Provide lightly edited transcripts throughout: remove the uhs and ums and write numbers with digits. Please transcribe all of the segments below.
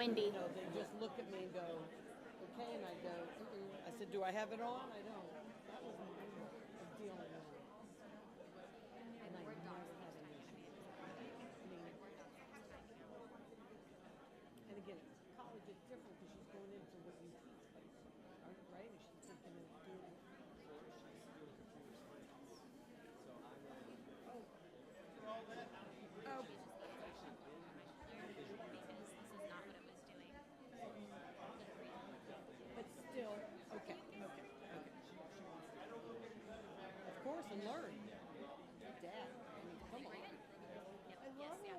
windy. No, they just look at me and go, okay, and I go, I said, do I have it on? I don't. That was my deal. And I never had an issue. And again, college is different because she's going into what you teach, right? And she's thinking of doing it. But still, okay. Of course, and learn. Dad, I mean, come on. I love it.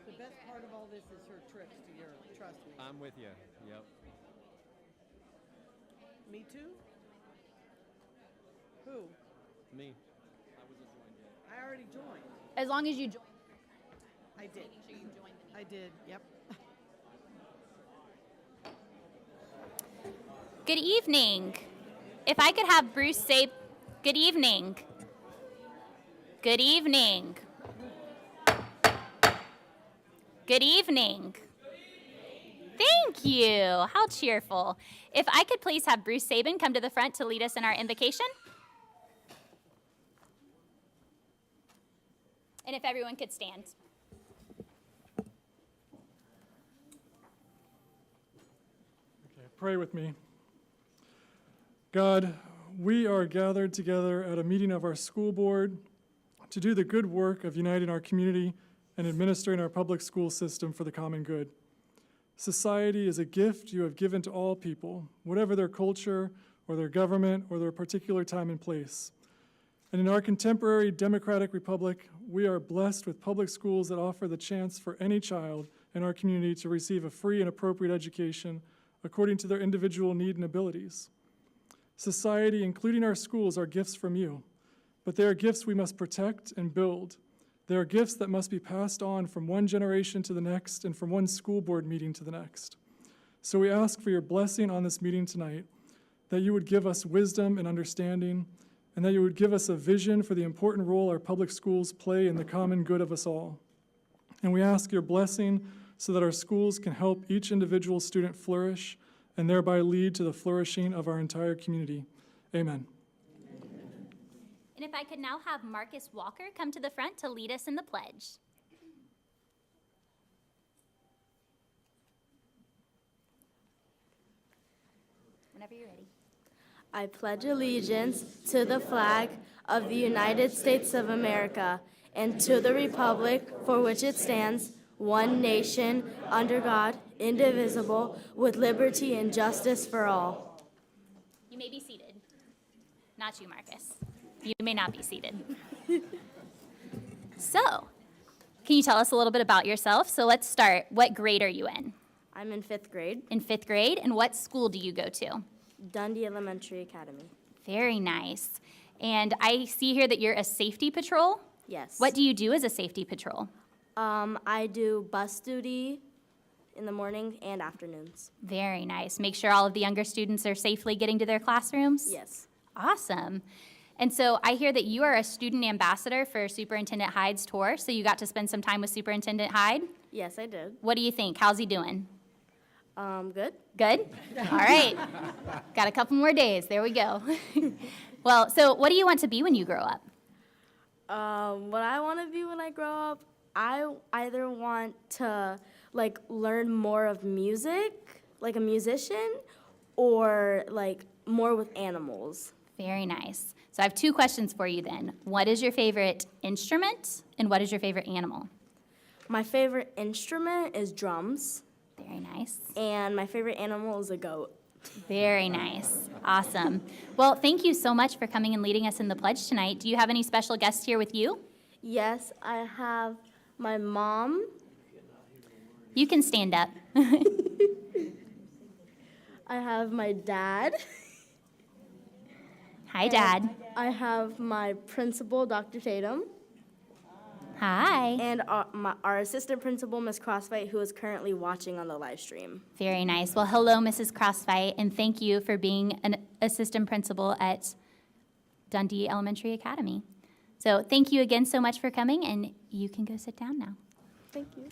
The best part of all this is her trips to Europe, trust me. I'm with you. Yep. Me too? Who? Me. I wasn't joined yet. I already joined. As long as you join. I did. Making sure you join the meeting. I did, yep. Good evening. If I could have Bruce say, good evening. Good evening. Good evening. Thank you. How cheerful. If I could please have Bruce Sabin come to the front to lead us in our invocation. And if everyone could stand. Okay, pray with me. God, we are gathered together at a meeting of our school board to do the good work of uniting our community and administering our public school system for the common good. Society is a gift you have given to all people, whatever their culture or their government or their particular time and place. And in our contemporary democratic republic, we are blessed with public schools that offer the chance for any child in our community to receive a free and appropriate education according to their individual need and abilities. Society, including our schools, are gifts from you, but they are gifts we must protect and build. They are gifts that must be passed on from one generation to the next and from one school board meeting to the next. So we ask for your blessing on this meeting tonight, that you would give us wisdom and understanding, and that you would give us a vision for the important role our public schools play in the common good of us all. And we ask your blessing so that our schools can help each individual student flourish and thereby lead to the flourishing of our entire community. Amen. And if I could now have Marcus Walker come to the front to lead us in the pledge. Whenever you're ready. I pledge allegiance to the flag of the United States of America and to the republic for which it stands, one nation, under God, indivisible, with liberty and justice for all. You may be seated. Not you, Marcus. You may not be seated. So, can you tell us a little bit about yourself? So let's start. What grade are you in? I'm in 5th grade, In 5th grade, and what school do you go to? Dundee Elementary Academy. Very nice. And I see here that you're a safety patrol. Yes. What do you do as a safety patrol? I do bus duty in the morning and afternoons. Very nice. Make sure all of the younger students are safely getting to their classrooms? Yes. Awesome. And so I hear that you are a student ambassador for Superintendent Hyde's tour, so you got to spend some time with Superintendent Hyde. Yes, I did. What do you think? How's he doing? Good. Good? All right. Got a couple more days. There we go. Well, so what do you want to be when you grow up? What I want to be when I grow up, I either want to learn more of music, like a musician, or more with animals. Very nice. So I have 2 questions for you then. What is your favorite instrument, and what is your favorite animal? My favorite instrument is drums, Very nice. and my favorite animal is a goat. Very nice. Awesome. Well, thank you so much for coming and leading us in the pledge tonight. Do you have any special guests here with you? Yes, I have my mom. You can stand up. I have my dad. Hi, Dad. I have my principal, Dr. Tatum, Hi. and our assistant principal, Ms. Crossfight, who is currently watching on the live stream. Very nice. Well, hello, Mrs. Crossfight, and thank you for being an assistant principal at Dundee Elementary Academy. So thank you again so much for coming, and you can go sit down now. Thank you.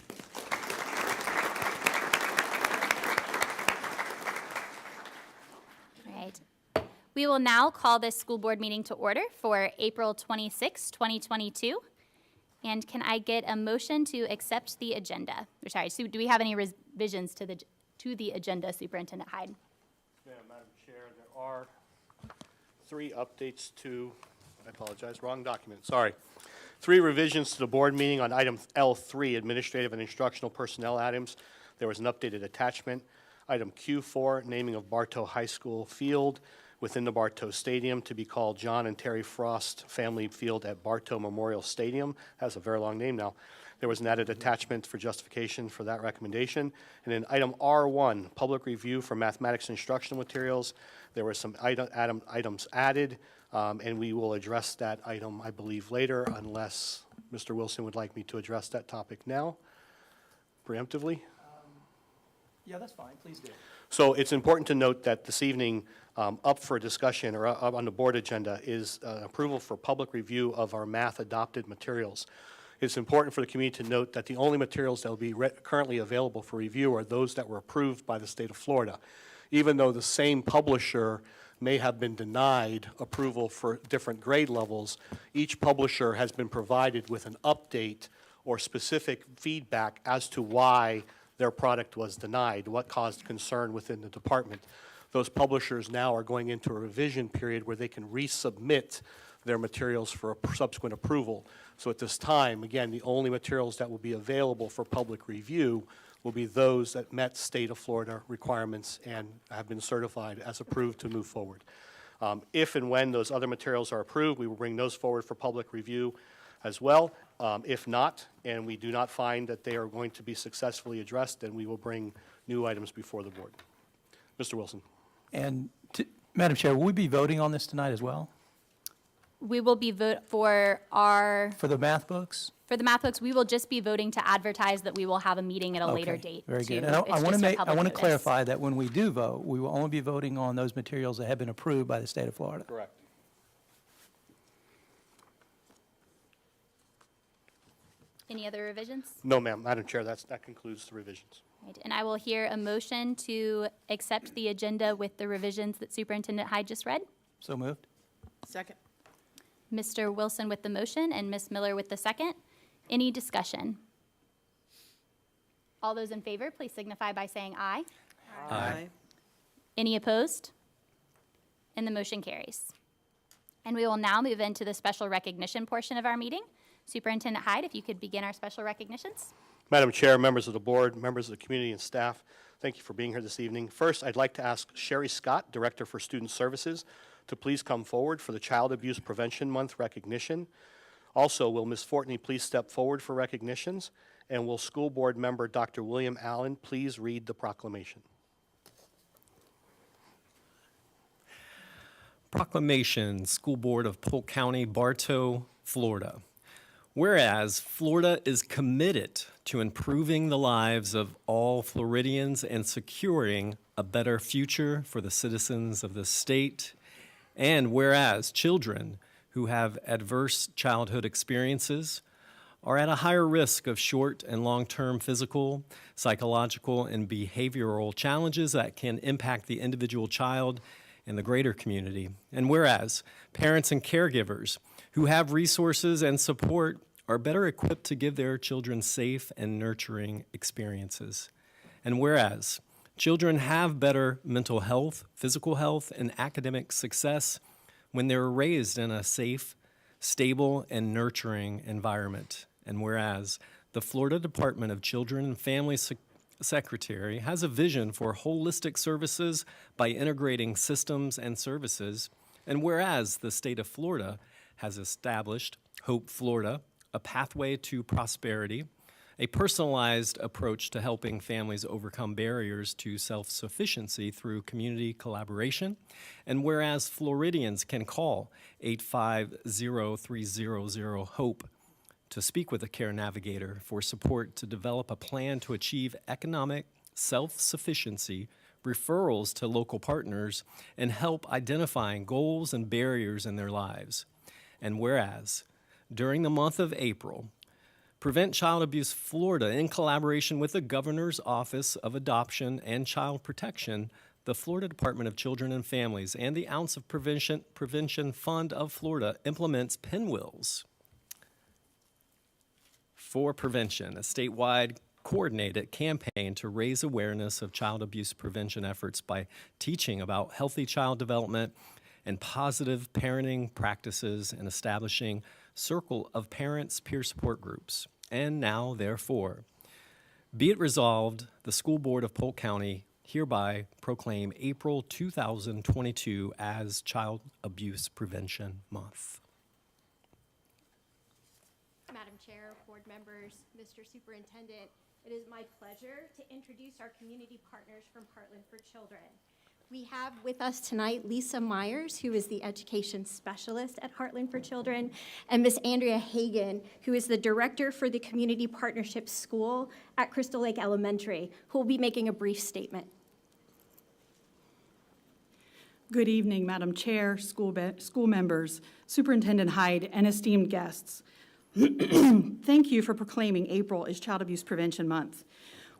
We will now call this school board meeting to order for April 26, 2022. And can I get a motion to accept the agenda? Or sorry, so do we have any revisions to the agenda, Superintendent Hyde? Yeah, Madam Chair, there are 3 updates to, I apologize, wrong document, sorry. 3 revisions to the board meeting on item L3, administrative and instructional personnel items. There was an updated attachment. Item Q4, naming of Bartow High School field within the Bartow Stadium to be called John and Terry Frost Family Field at Bartow Memorial Stadium. Has a very long name now. There was an added attachment for justification for that recommendation. And then item R1, public review for mathematics instructional materials. There were some items added, and we will address that item, I believe, later, unless Mr. Wilson would like me to address that topic now, preemptively. Yeah, that's fine. Please do. So it's important to note that this evening, up for discussion or up on the board agenda is approval for public review of our math adopted materials. It's important for the community to note that the only materials that will be currently available for review are those that were approved by the state of Florida. Even though the same publisher may have been denied approval for different grade levels, each publisher has been provided with an update or specific feedback as to why their product was denied, what caused concern within the department. Those publishers now are going into a revision period where they can resubmit their materials for a subsequent approval. So at this time, again, the only materials that will be available for public review will be those that met state of Florida requirements and have been certified as approved to move forward. If and when those other materials are approved, we will bring those forward for public review as well. If not, and we do not find that they are going to be successfully addressed, then we will bring new items before the board. Mr. Wilson. And Madam Chair, will we be voting on this tonight as well? We will be for For the math books? the math books, we will just be voting to advertise that we will have a meeting at a later Okay, date. very to- good. And I it's want just a to public notice. clarify that when we do vote, we will only be voting on those materials that have been approved by the state of Florida. Correct. Any other revisions? No, ma'am. Madam Chair, that concludes the revisions. Right, and I will hear a motion to accept the agenda with the revisions that Superintendent Hyde just read. So moved? Second. Mr. Wilson with the motion and Ms. Miller with the second. Any discussion? All those in favor, please signify by saying aye. Aye. Any opposed? And the motion carries. And we will now move into the special recognition portion of our meeting. Superintendent Hyde, if you could begin our special recognitions. Madam Chair, members of the board, members of the community and staff, thank you for being here this evening. First, I'd like to ask Sherry Scott, Director for Student Services, to please come forward for the Child Abuse Prevention Month recognition. Also, will Ms. Fortney please step forward for recognitions? And will School Board Member Dr. William Allen please read the proclamation? Proclamation, School Board of Polk County, Bartow, Florida. Whereas Florida is committed to improving the lives of all Floridians and securing a better future for the citizens of the state, and whereas children who have adverse childhood experiences are at a higher risk of short and long-term physical, psychological, and behavioral challenges that can impact the individual child and the greater community. And whereas parents and caregivers who have resources and support are better equipped to give their children safe and nurturing experiences. And whereas children have better mental health, physical health, and academic success when they're raised in a safe, stable, and nurturing environment. And whereas the Florida Department of Children and Family Secretary has a vision for holistic services by integrating systems and services. And whereas the state of Florida has established Hope Florida, a pathway to prosperity, a personalized approach to helping families overcome barriers to self-sufficiency through community collaboration. And whereas Floridians can call 850-300-HOPE to speak with a care navigator for support to develop a plan to achieve economic self-sufficiency, referrals to local partners, and help identifying goals and barriers in their lives. And whereas during the month of April, Prevent Child Abuse Florida, in collaboration with the Governor's Office of Adoption and Child Protection, the Florida Department of Children and Families and the Ounce of Prevention Fund of Florida implements Pinwheels for Prevention, a statewide coordinated campaign to raise awareness of child abuse prevention efforts by teaching about healthy child development and positive parenting practices and establishing circle of parents peer support groups. And now, therefore, be it resolved, the School Board of Polk County hereby proclaim April 2022 as Child Abuse Prevention Month. Madam Chair, board members, Mr. Superintendent, it is my pleasure to introduce our community partners from Heartland for Children. We have with us tonight Lisa Myers, who is the education specialist at Heartland for Children, and Miss Andrea Hagan, who is the director for the Community Partnership School at Crystal Lake Elementary, who will be making a brief statement. Good evening, Madam Chair, school members, Superintendent Hyde, and esteemed guests. Thank you for proclaiming April as Child Abuse Prevention Month.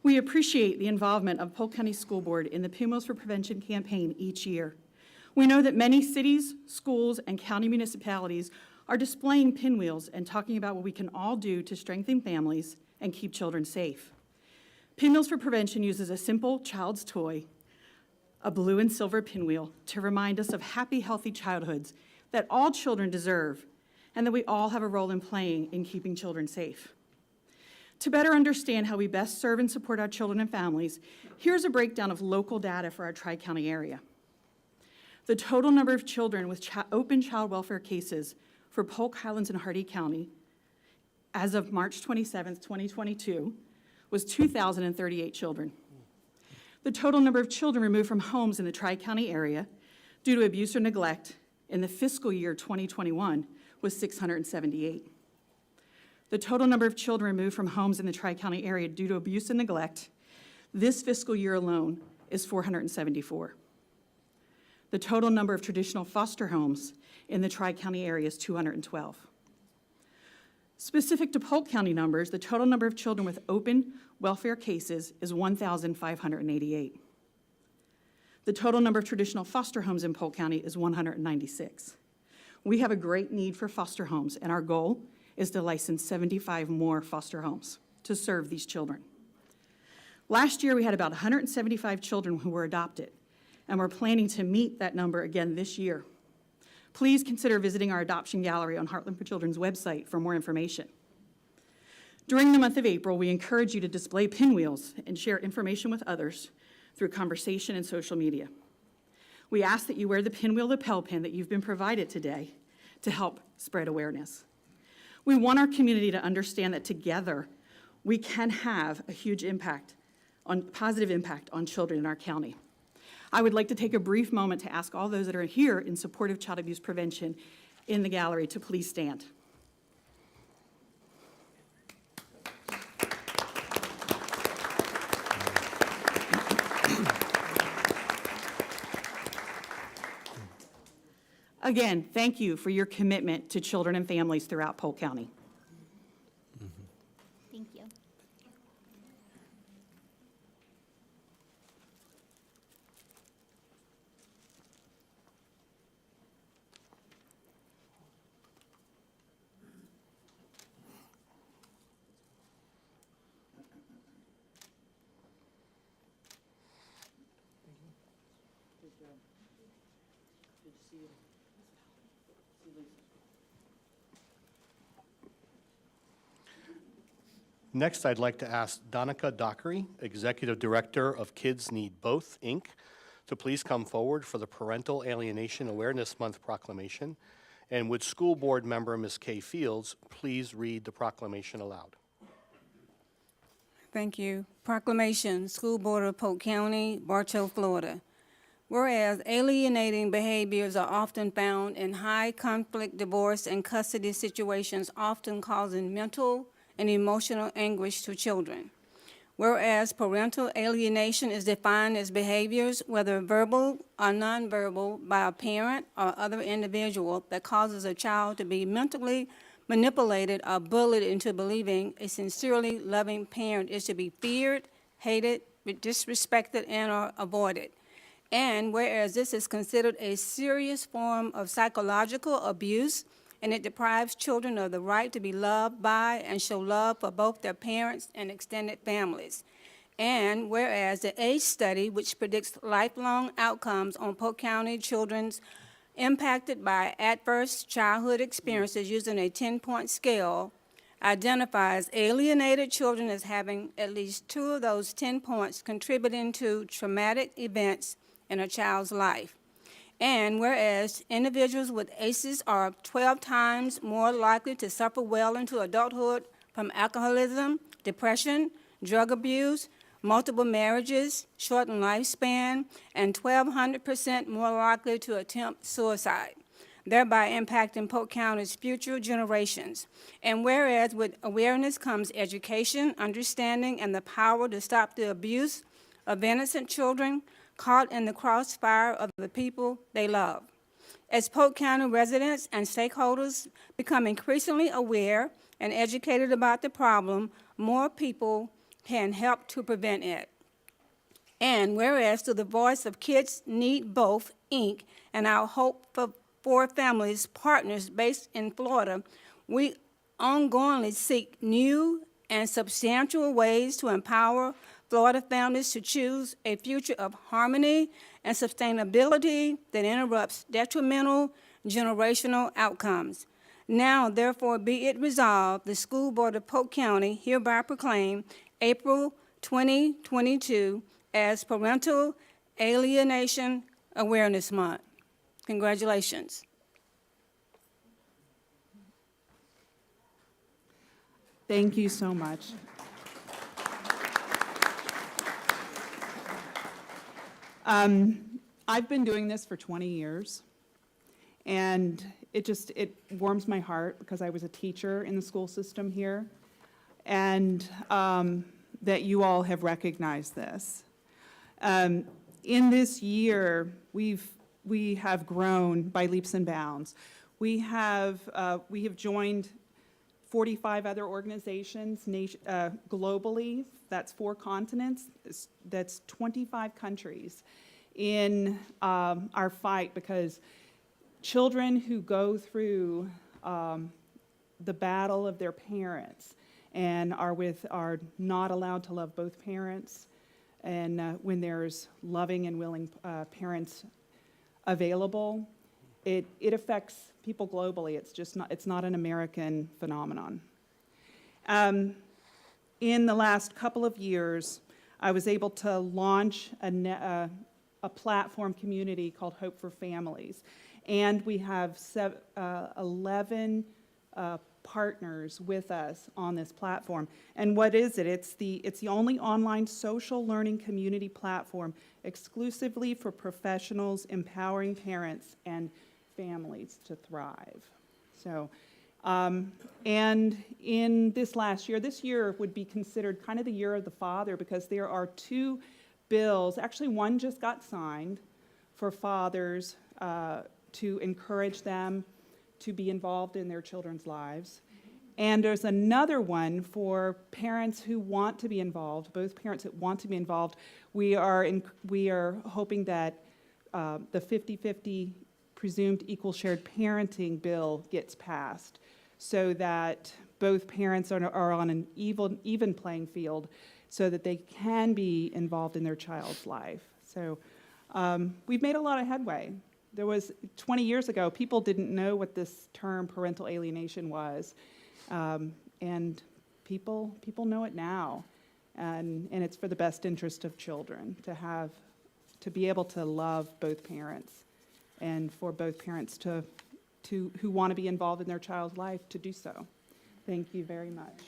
We appreciate the involvement of Polk County School Board in the Pinwheels for Prevention campaign each year. We know that many cities, schools, and county municipalities are displaying pinwheels and talking about what we can all do to strengthen families and keep children safe. Pinwheels for Prevention uses a simple child's toy, a blue and silver pinwheel, to remind us of happy, healthy childhoods that all children deserve and that we all have a role in playing in keeping children safe. To better understand how we best serve and support our children and families, here's a breakdown of local data for our Tri-County area. The total number of children with open child welfare cases for Polk, Highlands, and Hardee County as of March 27, 2022, was 2,038 children. The total number of children removed from homes in the Tri-County area due to abuse or neglect in the fiscal year 2021 was 678. The total number of children removed from homes in the Tri-County area due to abuse and neglect this fiscal year alone is 474. The total number of traditional foster homes in the Tri-County area is 212. Specific to Polk County numbers, the total number of children with open welfare cases is 1,588. The total number of traditional foster homes in Polk County is 196. We have a great need for foster homes, and our goal is to license 75 more foster homes to serve these children. Last year, we had about 175 children who were adopted, and we're planning to meet that number again this year. Please consider visiting our adoption gallery on Heartland for Children's website for more information. During the month of April, we encourage you to display pinwheels and share information with others through conversation and social media. We ask that you wear the pinwheel lapel pin that you've been provided today to help spread awareness. We want our community to understand that together we can have a huge positive impact on children in our county. I would like to take a brief moment to ask all those that are here in support of child abuse prevention in the gallery to please stand. Again, thank you for your commitment to children and families throughout Polk County. Thank you. Next, I'd like to ask Donica Dockery, Executive Director of Kids Need Both, Inc., to please come forward for the Parental Alienation Awareness Month proclamation. And would School Board member Ms. Kay Fields please read the proclamation aloud? Thank you. Proclamation, School Board of Polk County, Bartow, Florida. Whereas alienating behaviors are often found in high conflict divorce and custody situations, often causing mental and emotional anguish to children. Whereas parental alienation is defined as behaviors, whether verbal or nonverbal, by a parent or other individual that causes a child to be mentally manipulated or bullied into believing a sincerely loving parent is to be feared, hated, disrespected, and or avoided. And whereas this is considered a serious form of psychological abuse, and it deprives children of the right to be loved by and show love for both their parents and extended families. And whereas the ACE study, which predicts lifelong outcomes on Polk County children's impacted by adverse childhood experiences using a 10-point scale, identifies alienated children as having at least 2 of those 10 points contributing to traumatic events in a child's life. And whereas individuals with ACEs are 12 times more likely to suffer well into adulthood from alcoholism, depression, drug abuse, multiple marriages, shortened lifespan, and 1,200% more likely to attempt suicide, thereby impacting Polk County's future generations. And whereas with awareness comes education, understanding, and the power to stop the abuse of innocent children caught in the crossfire of the people they love. As Polk County residents and stakeholders become increasingly aware and educated about the problem, more people can help to prevent it. And whereas through the Voice of Kids Need Both, Inc., and our Hope for Families partners based in Florida, we ongoingly seek new and substantial ways to empower Florida families to choose a future of harmony and sustainability that interrupts detrimental generational outcomes. Now, therefore, be it resolved, the School Board of Polk County hereby proclaim April 2022 as Parental Alienation Awareness Month. Congratulations. Thank you so much. I've been doing this for 20 years, and it warms my heart because I was a teacher in the school system here, and that you all have recognized this. In this year, we have grown by leaps and bounds. We have joined 45 other organizations globally. That's 4 continents. That's 25 countries in our fight, because children who go through the battle of their parents and are not allowed to love both parents, and when there's loving and willing parents available, it affects people globally. It's not an American phenomenon. In the last couple of years, I was able to launch a platform community called Hope for Families, and we have 11 partners with us on this platform. And what is it? It's the only online social learning community platform exclusively for professionals empowering parents and families to thrive. So, and in this last year, this year would be considered kind of the year of the father, because there are 2 bills, actually one just got signed, for fathers to encourage them to be involved in their children's lives. And there's another one for parents who want to be involved, both parents that want to be involved. We are hoping that the 50-50 presumed equal shared parenting bill gets passed, so that both parents are on an even playing field, so that they can be involved in their child's life. So we've made a lot of headway. There was 20 years ago, people didn't know what this term parental alienation was, and people know it now, and it's for the best interest of children to be able to love both parents, and for both parents who want to be involved in their child's life to do so. Thank you very much.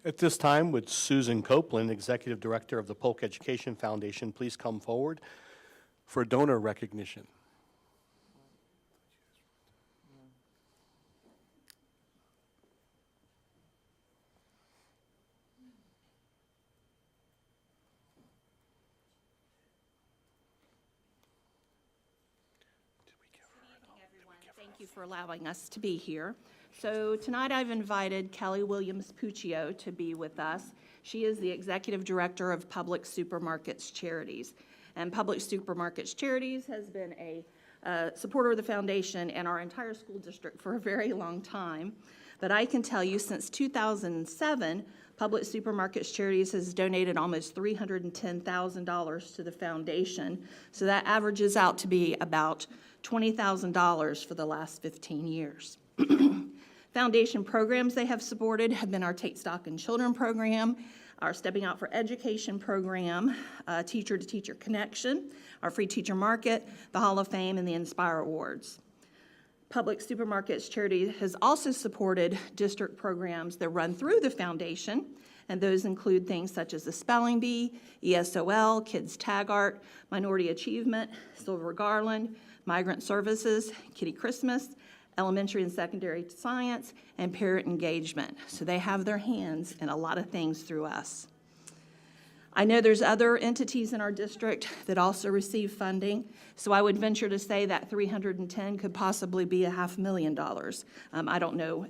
At this time, would Susan Copeland, Executive Director of the Polk Education Foundation, please come forward for donor recognition? you for allowing us to be here. So tonight I've invited Kelly Williams Puccio to be with us. She is the Executive Director of Public Supermarkets Charities. And Public Supermarkets Charities has been a supporter of the foundation and our entire school district for a very long time. But I can tell you since 2007, Public Supermarkets Charities has donated almost $310,000 to the foundation. So that averages out to be about $20,000 for the last 15 years. Foundation programs they have supported have been our Take Stock in Children program, our Stepping Out for Education program, Teacher to Teacher Connection, our Free Teacher Market, the Hall of Fame, and the Inspire Awards. Public Supermarkets Charity has also supported district programs that run through the foundation, and those include things such as the Spelling Bee, ESOL, Kids Tag Art, Minority Achievement, Silver Garland, Migrant Services, Kitty Christmas, Elementary and Secondary Science, and Parent Engagement. So they have their hands in a lot of things through us. I know there's other entities in our district that also receive funding, so I would venture to say that 310 could possibly be $500,000. I don't know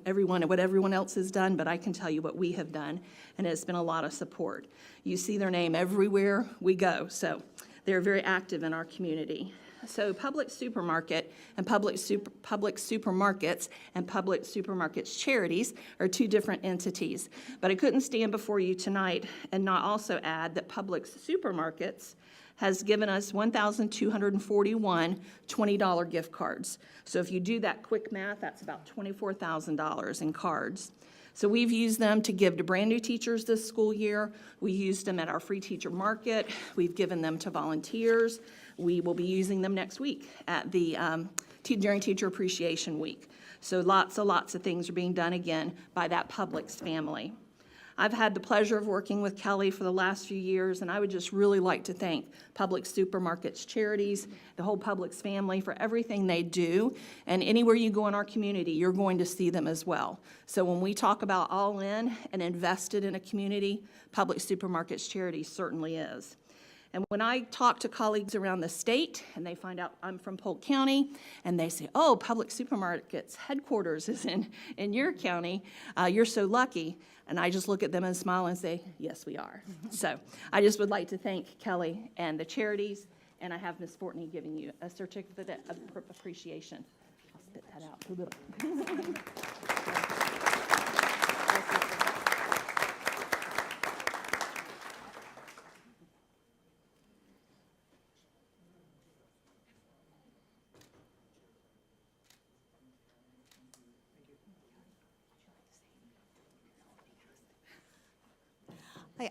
what everyone else has done, but I can tell you what we have done, and it's been a lot of support. You see their name everywhere we go, so they're very active in our community. So Public Supermarket and Public Supermarkets and Public Supermarkets Charities are two different entities. But I couldn't stand before you tonight and not also add that Public Supermarkets has given us 1,241 $20 gift cards. So if you do that quick math, that's about $24,000 in cards. So we've used them to give to brand new teachers this school year. We used them at our Free Teacher Market. We've given them to volunteers. We will be using them next week at the during Teacher Appreciation Week. So lots of things are being done again by that Publix family. I've had the pleasure of working with Kelly for the last few years, and I would just really like to thank Public Supermarkets Charities, the whole Publix family for everything they do. And anywhere you go in our community, you're going to see them as well. So when we talk about all in and invested in a community, Public Supermarkets Charities certainly is. And when I talk to colleagues around the state and they find out I'm from Polk County and they say, oh, Public Supermarkets headquarters is in your county, you're so lucky. And I just look at them and smile and say, yes, we are. So I just would like to thank Kelly and the charities, and I have Ms. Fortney giving you a certificate of appreciation. I'll spit that out.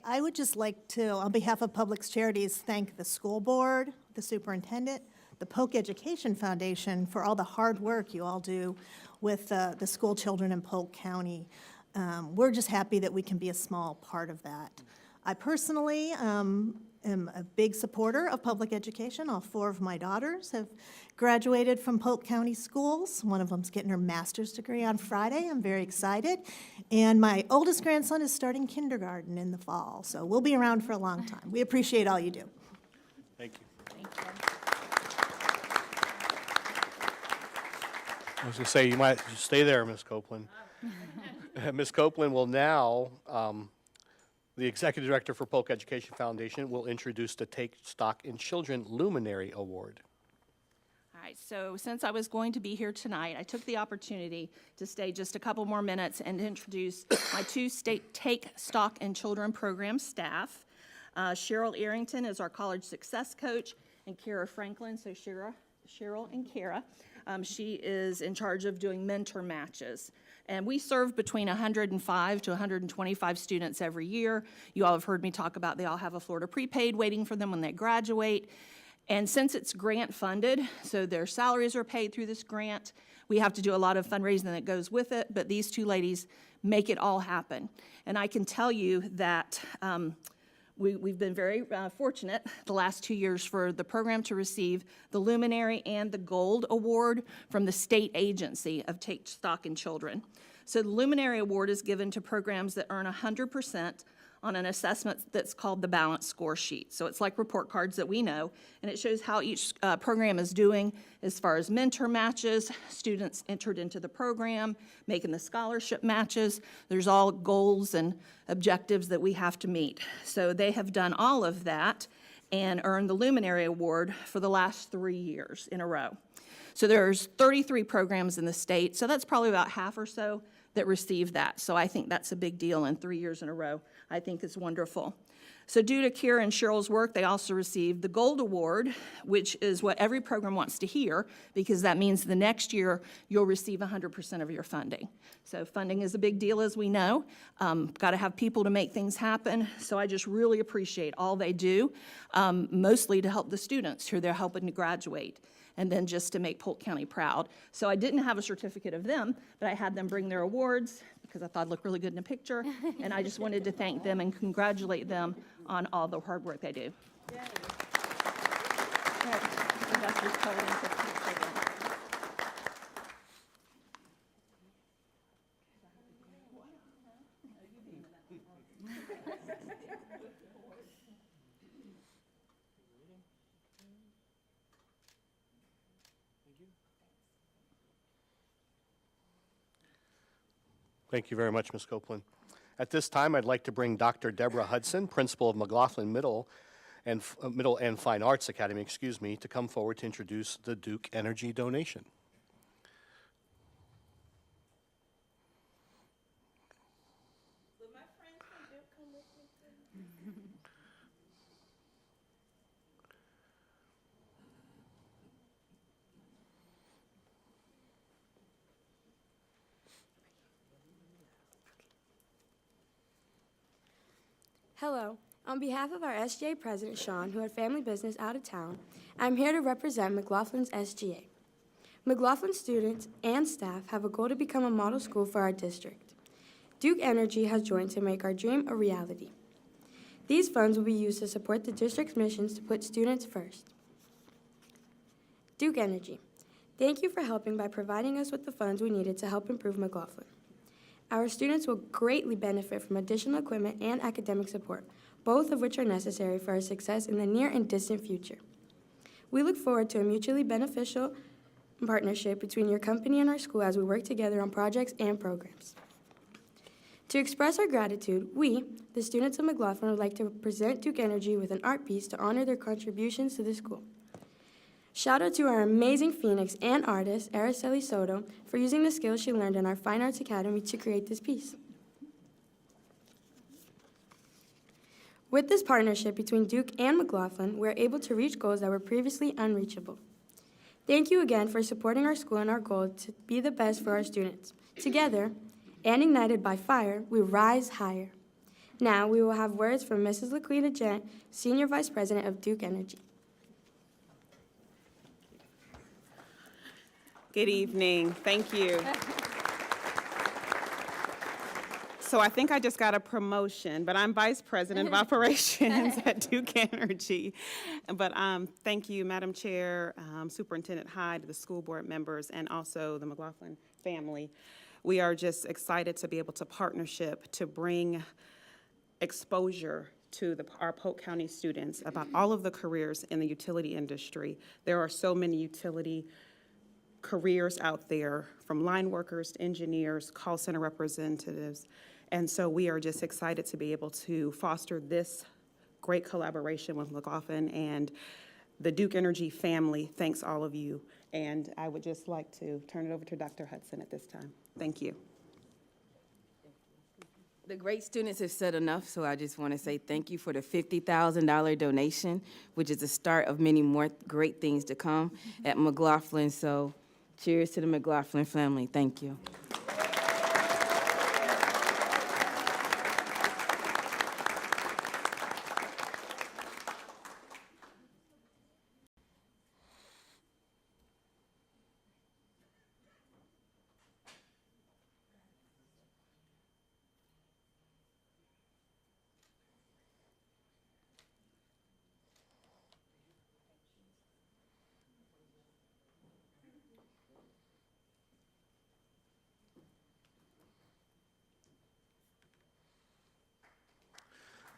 I would just like to, on behalf of Publix Charities, thank the school board, the superintendent, the Polk Education Foundation for all the hard work you all do with the school children in Polk County. We're just happy that we can be a small part of that. I personally am a big supporter of public education. All 4 of my daughters have graduated from Polk County schools. One of them's getting her master's degree on Friday. I'm very excited. And my oldest grandson is starting kindergarten in the fall, so we'll be around for a long time. We appreciate all you do. Thank you. Thank you. I was going to say, you might just stay there, Ms. Copeland. Ms. Copeland will now, the Executive Director for Polk Education Foundation, will introduce the Take Stock in Children Luminary Award. All right, so since I was going to be here tonight, I took the opportunity to stay just a couple more minutes and introduce my 2 state Take Stock in Children program staff. Cheryl Arrington is our college success coach, and Kara Franklin, so Cheryl and Kara. She is in charge of doing mentor matches. And we serve between 105 to 125 students every year. You all have heard me talk about they all have a Florida prepaid waiting for them when they graduate. And since it's grant funded, so their salaries are paid through this grant, we have to do a lot of fundraising that goes with it, but these 2 ladies make it all happen. And I can tell you that we've been very fortunate the last 2 years for the program to receive the Luminary and the Gold Award from the state agency of Take Stock in Children. So the Luminary Award is given to programs that earn 100% on an assessment that's called the Balance Score Sheet. So it's like report cards that we know, and it shows how each program is doing as far as mentor matches, students entered into the program, making the scholarship matches. There's all goals and objectives that we have to meet. So they have done all of that and earned the Luminary Award for the last 3 years in a row. So there's 33 programs in the state, so that's probably about half or so that receive that. So I think that's a big deal, in 3 years in a row. I think it's wonderful. So due to Kira and Cheryl's work, they also received the Gold Award, which is what every program wants to hear, because that means the next year you'll receive 100% of your funding. So funding is a big deal, as we know. Got to have people to make things happen. So I just really appreciate all they do, mostly to help the students who they're helping to graduate, and then just to make Polk County proud. So I didn't have a certificate of them, but I had them bring their awards because I thought it looked really good in a picture, and I just wanted to thank them and congratulate them on all the hard work they do. Thank you very much, Ms. Copeland. At this time, I'd like to bring Dr. Deborah Hudson, principal of McLaughlin Middle and Fine Arts Academy, to come forward to introduce the Duke Energy donation. Hello. On behalf of our SGA president, Sean, who had family business out of town, I'm here to represent McLaughlin's SGA. McLaughlin students and staff have a goal to become a model school for our district. Duke Energy has joined to make our dream a reality. These funds will be used to support the district's missions to put students first. Duke Energy, thank you for helping by providing us with the funds we needed to help improve McLaughlin. Our students will greatly benefit from additional equipment and academic support, both of which are necessary for our success in the near and distant future. We look forward to a mutually beneficial partnership between your company and our school as we work together on projects and programs. To express our gratitude, we, the students of McLaughlin, would like to present Duke Energy with an art piece to honor their contributions to the school. Shout out to our amazing Phoenix and artist, Araceli Soto, for using the skills she learned in our Fine Arts Academy to create this piece. With this partnership between Duke and McLaughlin, we are able to reach goals that were previously unreachable. Thank you again for supporting our school and our goal to be the best for our students. Together, and ignited by fire, we rise higher. Now, we will have words from Mrs. Laquita Gent, Senior Vice President of Duke Energy. Good evening. Thank you. So I think I just got a promotion, but I'm Vice President of Operations at Duke Energy. But thank you, Madam Chair, Superintendent Hyde, the school board members, and also the McLaughlin family. We are just excited to be able to partnership to bring exposure to our Polk County students about all of the careers in the utility industry. There are so many utility careers out there, from line workers to engineers, call center representatives. And so we are just excited to be able to foster this great collaboration with McLaughlin and the Duke Energy family. Thanks all of you. And I would just like to turn it over to Dr. Hudson at this time. Thank you. The great students have said enough, so I just want to say thank you for the $50,000 donation, which is the start of many more great things to come at McLaughlin. So cheers to the McLaughlin family. Thank you.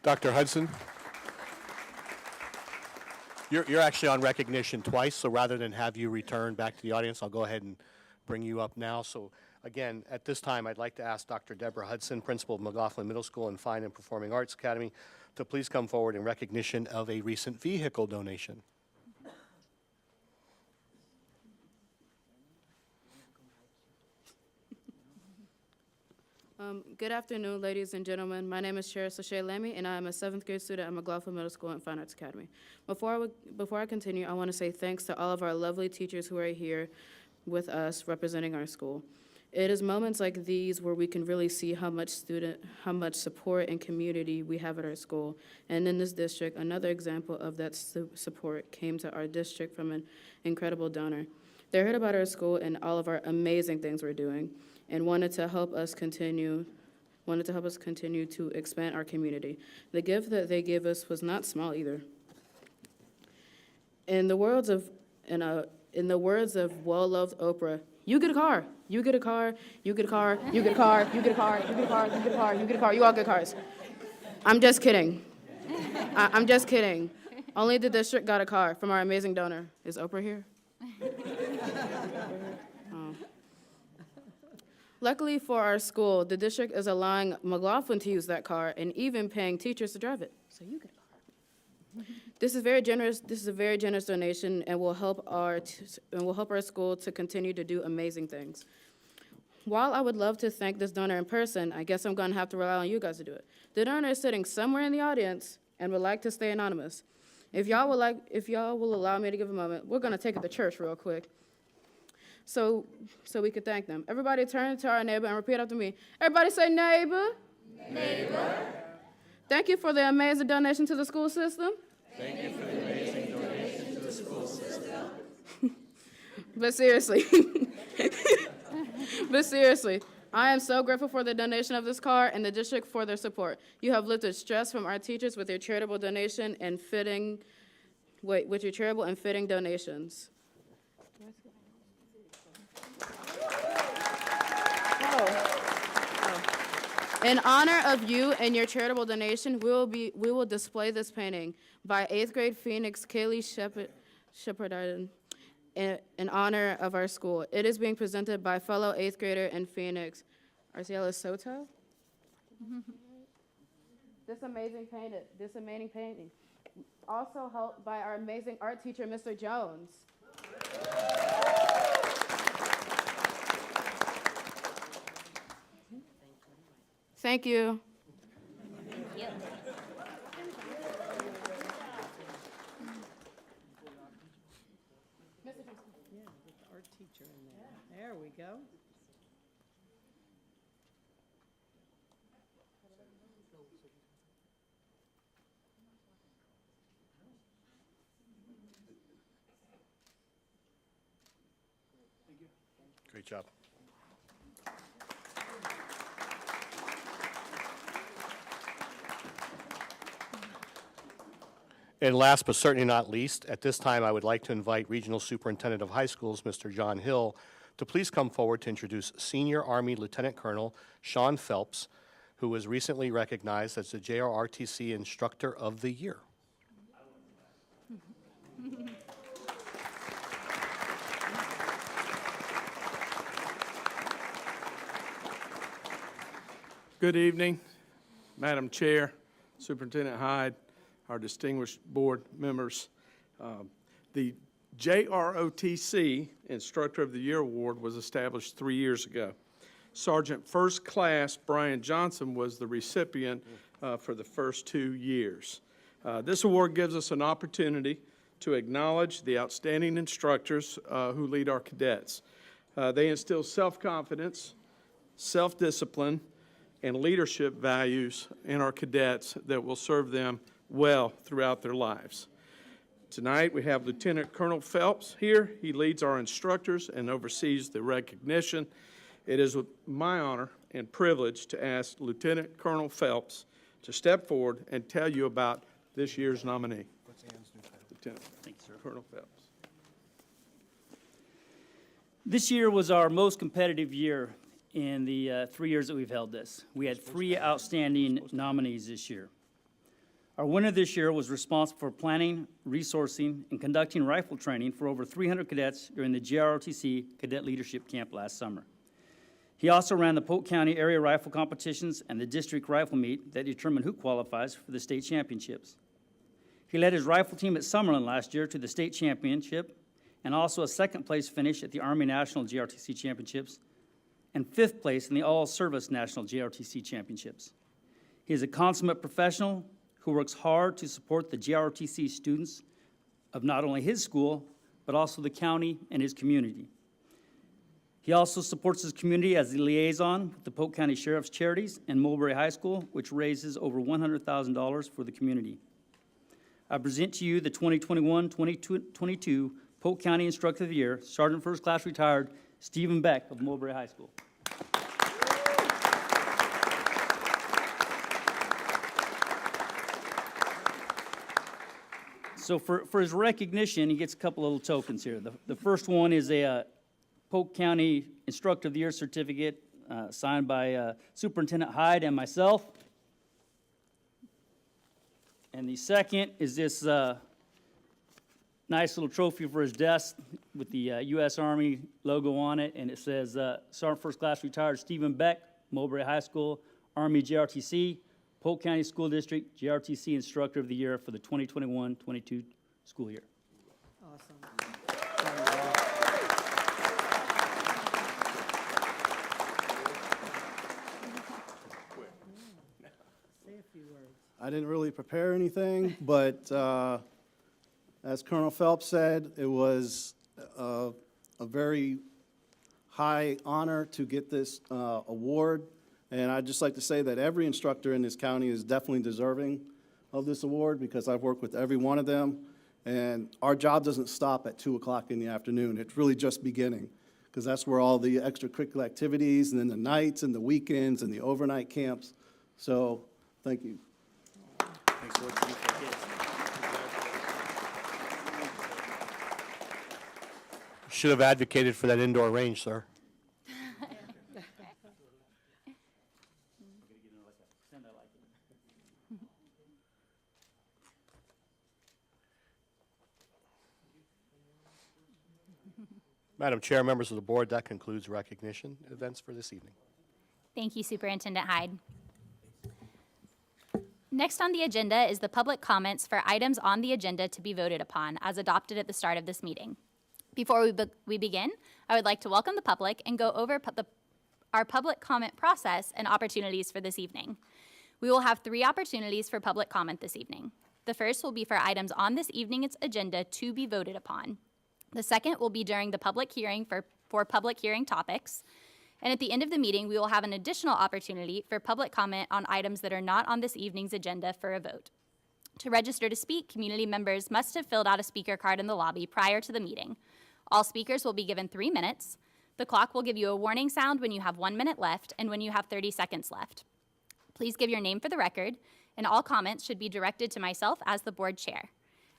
Dr. Hudson? You're actually on recognition twice, so rather than have you return back to the audience, I'll go ahead and bring you up now. So again, at this time, I'd like to ask Dr. Deborah Hudson, principal of McLaughlin Middle School and Fine and Performing Arts Academy, to please come forward in recognition of a recent vehicle donation. Good afternoon, ladies and gentlemen. My name is Cheryl Sashay Lammy, and I am a 7th grade student at McLaughlin Middle School and Fine Arts Academy. Before I continue, I want to say thanks to all of our lovely teachers who are here with us representing our school. It is moments like these where we can really see how much support and community we have at our school. And in this district, another example of that support came to our district from an incredible donor. They heard about our school and all of our amazing things we're doing, and wanted to help us continue to expand our community. The gift that they gave us was not small either. In the words of well-loved Oprah, you get a car, you get a car, you get a car, you get a car, you get a car, you get a car, you get a car, you get a car, you all get cars. I'm just kidding. I'm just kidding. Only the district got a car from our amazing donor. Is Oprah here? Luckily for our school, the district is allowing McLaughlin to use that car and even paying teachers to drive it. So you get a car. This is very generous. This is a very generous donation and will help our school to continue to do amazing things. While I would love to thank this donor in person, I guess I'm going to have to rely on you guys to do it. The donor is sitting somewhere in the audience and would like to stay anonymous. If y'all will allow me to give a moment, we're going to take it to church real quick. So we could thank them. Everybody turn to our neighbor and repeat after me. Everybody say neighbor. Neighbor. Thank you for the amazing donation to the school system. Thank you for the amazing donation to the school system. But seriously, I am so grateful for the donation of this car and the district for their support. You have lifted stress from our teachers with your charitable donation and fitting donations. In honor of you and your charitable donation, we will display this painting by 8th grade Phoenix Kaylee Shepard in honor of our school. It is being presented by fellow 8th grader in Phoenix, Arciela Soto. This amazing painting, also helped by our amazing art teacher, Mr. Jones. Thank you. Thank you. Yeah, with the art teacher in there. There we go. Great job. And last but certainly not least, at this time I would like to invite Regional Superintendent of High Schools, Mr. John Hill, to please come forward to introduce Senior Army Lieutenant Colonel Sean Phelps, who was recently recognized as the JRRTC Instructor of the Year. Good evening, Madam Chair, Superintendent Hyde, our distinguished board members. The JROTC Instructor of the Year Award was established 3 years ago. Sergeant First Class Brian Johnson was the recipient for the first 2 years. This award gives us an opportunity to acknowledge the outstanding instructors who lead our cadets. They instill self-confidence, self-discipline, and leadership values in our cadets that will serve them well throughout their lives. Tonight we have Lieutenant Colonel Phelps here. He leads our instructors and oversees the recognition. It is my honor and privilege to ask Lieutenant Colonel Phelps to step forward and tell you about this year's nominee. Lieutenant Colonel Phelps. This year was our most competitive year in the 3 years that we've held this. We had 3 outstanding nominees this year. Our winner this year was responsible for planning, resourcing, and conducting rifle training for over 300 cadets during the JROTC Cadet Leadership Camp last summer. He also ran the Polk County area rifle competitions and the district rifle meet that determined who qualifies for the state championships. He led his rifle team at Summerlin last year to the state championship and also a second-place finish at the Army National JROTC Championships and fifth place in the All-Service National JROTC Championships. He is a consummate professional who works hard to support the JROTC students of not only his school, but also the county and his community. He also supports his community as the liaison with the Polk County Sheriff's Charities and Mulberry High School, which raises over $100,000 for the community. I present to you the 2021-2022 Polk County Instructor of the Year, Sergeant First Class Retired Stephen Beck of Mulberry High School. So for his recognition, he gets a couple little tokens here. The first one is a Polk County Instructor of the Year certificate signed by Superintendent Hyde and myself. And the second is this nice little trophy for his desk with the U.S. Army logo on it, and it says Sergeant First Class Retired Stephen Beck, Mulberry High School, Army JRTC, Polk County School District JRTC Instructor of the Year for the 2021-22 school year. Awesome. Say a few words. I didn't really prepare anything, but as Colonel Phelps said, it was a very high honor to get this award. And I'd just like to say that every instructor in this county is definitely deserving of this award because I've worked with every one of them. And our job doesn't stop at 2 o'clock in the afternoon. It's really just beginning because that's where all the extracurricular activities and then the nights and the weekends and the overnight camps. So thank you. Thanks for what you do for kids. Should have advocated for that indoor range, sir. Madam Chair, members of the board, that concludes recognition events for this evening. Thank you, Superintendent Hyde. Next on the agenda is the public comments for items on the agenda to be voted upon as adopted at the start of this meeting. Before we begin, I would like to welcome the public and go over our public comment process and opportunities for this evening. We will have 3 opportunities for public comment this evening. The first will be for items on this evening's agenda to be voted upon. The second will be during the public hearing for public hearing topics. And at the end of the meeting, we will have an additional opportunity for public comment on items that are not on this evening's agenda for a vote. To register to speak, community members must have filled out a speaker card in the lobby prior to the meeting. All speakers will be given 3 minutes. The clock will give you a warning sound when you have 1 minute left and when you have 30 seconds left. Please give your name for the record, and all comments should be directed to myself as the board chair.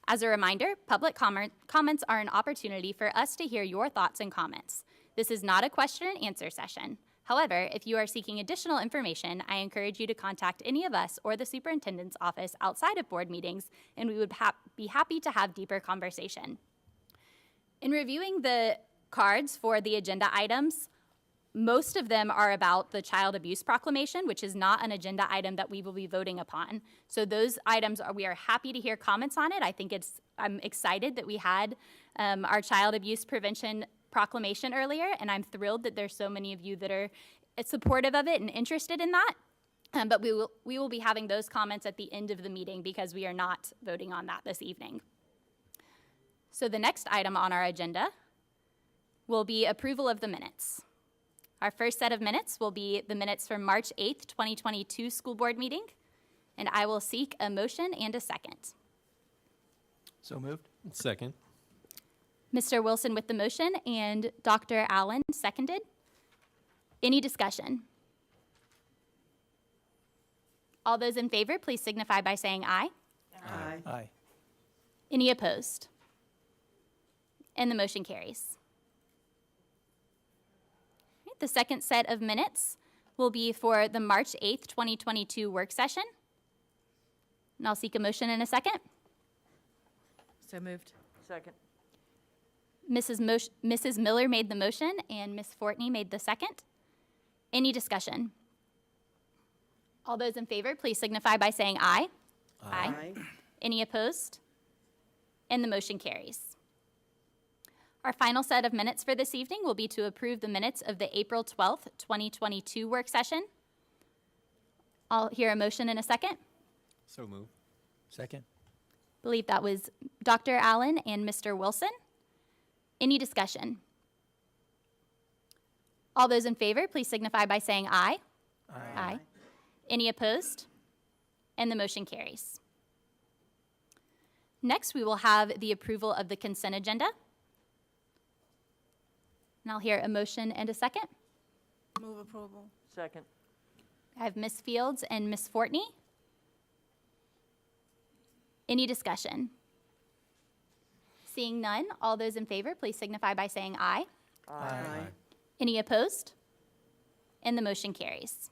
As a reminder, public comments are an opportunity for us to hear your thoughts and comments. This is not a question and answer session. However, if you are seeking additional information, I encourage you to contact any of us or the superintendent's office outside of board meetings, and we would be happy to have deeper conversation. In reviewing the cards for the agenda items, most of them are about the child abuse proclamation, which is not an agenda item that we will be voting upon. So those items, we are happy to hear comments on it. I'm excited that we had our child abuse prevention proclamation earlier, and I'm thrilled that there's so many of you that are supportive of it and interested in that. But we will be having those comments at the end of the meeting because we are not voting on that this evening. So the next item on our agenda will be approval of the minutes. Our first set of minutes will be the minutes from March 8th, 2022 school board meeting, and I will seek a motion and a second. So moved. Second. Mr. Wilson with the motion and Dr. Allen seconded. Any discussion? All those in favor, please signify by saying aye. Aye. Aye. Any opposed? And the motion carries. The second set of minutes will be for the March 8th, 2022 work session. And I'll seek a motion in a second. So moved. Second. Mrs. Miller made the motion and Ms. Fortney made the second. Any discussion? All those in favor, please signify by saying aye. Aye. Any opposed? And the motion carries. Our final set of minutes for this evening will be to approve the minutes of the April 12th, 2022 work session. I'll hear a motion in a second. So move. Second? Believe that was Dr. Allen and Mr. Wilson. Any discussion? All those in favor, please signify by saying aye. Aye. Any opposed? And the motion carries. Next, we will have the approval of the consent agenda. And I'll hear a motion and a second. Move approval. Second. I have Ms. Fields and Ms. Fortney. Any discussion? Seeing none, all those in favor, please signify by saying aye. Aye. Any opposed? And the motion carries.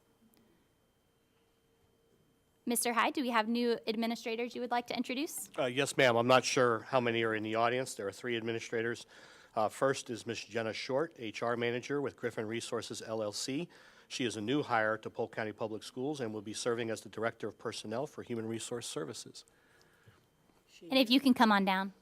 Mr. Hyde, do we have new administrators you would like to introduce? Yes, ma'am. I'm not sure how many are in the audience. There are 3 administrators. First is Ms. Jenna Short, HR Manager with Griffin Resources, LLC. She is a new hire to Polk County Public Schools and will be serving as the Director of Personnel for Human Resource Services. And if you can come on down.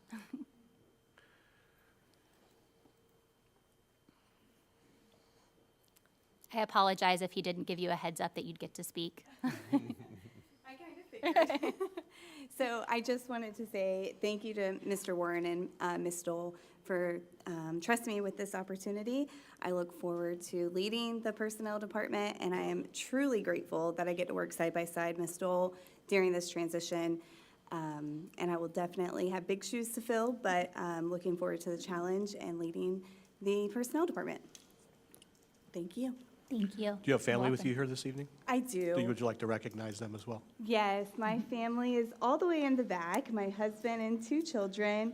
I apologize if he didn't give you a heads up that you'd get to speak. I kind of figured. So I just wanted to say thank you to Mr. Warren and Ms. Stoll for trusting me with this opportunity. I look forward to leading the personnel department, and I am truly grateful that I get to work side by side Ms. Stoll during this transition. And I will definitely have big shoes to fill, but looking forward to the challenge and leading the personnel department. Thank you. Thank you. Do you have family with you here this evening? I do. Would you like to recognize them as well? Yes, my family is all the way in the back. My husband and 2 children,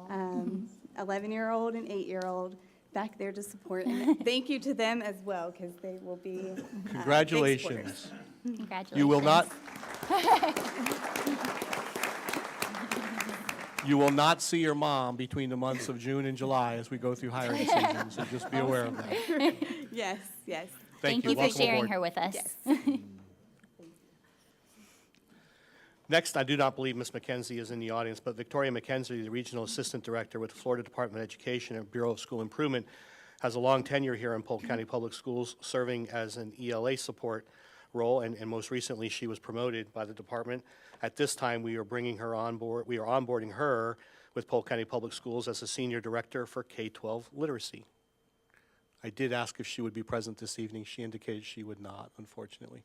11-year-old and 8-year-old, back there to support. And thank you to them as well, because they will be Congratulations. Congratulations. You will not. You will not see your mom between the months of June and July as we go through hiring season, so just be aware of that. Yes, yes. Thank you for Welcome sharing aboard. her with us. Yes. Next, I do not believe Ms. McKenzie is in the audience, but Victoria McKenzie, the Regional Assistant Director with the Florida Department of Education and Bureau of School Improvement, has a long tenure here in Polk County Public Schools, serving as an ELA support role, and most recently, she was promoted by the department. At this time, we are bringing her on board. We are onboarding her with Polk County Public Schools as a Senior Director for K-12 Literacy. I did ask if she would be present this evening. She indicated she would not, unfortunately.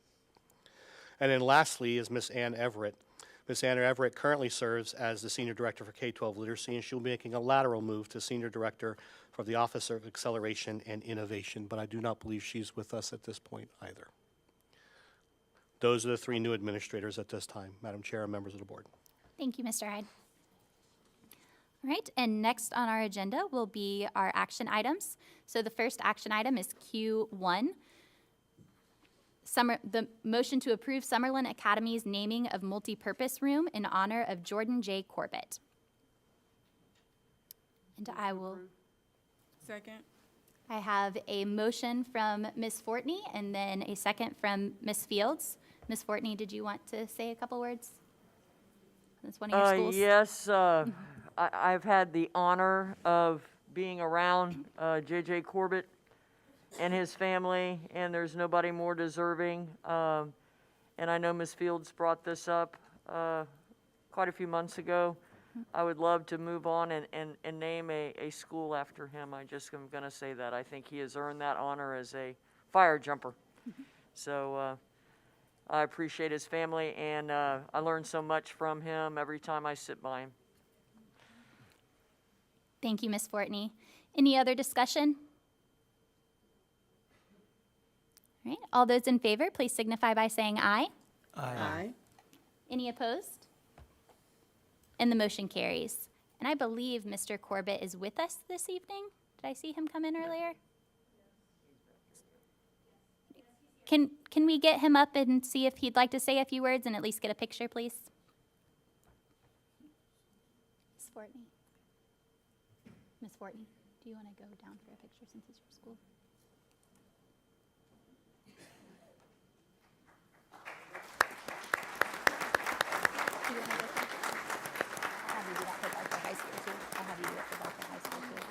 And then lastly is Ms. Ann Everett. Ms. Ann Everett currently serves as the Senior Director for K-12 Literacy, and she'll be making a lateral move to Senior Director for the Office of Acceleration and Innovation, but I do not believe she's with us at this point either. Those are the 3 new administrators at this time, Madam Chair and members of the board. Thank you, Mr. Hyde. All right, and next on our agenda will be our action items. So the first action item is Q1, the motion to approve Summerlin Academy's naming of multipurpose room in honor of Jordan J. Corbett. And I will. Second. I have a motion from Ms. Fortney and then a second from Ms. Fields. Ms. Fortney, did you want to say a couple words? That's one of your schools. Yes, I've had the honor of being around J.J. Corbett and his family, and there's nobody more deserving. And I know Ms. Fields brought this up quite a few months ago. I would love to move on and name a school after him. I'm going to say that. I think he has earned that honor as a fire jumper. So I appreciate his family, and I learn so much from him every time I sit by him. Thank you, Ms. Fortney. Any other discussion? All right, all those in favor, please signify by saying aye. Aye. Any opposed? And the motion carries. And I believe Mr. Corbett is with us this evening. Did I see him come in earlier? Can we get him up and see if he'd like to say a few words and at least get a picture, please? Fortney? Miss Fortney, do you want to go down for a picture since it's your school? Do you wanna go first? I'll have you do that for Bartow High School too. I'll have you do it for Bartow High School too.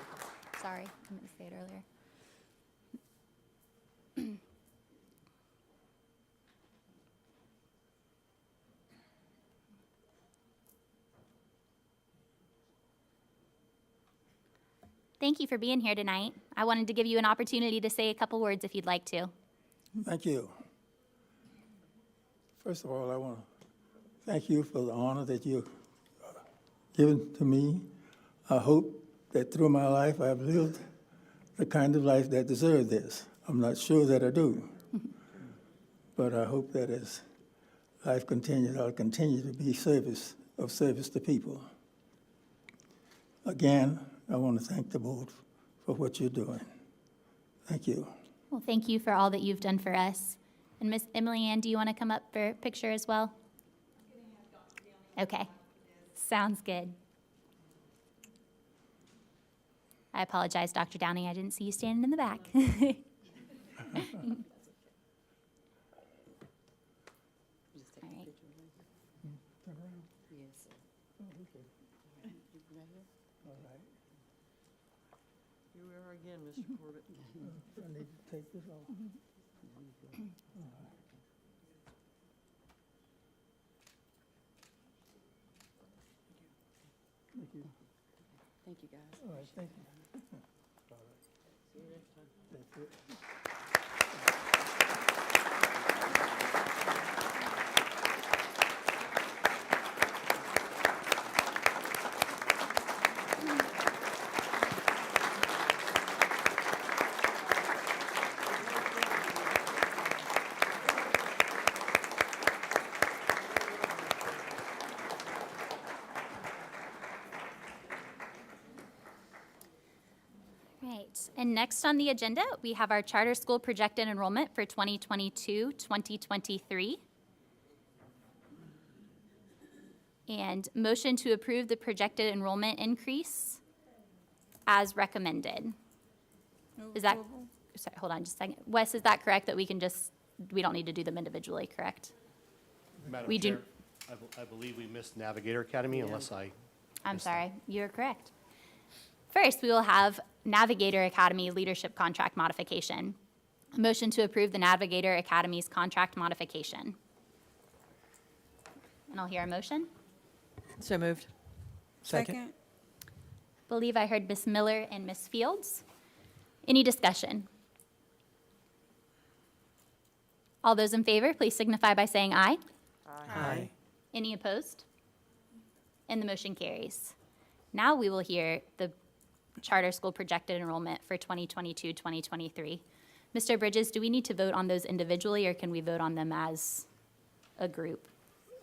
Sorry, I meant to say it earlier. Thank you for being here tonight. I wanted to give you an opportunity to say a couple words if you'd like to. Thank you. First of all, I want to thank you for the honor that you've given to me. I hope that through my life I've lived the kind of life that deserves this. I'm not sure that I do, but I hope that as life continues, I'll continue to be of service to people. Again, I want to thank the board for what you're doing. Thank you. Well, thank you for all that you've done for us. And Miss Emily Ann, do you want to come up for a picture as well? Okay, sounds good. I apologize, Dr. Downey, I didn't see you standing in the back. All right. Here we are again, Mr. Corbett. I need to take this off. Thank you. Thank you, guys. All right, thank you. See you next time. That's it. Right, and next on the agenda, we have our charter school projected enrollment for 2022-2023. And motion to approve the projected enrollment increase as recommended. Is that, sorry, hold on just a second. Wes, is that correct that we don't need to do them individually, correct? Madam We do- Chair, I believe we missed Navigator Academy unless I'm sorry, you're correct. First, we will have Navigator Academy leadership contract modification. A motion to approve the Navigator Academy's contract modification. And I'll hear a motion. So moved. Second. Believe I heard Miss Miller and Miss Fields. Any discussion? All those in favor, please signify by saying aye. Aye. Any opposed? And the motion carries. Now we will hear the charter school projected enrollment for 2022-2023. Mr. Bridges, do we need to vote on those individually, or can we vote on them as a group?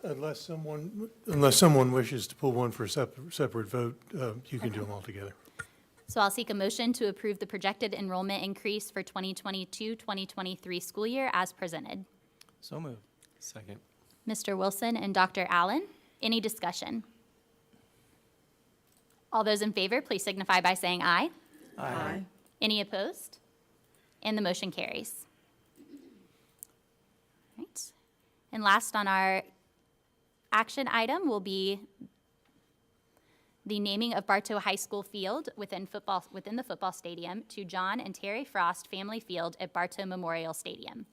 Unless someone wishes to pull one for a separate vote, you can do them all together. So I'll seek a motion to approve the projected enrollment increase for 2022-2023 school year as presented. So moved. Second. Mr. Wilson and Dr. Allen, any discussion? All those in favor, please signify by saying aye. Aye. Any opposed? And the motion carries. Right. And last on our action item will be the naming of Bartow High School field within the football stadium to John and Terry Frost Family Field at Bartow Memorial Stadium.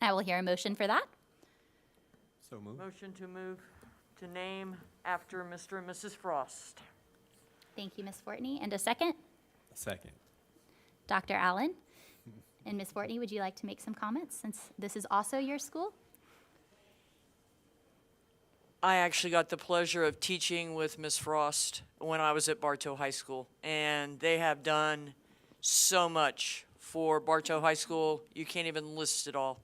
I will hear a motion for that. So moved. Motion to move to name after Mr. and Mrs. Frost. Thank you, Ms. Fortney. And a second? Second. Dr. Allen. And Ms. Fortney, would you like to make some comments since this is also your school? I actually got the pleasure of teaching with Ms. Frost when I was at Bartow High School, and they have done so much for Bartow High School. You can't even list it all.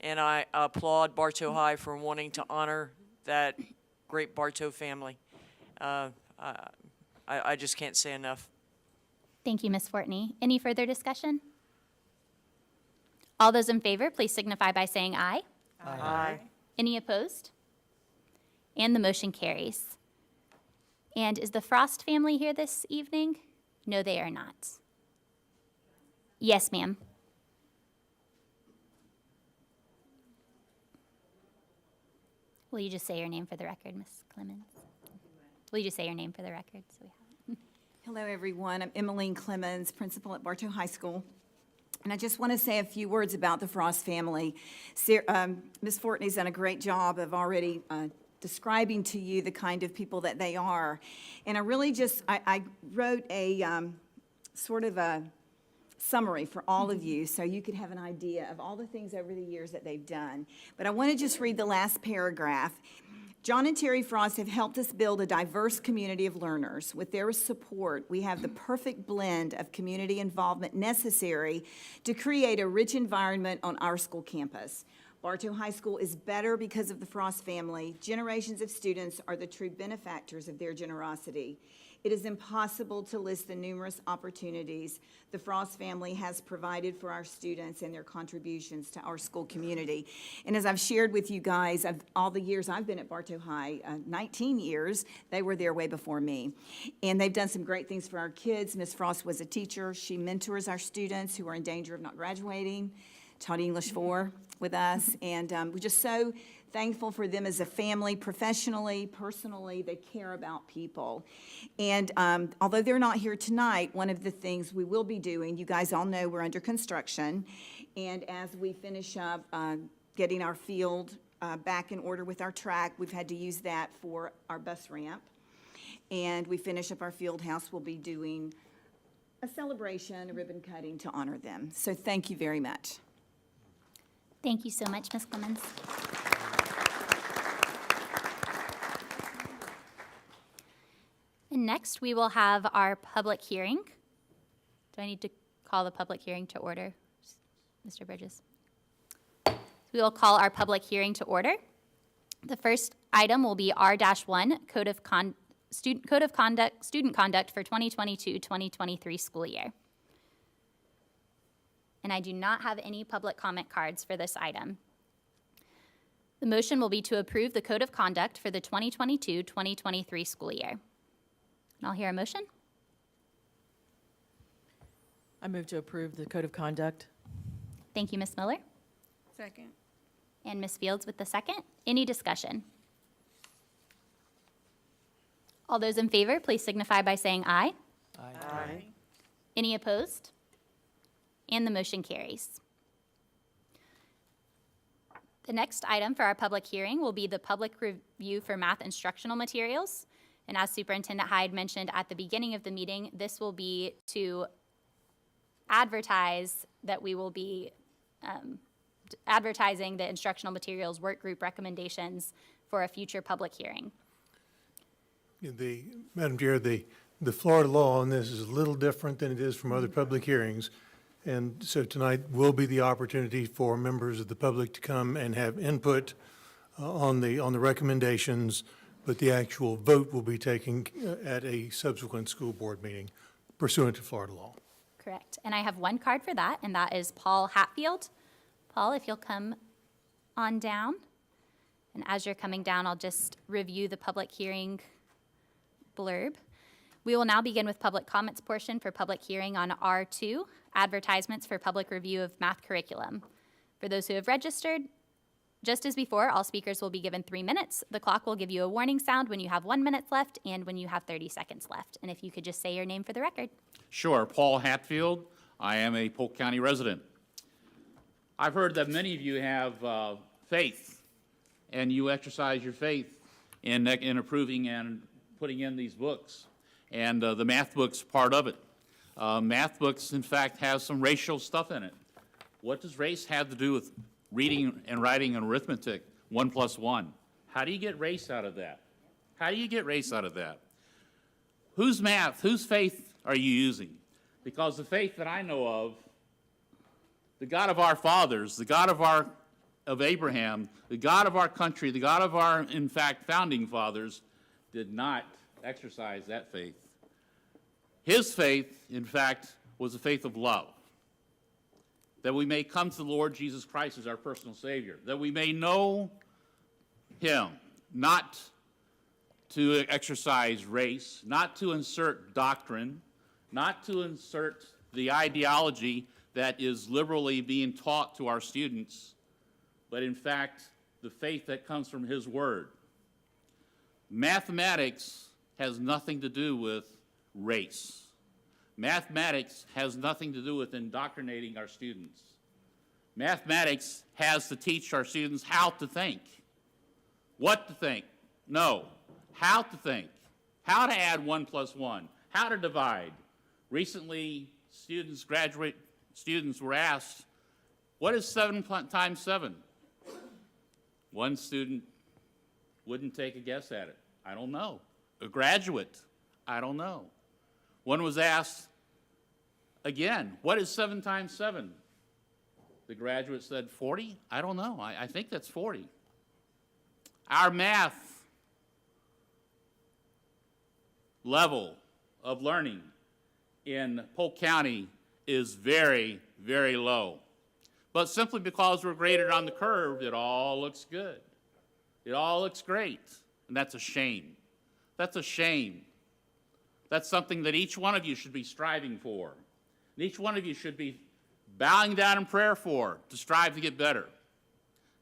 And I applaud Bartow High for wanting to honor that great Bartow family. I just can't say enough. Thank you, Ms. Fortney. Any further discussion? All those in favor, please signify by saying aye. Aye. Any opposed? And the motion carries. And is the Frost family here this evening? No, they are not. Yes, ma'am. Will you just say your name for the record, Ms. Clemens? Will you just say your name for the record? So we have it? Hello, everyone. I'm Emmeline Clemens, principal at Bartow High School. And I just want to say a few words about the Frost family. Ms. Fortney's done a great job of already describing to you the kind of people that they are. And I really just, I wrote a sort of a summary for all of you so you could have an idea of all the things over the years that they've done. But I want to just read the last paragraph. John and Terry Frost have helped us build a diverse community of learners. With their support, we have the perfect blend of community involvement necessary to create a rich environment on our school campus. Bartow High School is better because of the Frost family. Generations of students are the true benefactors of their generosity. It is impossible to list the numerous opportunities the Frost family has provided for our students and their contributions to our school community. And as I've shared with you guys, all the years I've been at Bartow High, 19 years, they were there way before me. And they've done some great things for our kids. Ms. Frost was a teacher. She mentors our students who are in danger of not graduating, taught English 4 with us, and we're just so thankful for them as a family, professionally, personally. They care about people. And although they're not here tonight, one of the things we will be doing, you guys all know we're under construction, and as we finish up getting our field back in order with our track, we've had to use that for our bus ramp, and we finish up our field house, we'll be doing a celebration, a ribbon cutting to honor them. So thank you very much. Thank you so much, Ms. Clemens. And next, we will have our public hearing. Do I need to call the public hearing to order, Mr. Bridges? We will call our public hearing to order. The first item will be R-1, Student Conduct for 2022-2023 school year. And I do not have any public comment cards for this item. The motion will be to approve the Code of Conduct for the 2022-2023 school year. And I'll hear a motion. I move to approve the Code of Conduct. Thank you, Ms. Miller. Second. And Ms. Fields with the second. Any discussion? All those in favor, please signify by saying aye. Aye. Any opposed? And the motion carries. The next item for our public hearing will be the public review for math instructional materials. And as Superintendent Hyde mentioned at the beginning of the meeting, this will be to advertise that we will be advertising the instructional materials work group recommendations for a future public hearing. Madam Chair, the Florida law on this is a little different than it is from other public hearings. And so tonight will be the opportunity for members of the public to come and have input on the recommendations, but the actual vote will be taken at a subsequent school board meeting pursuant to Florida law. Correct. And I have one card for that, and that is Paul Hatfield. Paul, if you'll come on down. And as you're coming down, I'll just review the public hearing blurb. We will now begin with public comments portion for public hearing on R2, advertisements for public review of math curriculum. For those who have registered, just as before, all speakers will be given 3 minutes. The clock will give you a warning sound when you have 1 minute left and when you have 30 seconds left. And if you could just say your name for the record. Sure, Paul Hatfield. I am a Polk County resident. I've heard that many of you have faith, and you exercise your faith in approving and putting in these books. And the math book's part of it. Math books, in fact, have some racial stuff in it. What does race have to do with reading and writing and arithmetic, 1 + 1? How do you get race out of that? How do you get race out of that? Whose math, whose faith are you using? Because the faith that I know of, the God of our fathers, the God of Abraham, the God of our country, the God of our, in fact, founding fathers, did not exercise that faith. His faith, in fact, was a faith of love, that we may come to the Lord Jesus Christ as our personal Savior, that we may know Him, not to exercise race, not to insert doctrine, not to insert the ideology that is liberally being taught to our students, but in fact, the faith that comes from his word. Mathematics has nothing to do with race. Mathematics has nothing to do with indoctrinating our students. Mathematics has to teach our students how to think. What to think? No. How to think. How to add 1 plus 1. How to divide. Recently, graduate students were asked, what is 7 times 7? One student wouldn't take a guess at it. I don't know. A graduate, I don't know. One was asked, again, what is 7 times 7? The graduate said 40? I don't know. I think that's 40. Our math level of learning in Polk County is very, very low. But simply because we're graded on the curve, it all looks good. It all looks great. And that's a shame. That's a shame. That's something that each one of you should be striving for. And each one of you should be bowing down in prayer for, to strive to get better.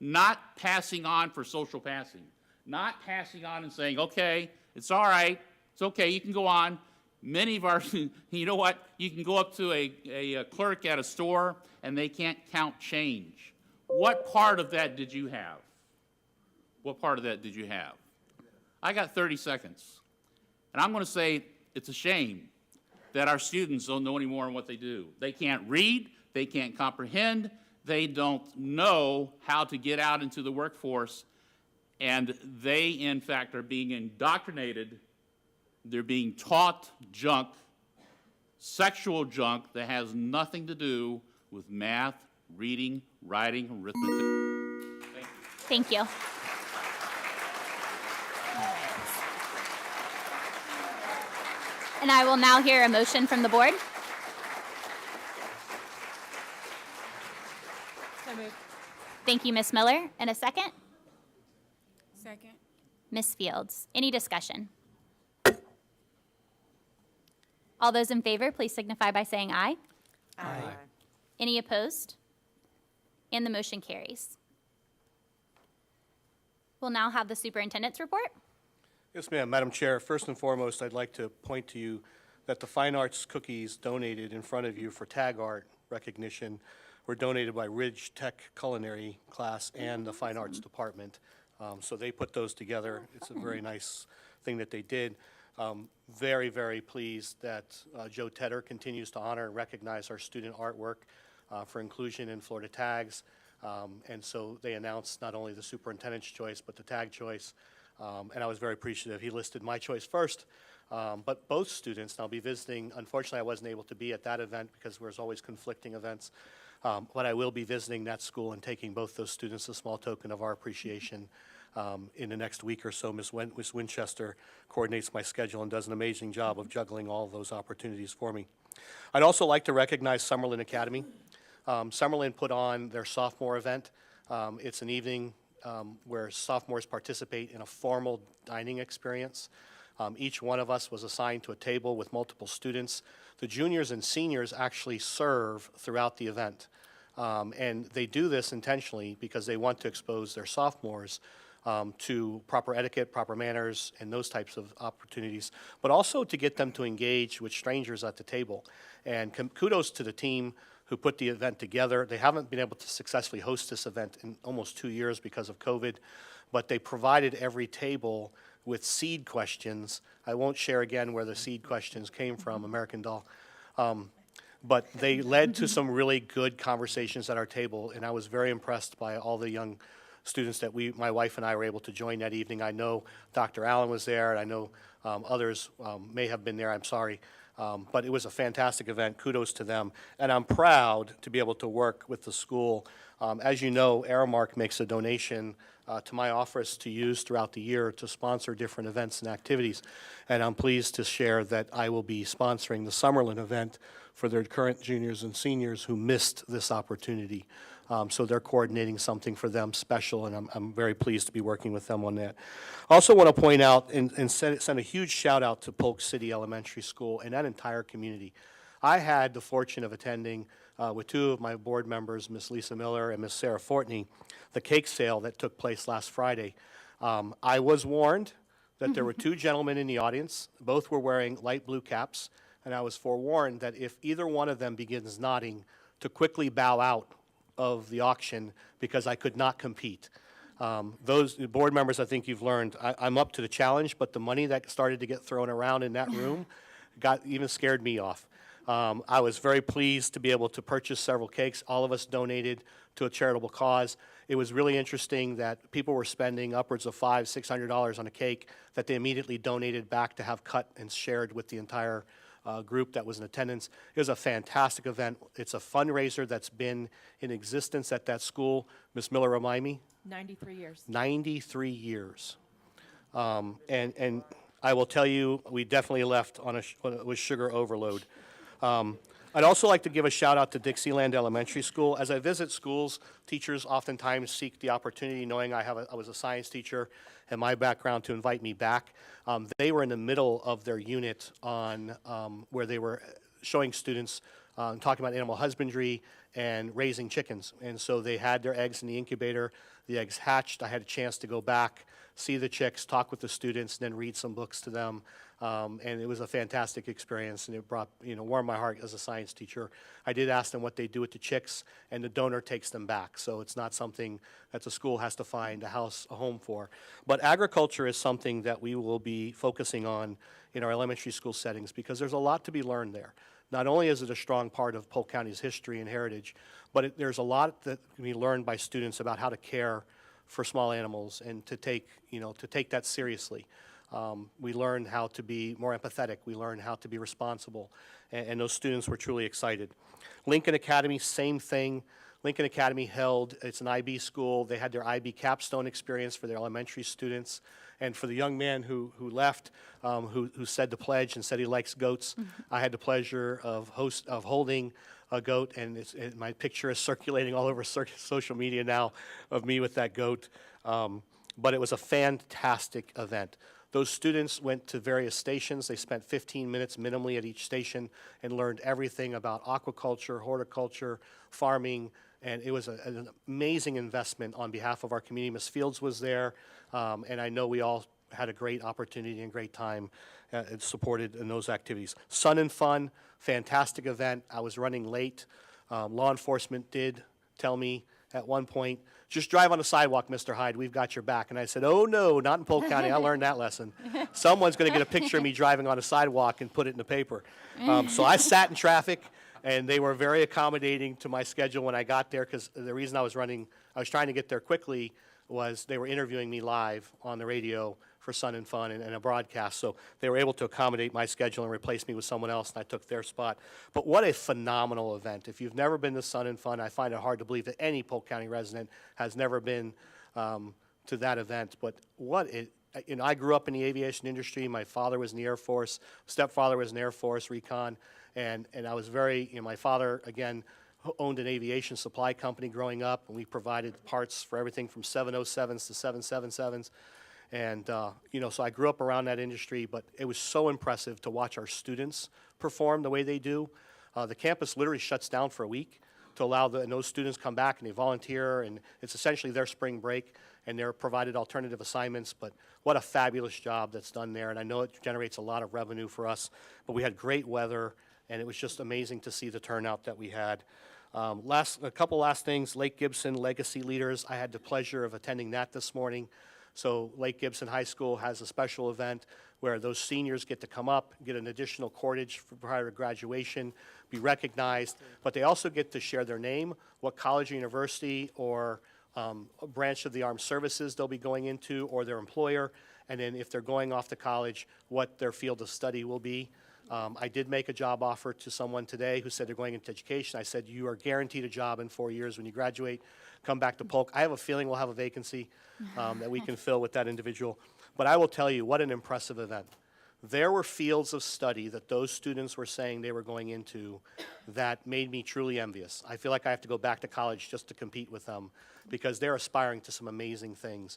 Not passing on for social passing. Not passing on and saying, okay, it's all right, it's okay, you can go on. Many of our, you know what, you can go up to a clerk at a store and they can't count change. What part of that did you have? What part of that did you have? I got 30 seconds. And I'm going to say it's a shame that our students don't know any more on what they do. They can't read, they can't comprehend, they don't know how to get out into the workforce, and they, in fact, are being indoctrinated. They're being taught junk, sexual junk that has nothing to do with math, reading, writing, arithmetic. Thank you. And I will now hear a motion from the board. So moved. Thank you, Ms. Miller. And a second? Second. Ms. Fields. Any discussion? All those in favor, please signify by saying aye. Aye. Any opposed? And the motion carries. We'll now have the superintendent's report. Yes, ma'am. Madam Chair, first and foremost, I'd like to point to you that the fine arts cookies donated in front of you for tag art recognition were donated by Ridge Tech Culinary Class and the Fine Arts Department. So they put those together. It's a very nice thing that they did. Very, very pleased that Joe Tedder continues to honor and recognize our student artwork for inclusion in Florida Tags. And so they announced not only the superintendent's choice, but the tag choice. And I was very appreciative. He listed my choice first, but both students, and I'll be visiting. Unfortunately, I wasn't able to be at that event because there's always conflicting events. But I will be visiting that school and taking both those students a small token of our appreciation in the next week or so. Ms. Winchester coordinates my schedule and does an amazing job of juggling all of those opportunities for me. I'd also like to recognize Summerlin Academy. Summerlin put on their sophomore event. It's an evening where sophomores participate in a formal dining experience. Each one of us was assigned to a table with multiple students. The juniors and seniors actually serve throughout the event. And they do this intentionally because they want to expose their sophomores to proper etiquette, proper manners, and those types of opportunities, but also to get them to engage with strangers at the table. And kudos to the team who put the event together. They haven't been able to successfully host this event in almost 2 years because of COVID, but they provided every table with seed questions. I won't share again where the seed questions came from, American Doll. But they led to some really good conversations at our table, and I was very impressed by all the young students that my wife and I were able to join that evening. I know Dr. Allen was there, and I know others may have been there, I'm sorry. But it was a fantastic event. Kudos to them. And I'm proud to be able to work with the school. As you know, Aramark makes a donation to my office to use throughout the year to sponsor different events and activities. And I'm pleased to share that I will be sponsoring the Summerlin event for their current juniors and seniors who missed this opportunity. So they're coordinating something for them special, and I'm very pleased to be working with them on that. I also want to point out and send a huge shout out to Polk City Elementary School and that entire community. I had the fortune of attending with two of my board members, Miss Lisa Miller and Miss Sarah Fortney, the cake sale that took place last Friday. I was warned that there were two gentlemen in the audience. Both were wearing light blue caps, and I was forewarned that if either one of them begins nodding, to quickly bow out of the auction because I could not compete. Those board members, I think you've learned, I'm up to the challenge, but the money that started to get thrown around in that room even scared me off. I was very pleased to be able to purchase several cakes. All of us donated to a charitable cause. It was really interesting that people were spending upwards of $500, $600 on a cake that they immediately donated back to have cut and shared with the entire group that was in attendance. It was a fantastic event. It's a fundraiser that's been in existence at that school. Ms. Miller, remind me? 93 years. 93 years. And I will tell you, we definitely left with sugar overload. I'd also like to give a shout out to Dixieland Elementary School. As I visit schools, teachers oftentimes seek the opportunity, knowing I was a science teacher and my background, to invite me back. They were in the middle of their unit on where they were showing students talking about animal husbandry and raising chickens. And so they had their eggs in the incubator. The eggs hatched. I had a chance to go back, see the chicks, talk with the students, and then read some books to them. And it was a fantastic experience, and it brought, warmed my heart as a science teacher. I did ask them what they do with the chicks, and the donor takes them back. So it's not something that the school has to find a home for. But agriculture is something that we will be focusing on in our elementary school settings because there's a lot to be learned there. Not only is it a strong part of Polk County's history and heritage, but there's a lot that can be learned by students about how to care for small animals and to take that seriously. We learned how to be more empathetic. We learned how to be responsible, and those students were truly excited. Lincoln Academy, same thing. Lincoln Academy it's an IB school. They had their IB capstone experience for their elementary students. And for the young man who left, who said the pledge and said he likes goats, I had the pleasure of holding a goat, and my picture is circulating all over social media now of me with that goat. But it was a fantastic event. Those students went to various stations. They spent 15 minutes minimally at each station and learned everything about aquaculture, horticulture, farming, and it was an amazing investment on behalf of our community. Ms. Fields was there, and I know we all had a great opportunity and great time and supported in those activities. Sun and Fun, fantastic event. I was running late. Law enforcement did tell me at one point, just drive on the sidewalk, Mr. Hyde, we've got your back. And I said, oh no, not in Polk County, I learned that lesson. Someone's gonna get a picture of me driving on a sidewalk and put it in the paper. So I sat in traffic, and they were very accommodating to my schedule when I got there, because the reason I was trying to get there quickly was they were interviewing me live on the radio for Sun and Fun and a broadcast. So they were able to accommodate my schedule and replace me with someone else, and I took their spot. But what a phenomenal event. If you've never been to Sun and Fun, I find it hard to believe that any Polk County resident has never been to that event. But I grew up in the aviation industry. My father was in the Air Force. Stepfather was in Air Force, recon. And I was my father, again, owned an aviation supply company growing up, and we provided parts for everything from 707s to 777s. And, so I grew up around that industry, but it was so impressive to watch our students perform the way they do. The campus literally shuts down for a week to allow those students come back, and they volunteer, and it's essentially their spring break, and they're provided alternative assignments. But what a fabulous job that's done there, and I know it generates a lot of revenue for us. But we had great weather, and it was just amazing to see the turnout that we had. A couple last things. Lake Gibson Legacy Leaders, I had the pleasure of attending that this morning. So Lake Gibson High School has a special event where those seniors get to come up, get an additional cordage prior to graduation, be recognized, but they also get to share their name, what college or university or a branch of the armed services they'll be going into, or their employer, and then if they're going off to college, what their field of study will be. I did make a job offer to someone today who said they're going into education. I said, you are guaranteed a job in 4 years when you graduate. Come back to Polk. I have a feeling we'll have a vacancy that we can fill with that individual. But I will tell you, what an impressive event. There were fields of study that those students were saying they were going into that made me truly envious. I feel like I have to go back to college just to compete with them because they're aspiring to some amazing things.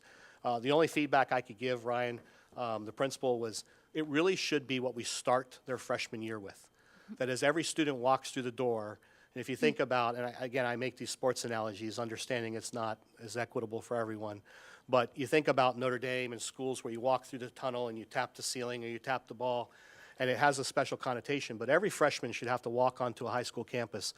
The only feedback I could give, Ryan, the principal, was it really should be what we start their freshman year with. That as every student walks through the door, and if you think about, and again, I make these sports analogies, understanding it's not as equitable for everyone, but you think about Notre Dame and schools where you walk through the tunnel and you tap the ceiling or you tap the ball, and it has a special connotation, but every freshman should have to walk onto a high school campus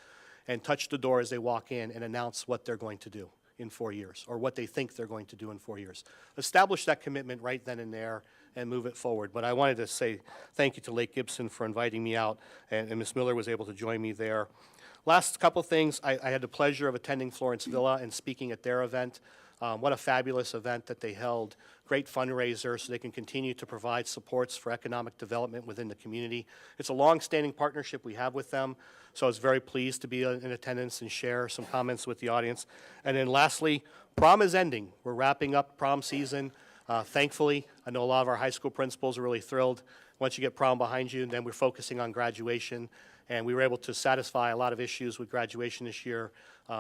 and touch the door as they walk in and announce what they're going to do in 4 years, or what they think they're going to do in 4 years. Establish that commitment right then and there and move it forward. But I wanted to say thank you to Lake Gibson for inviting me out, and Ms. Miller was able to join me there. Last couple things, I had the pleasure of attending Florence Villa and speaking at their event. What a fabulous event that they held. Great fundraiser so they can continue to provide supports for economic development within the community. It's a long-standing partnership we have with them, so I was very pleased to be in attendance and share some comments with the audience. And then lastly, prom is ending. We're wrapping up prom season. Thankfully, I know a lot of our high school principals are really thrilled once you get prom behind you, and then we're focusing on graduation. And we were able to satisfy a lot of issues with graduation this year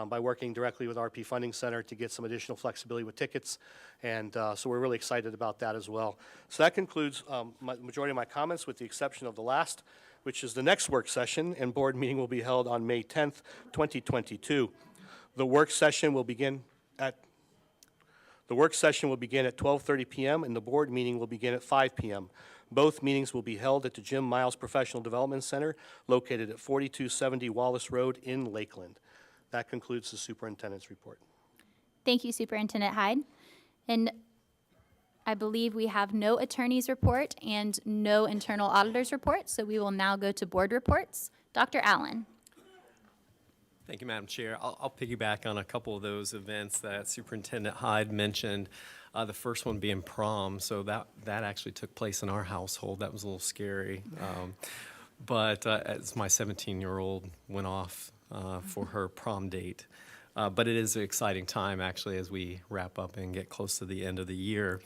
by working directly with RP Funding Center to get some additional flexibility with tickets. And so we're really excited about that as well. So that concludes the majority of my comments, with the exception of the last, which is the next work session, and board meeting will be held on May 10th, 2022. The work session will begin at 12:30 p.m. and the board meeting will begin at 5 p.m. Both meetings will be held at the Jim Miles Professional Development Center, located at 4270 Wallace Road in Lakeland. That concludes the superintendent's report. Thank you, Superintendent Hyde. And I believe we have no attorney's report and no internal auditor's report, so we will now go to board reports. Dr. Allen. Thank you, Madam Chair. I'll piggyback on a couple of those events that Superintendent Hyde mentioned. The first one being prom, so that actually took place in our household. That was a little scary. But as my 17-year-old went off for her prom date. But it is an exciting time, actually, as we wrap up and get close to the end of the year.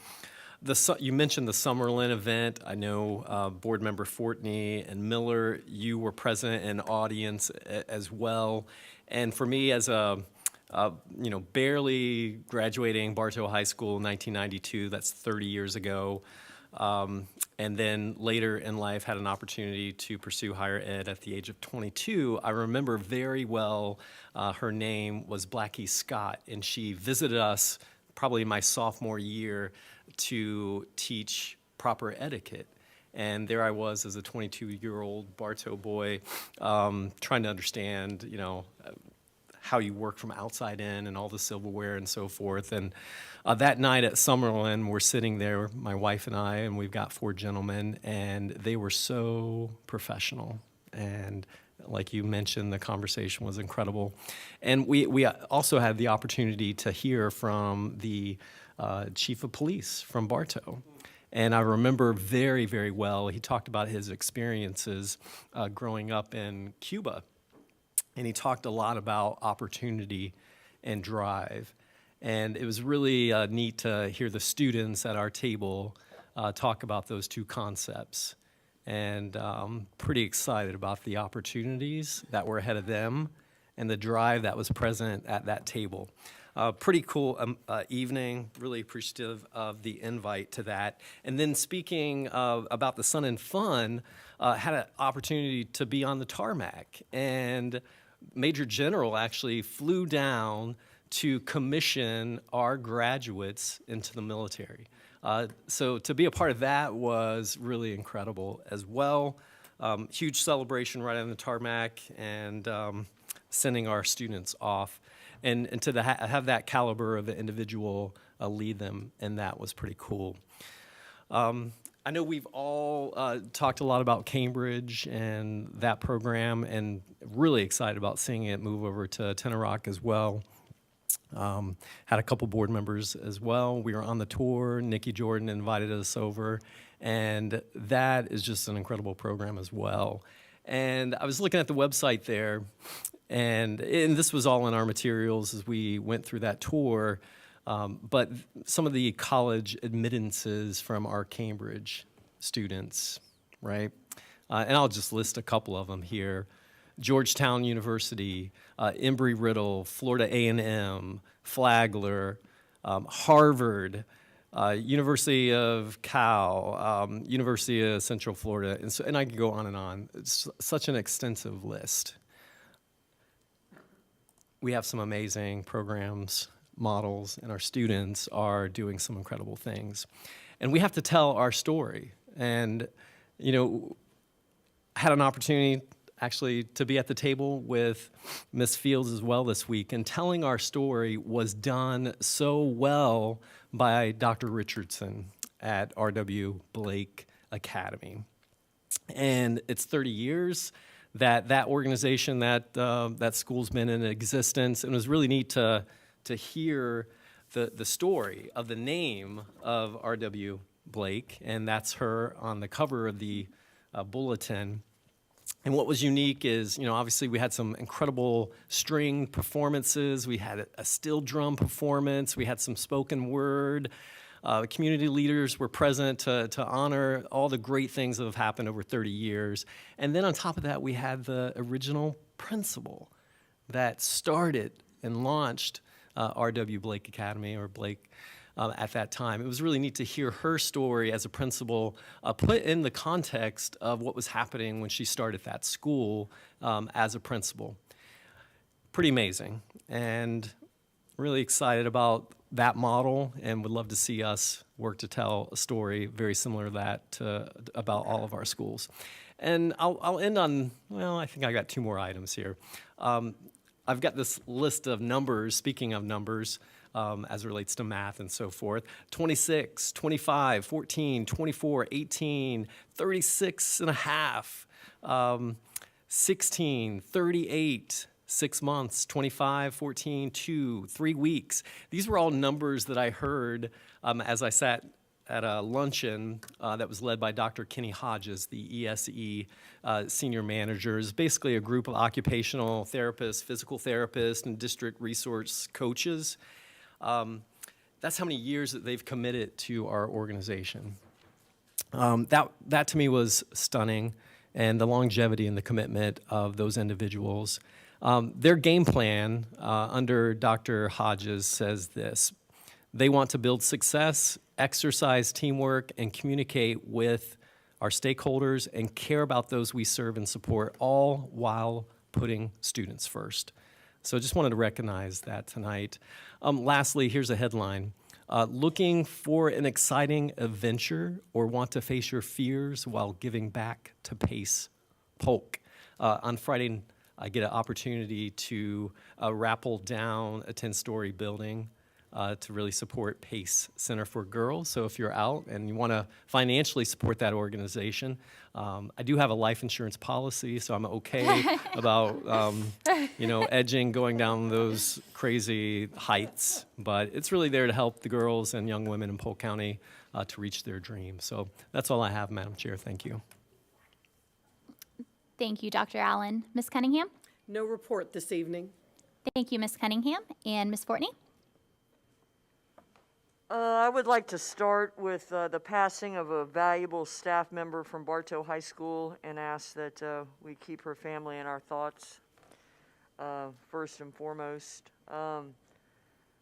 You mentioned the Summerlin event. I know Board Member Fortney and Miller, you were present in audience as well. And for me, as a barely graduating Bartow High School in 1992, that's 30 years ago, and then later in life had an opportunity to pursue higher ed at the age of 22. I remember very well her name was Blackie Scott, and she visited us probably in my sophomore year to teach proper etiquette. And there I was as a 22-year-old Bartow boy trying to understand, how you work from outside in and all the silverware and so forth. And that night at Summerlin, we're sitting there, my wife and I, and we've got 4 gentlemen, and they were so professional. And like you mentioned, the conversation was incredible. And we also had the opportunity to hear from the chief of police from Bartow. And I remember very, very well, he talked about his experiences growing up in Cuba. And he talked a lot about opportunity and drive. And it was really neat to hear the students at our table talk about those two concepts. And pretty excited about the opportunities that were ahead of them and the drive that was present at that table. Pretty cool evening, really appreciative of the invite to that. And then speaking about the Sun and Fun, had an opportunity to be on the tarmac. And Major General actually flew down to commission our graduates into the military. So to be a part of that was really incredible as well. Huge celebration right on the tarmac and sending our students off. And to have that caliber of an individual lead them, and that was pretty cool. I know we've all talked a lot about Cambridge and that program, and really excited about seeing it move over to Tenorock as well. Had a couple board members as well. We were on the tour. Nikki Jordan invited us over, and that is just an incredible program as well. And I was looking at the website there, and this was all in our materials as we went through that tour. But some of the college admittances from our Cambridge students right? And I'll just list a couple of them here. Georgetown University, Embry-Riddle, Florida A&M, Flagler, Harvard, University of Cal, University of Central Florida, and I could go on and on. It's such an extensive list. We have some amazing programs, models, and our students are doing some incredible things. And we have to tell our story. And, you know, I had an opportunity actually to be at the table with Ms. Fields as well this week, and telling our story was done so well by Dr. Richardson at R.W. Blake Academy. And it's 30 years that organization, that school's been in existence, and it was really neat to hear the story of the name of R.W. Blake, and that's her on the cover of the bulletin. And what was unique is, you know, obviously we had some incredible string performances. We had a steel drum performance. We had some spoken word. Community leaders were present to honor all the great things that have happened over 30 years. And then on top of that, we had the original principal that started and launched R.W. Blake Academy, or Blake at that time. It was really neat to hear her story as a principal put in the context of what was happening when she started that school as a principal. Pretty amazing, and really excited about that model, and would love to see us work to tell a story very similar to that about all of our schools. And I'll end on, well, I think I got two more items here. I've got this list of numbers, speaking of numbers, as it relates to math and so forth. 26, 25, 14, 24, 18, 36 and a half, 16, 38, 6 months, 25, 14, 2, 3 weeks. These were all numbers that I heard as I sat at a luncheon that was led by Dr. Kenny Hodges, the ESE senior manager. It's basically a group of occupational therapists, physical therapists, and district resource coaches. That's how many years that they've committed to our organization. That to me was stunning, and the longevity and the commitment of those individuals. Their game plan under Dr. Hodges says this: they want to build success, exercise teamwork, and communicate with our stakeholders and care about those we serve and support, all while putting students first. So I just wanted to recognize that tonight. Lastly, here's a headline. Looking for an exciting adventure or want to face your fears while giving back to Pace Polk. On Friday, I get an opportunity to rappel down a 10-story building to really support PACE Center for Girls. So if you're out and you want to financially support that organization, I do have a life insurance policy, so I'm okay about, edging, going down those crazy heights. But it's really there to help the girls and young women in Polk County to reach their dreams. So that's all I have, Madam Chair. Thank you. Thank you, Dr. Allen. Ms. Cunningham? No report this evening. Thank you, Ms. Cunningham. And Ms. Fortney? I would like to start with the passing of a valuable staff member from Bartow High School and ask that we keep her family in our thoughts first and foremost.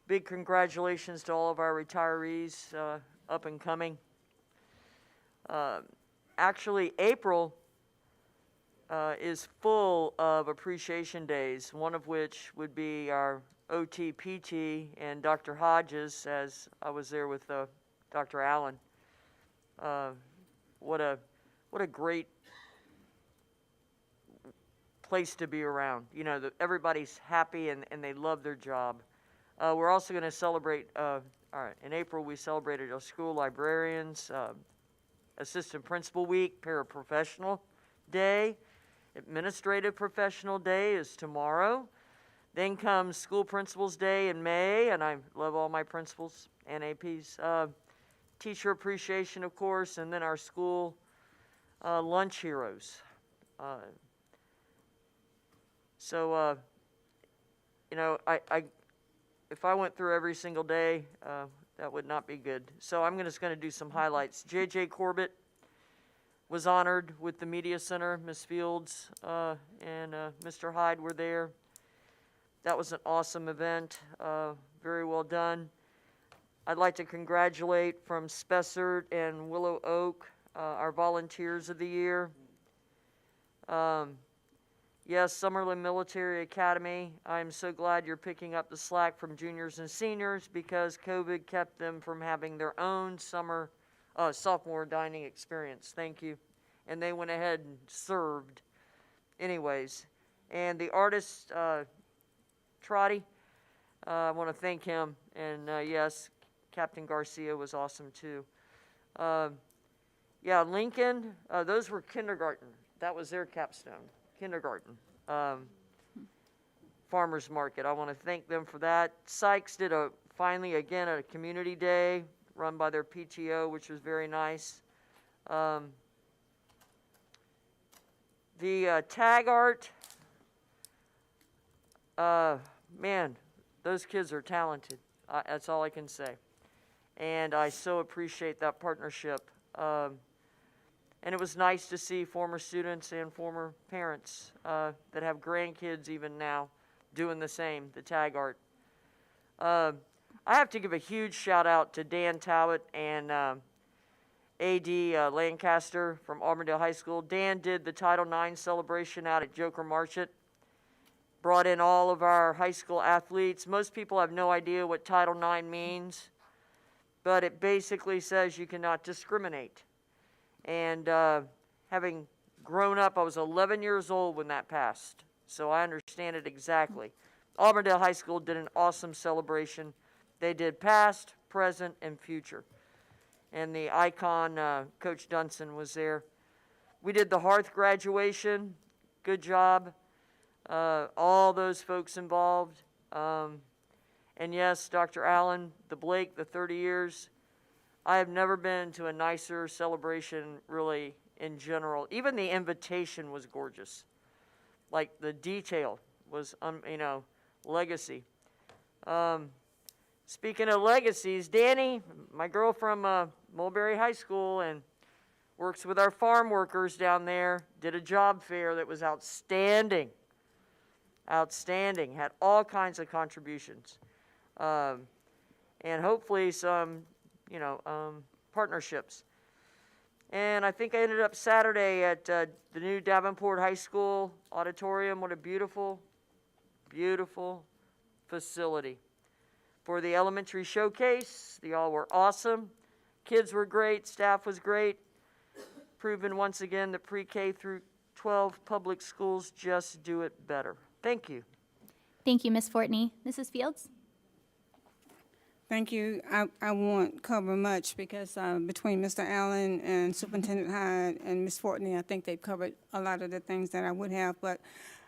Big congratulations to all of our retirees up and coming. Actually, April is full of appreciation days, one of which would be our OT-PT and Dr. Hodges, as I was there with Dr. Allen. What a great place to be around. You know, everybody's happy and they love their job. We're also going to celebrate, in April we celebrated our school librarians, Assistant Principal Week, Paraprofessional Day. Administrative Professional Day is tomorrow. Then comes School Principals Day in May, and I love all my principals and APs. Teacher Appreciation, of course, and then our school lunch heroes. If I went through every single day, that would not be good. So I'm just going to do some highlights. J.J. Corbett was honored with the Media Center. Ms. Fields and Mr. Hyde were there. That was an awesome event, very well done. I'd like to congratulate from Spessart and Willow Oak, our volunteers of the year. Yes, Summerlin Military Academy, I'm so glad you're picking up the slack from juniors and seniors because COVID kept them from having their own sophomore dining experience. Thank you. And they went ahead and served anyways. And the artist, Trotty, I want to thank him. And yes, Captain Garcia was awesome too. Yeah, Lincoln, those were kindergarten. That was their capstone, kindergarten. Farmers Market, I want to thank them for that. Sykes did finally again a community day run by their PTO, which was very nice. The tag art, man, those kids are talented. That's all I can say. And I so appreciate that partnership. And it was nice to see former students and former parents that have grandkids even now doing the same, the tag art. I have to give a huge shout out to Dan Talbot and AD Lancaster from Auburndale High School. Dan did the Title IX celebration out at Joker Marchett. Brought in all of our high school athletes. Most people have no idea what Title IX means, but it basically says you cannot discriminate. And having grown up, I was 11 years old when that passed, so I understand it exactly. Auburndale High School did an awesome celebration. They did past, present, and future. And the icon, Coach Dunson, was there. We did the Hearth graduation. Good job. All those folks involved. And yes, Dr. Allen, the Blake, the 30 years. I have never been to a nicer celebration, really, in general. Even the invitation was gorgeous. Like, the detail was, legacy. Speaking of legacies, Danny, my girl from Mulberry High School and works with our farm workers down there, did a job fair that was outstanding. Outstanding. Had all kinds of contributions. And hopefully some partnerships. And I think I ended up Saturday at the new Davenport High School auditorium. What a beautiful, beautiful facility. For the elementary showcase, they all were awesome. Kids were great, staff was great. Proven once again that pre-K through 12 public schools just do it better. Thank you. Thank you, Ms. Fortney. Mrs. Fields? Thank you. I won't cover much because between Mr. Allen and Superintendent Hyde and Ms. Fortney, I think they've covered a lot of the things that I would have. But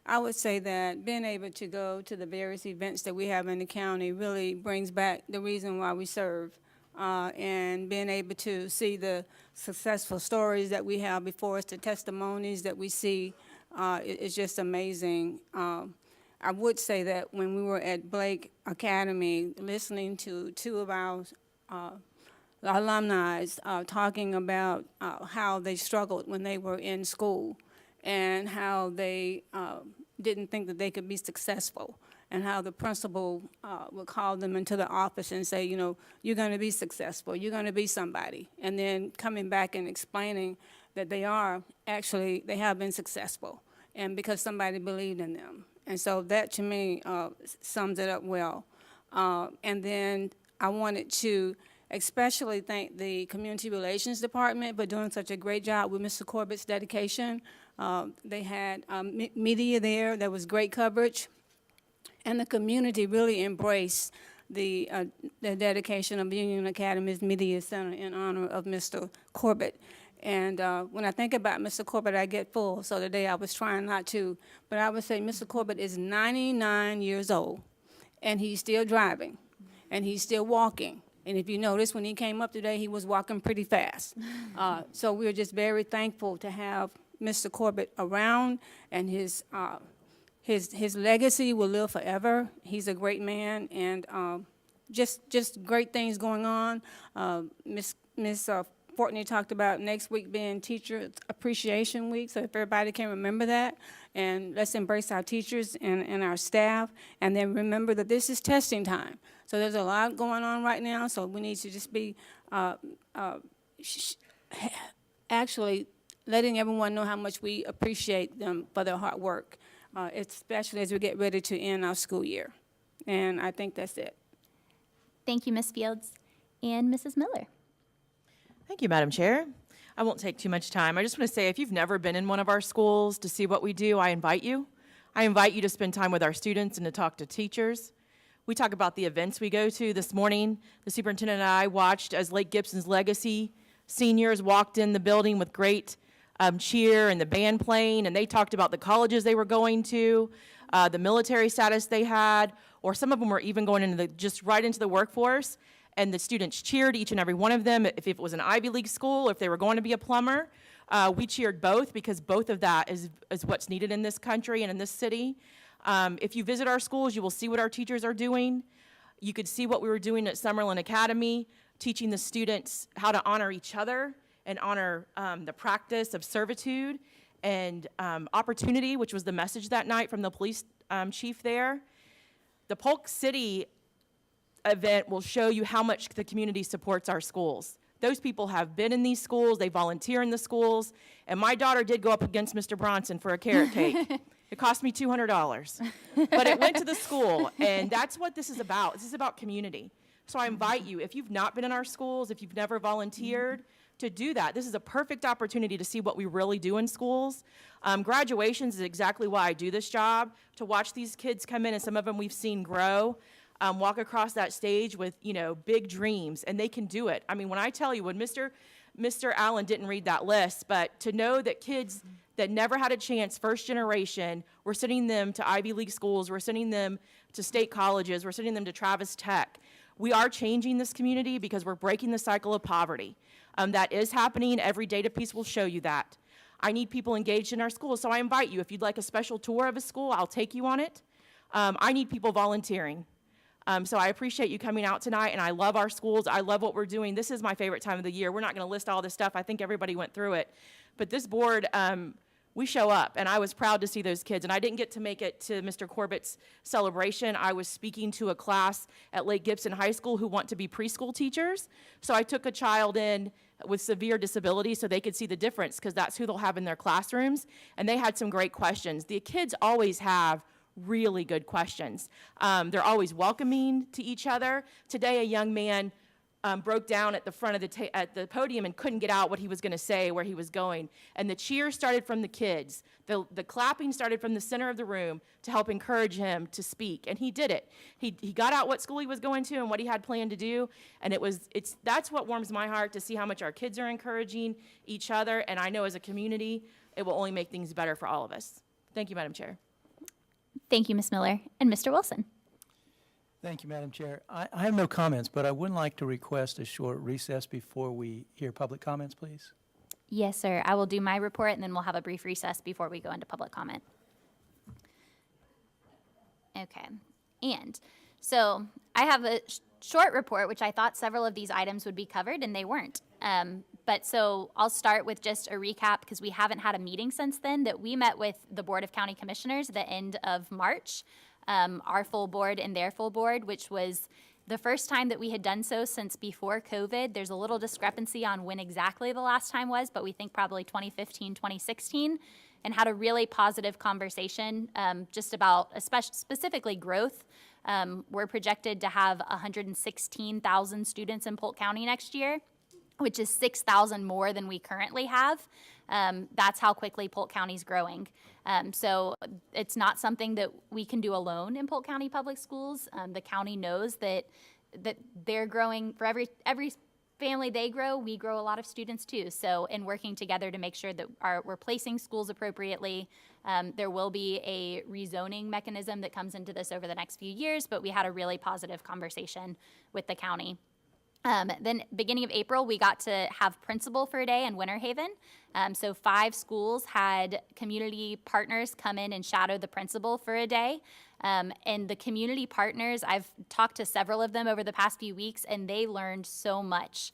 I would say that being able to go to the various events that we have in the county really brings back the reason why we serve. And being able to see the successful stories that we have before us, the testimonies that we see, it's just amazing. I would say that when we were at Blake Academy, listening to two of our alumni talking about how they struggled when they were in school and how they didn't think that they could be successful, and how the principal would call them into the office and say, you're going to be successful, you're going to be somebody, and then coming back and explaining that they have been successful, and because somebody believed in them. And so that, to me, sums it up well. And then I wanted to especially thank the Community Relations Department for doing such a great job with Mr. Corbett's dedication. They had media there. There was great coverage. And the community really embraced the dedication of Union Academy's Media Center in honor of Mr. Corbett. And when I think about Mr. Corbett, I get full. So today I was trying not to. But I would say Mr. Corbett is 99 years old, and he's still driving, and he's still walking. And if you notice, when he came up today, he was walking pretty fast. So we're just very thankful to have Mr. Corbett around, and his legacy will live forever. He's a great man, and just great things going on. Miss Fortney talked about next week being Teacher Appreciation Week, so if everybody can remember that, and let's embrace our teachers and our staff, and then remember that this is testing time. So there's a lot going on right now, so we need to just be actually letting everyone know how much we appreciate them for their hard work, especially as we get ready to end our school year. And I think that's it. Thank you, Ms. Fields. And Mrs. Miller. Thank you, Madam Chair. I won't take too much time. I just want to say, if you've never been in one of our schools to see what we do, I invite you. I invite you to spend time with our students and to talk to teachers. We talk about the events we go to. This morning, the superintendent and I watched as Lake Gibson's Legacy seniors walked in the building with great cheer and the band playing, and they talked about the colleges they were going to, the military status they had, or some of them were even going into just right into the workforce. And the students cheered each and every one of them. If it was an Ivy League school, if they were going to be a plumber, we cheered both, because both of that is what's needed in this country and in this city. If you visit our schools, you will see what our teachers are doing. You could see what we were doing at Summerlin Academy, teaching the students how to honor each other and honor the practice of servitude and opportunity, which was the message that night from the police chief there. The Polk City event will show you how much the community supports our schools. Those people have been in these schools, they volunteer in the schools, and my daughter did go up against Mr. Bronson for a carrot cake. It cost me $200, but it went to the school, and that's what this is about. This is about community. So I invite you, if you've not been in our schools, if you've never volunteered, to do that. This is a perfect opportunity to see what we really do in schools. Graduations is exactly why I do this job, to watch these kids come in, and some of them we've seen grow. Walk across that stage with, big dreams, and they can do it. I mean, when I tell you, when Mr. Allen didn't read that list, but to know that kids that never had a chance, first generation, we're sending them to Ivy League schools, we're sending them to state colleges, we're sending them to Travis Tech. We are changing this community because we're breaking the cycle of poverty. That is happening. Every data piece will show you that. I need people engaged in our schools, so I invite you. If you'd like a special tour of a school, I'll take you on it. I need people volunteering. So I appreciate you coming out tonight, and I love our schools. I love what we're doing. This is my favorite time of the year. We're not going to list all this stuff. I think everybody went through it. But this board, we show up, and I was proud to see those kids. And I didn't get to make it to Mr. Corbett's celebration. I was speaking to a class at Lake Gibson High School who want to be preschool teachers. So I took a child in with severe disability so they could see the difference, because that's who they'll have in their classrooms. And they had some great questions. The kids always have really good questions. They're always welcoming to each other. Today, a young man broke down at the front of the podium and couldn't get out what he was going to say, where he was going. And the cheers started from the kids. The clapping started from the center of the room to help encourage him to speak. And he did it. He got out what school he was going to and what he had planned to do. And that's what warms my heart, to see how much our kids are encouraging each other. And I know as a community, it will only make things better for all of us. Thank you, Madam Chair. Thank you, Ms. Miller. And Mr. Wilson. Thank you, Madam Chair. I have no comments, but I would like to request a short recess before we hear public comments, please. Yes, sir. I will do my report, and then we'll have a brief recess before we go into public comment. Okay. And so I have a short report, which I thought several of these items would be covered, and they weren't. But so I'll start with just a recap, because we haven't had a meeting since then. That we met with the Board of County Commissioners at the end of March, our full board and their full board, which was the first time that we had done so since before COVID. There's a little discrepancy on when exactly the last time was, but we think probably 2015, 2016, and had a really positive conversation just about specifically growth. We're projected to have 116,000 students in Polk County next year, which is 6,000 more than we currently have. That's how quickly Polk County's growing. So it's not something that we can do alone in Polk County Public Schools. The county knows that they're growing. For every family they grow, we grow a lot of students too. So in working together to make sure that we're placing schools appropriately, there will be a rezoning mechanism that comes into this over the next few years, but we had a really positive conversation with the county. Then beginning of April, we got to have principal for a day in Winter Haven. So 5 schools had community partners come in and shadow the principal for a day. And the community partners, I've talked to several of them over the past few weeks, and they learned so much.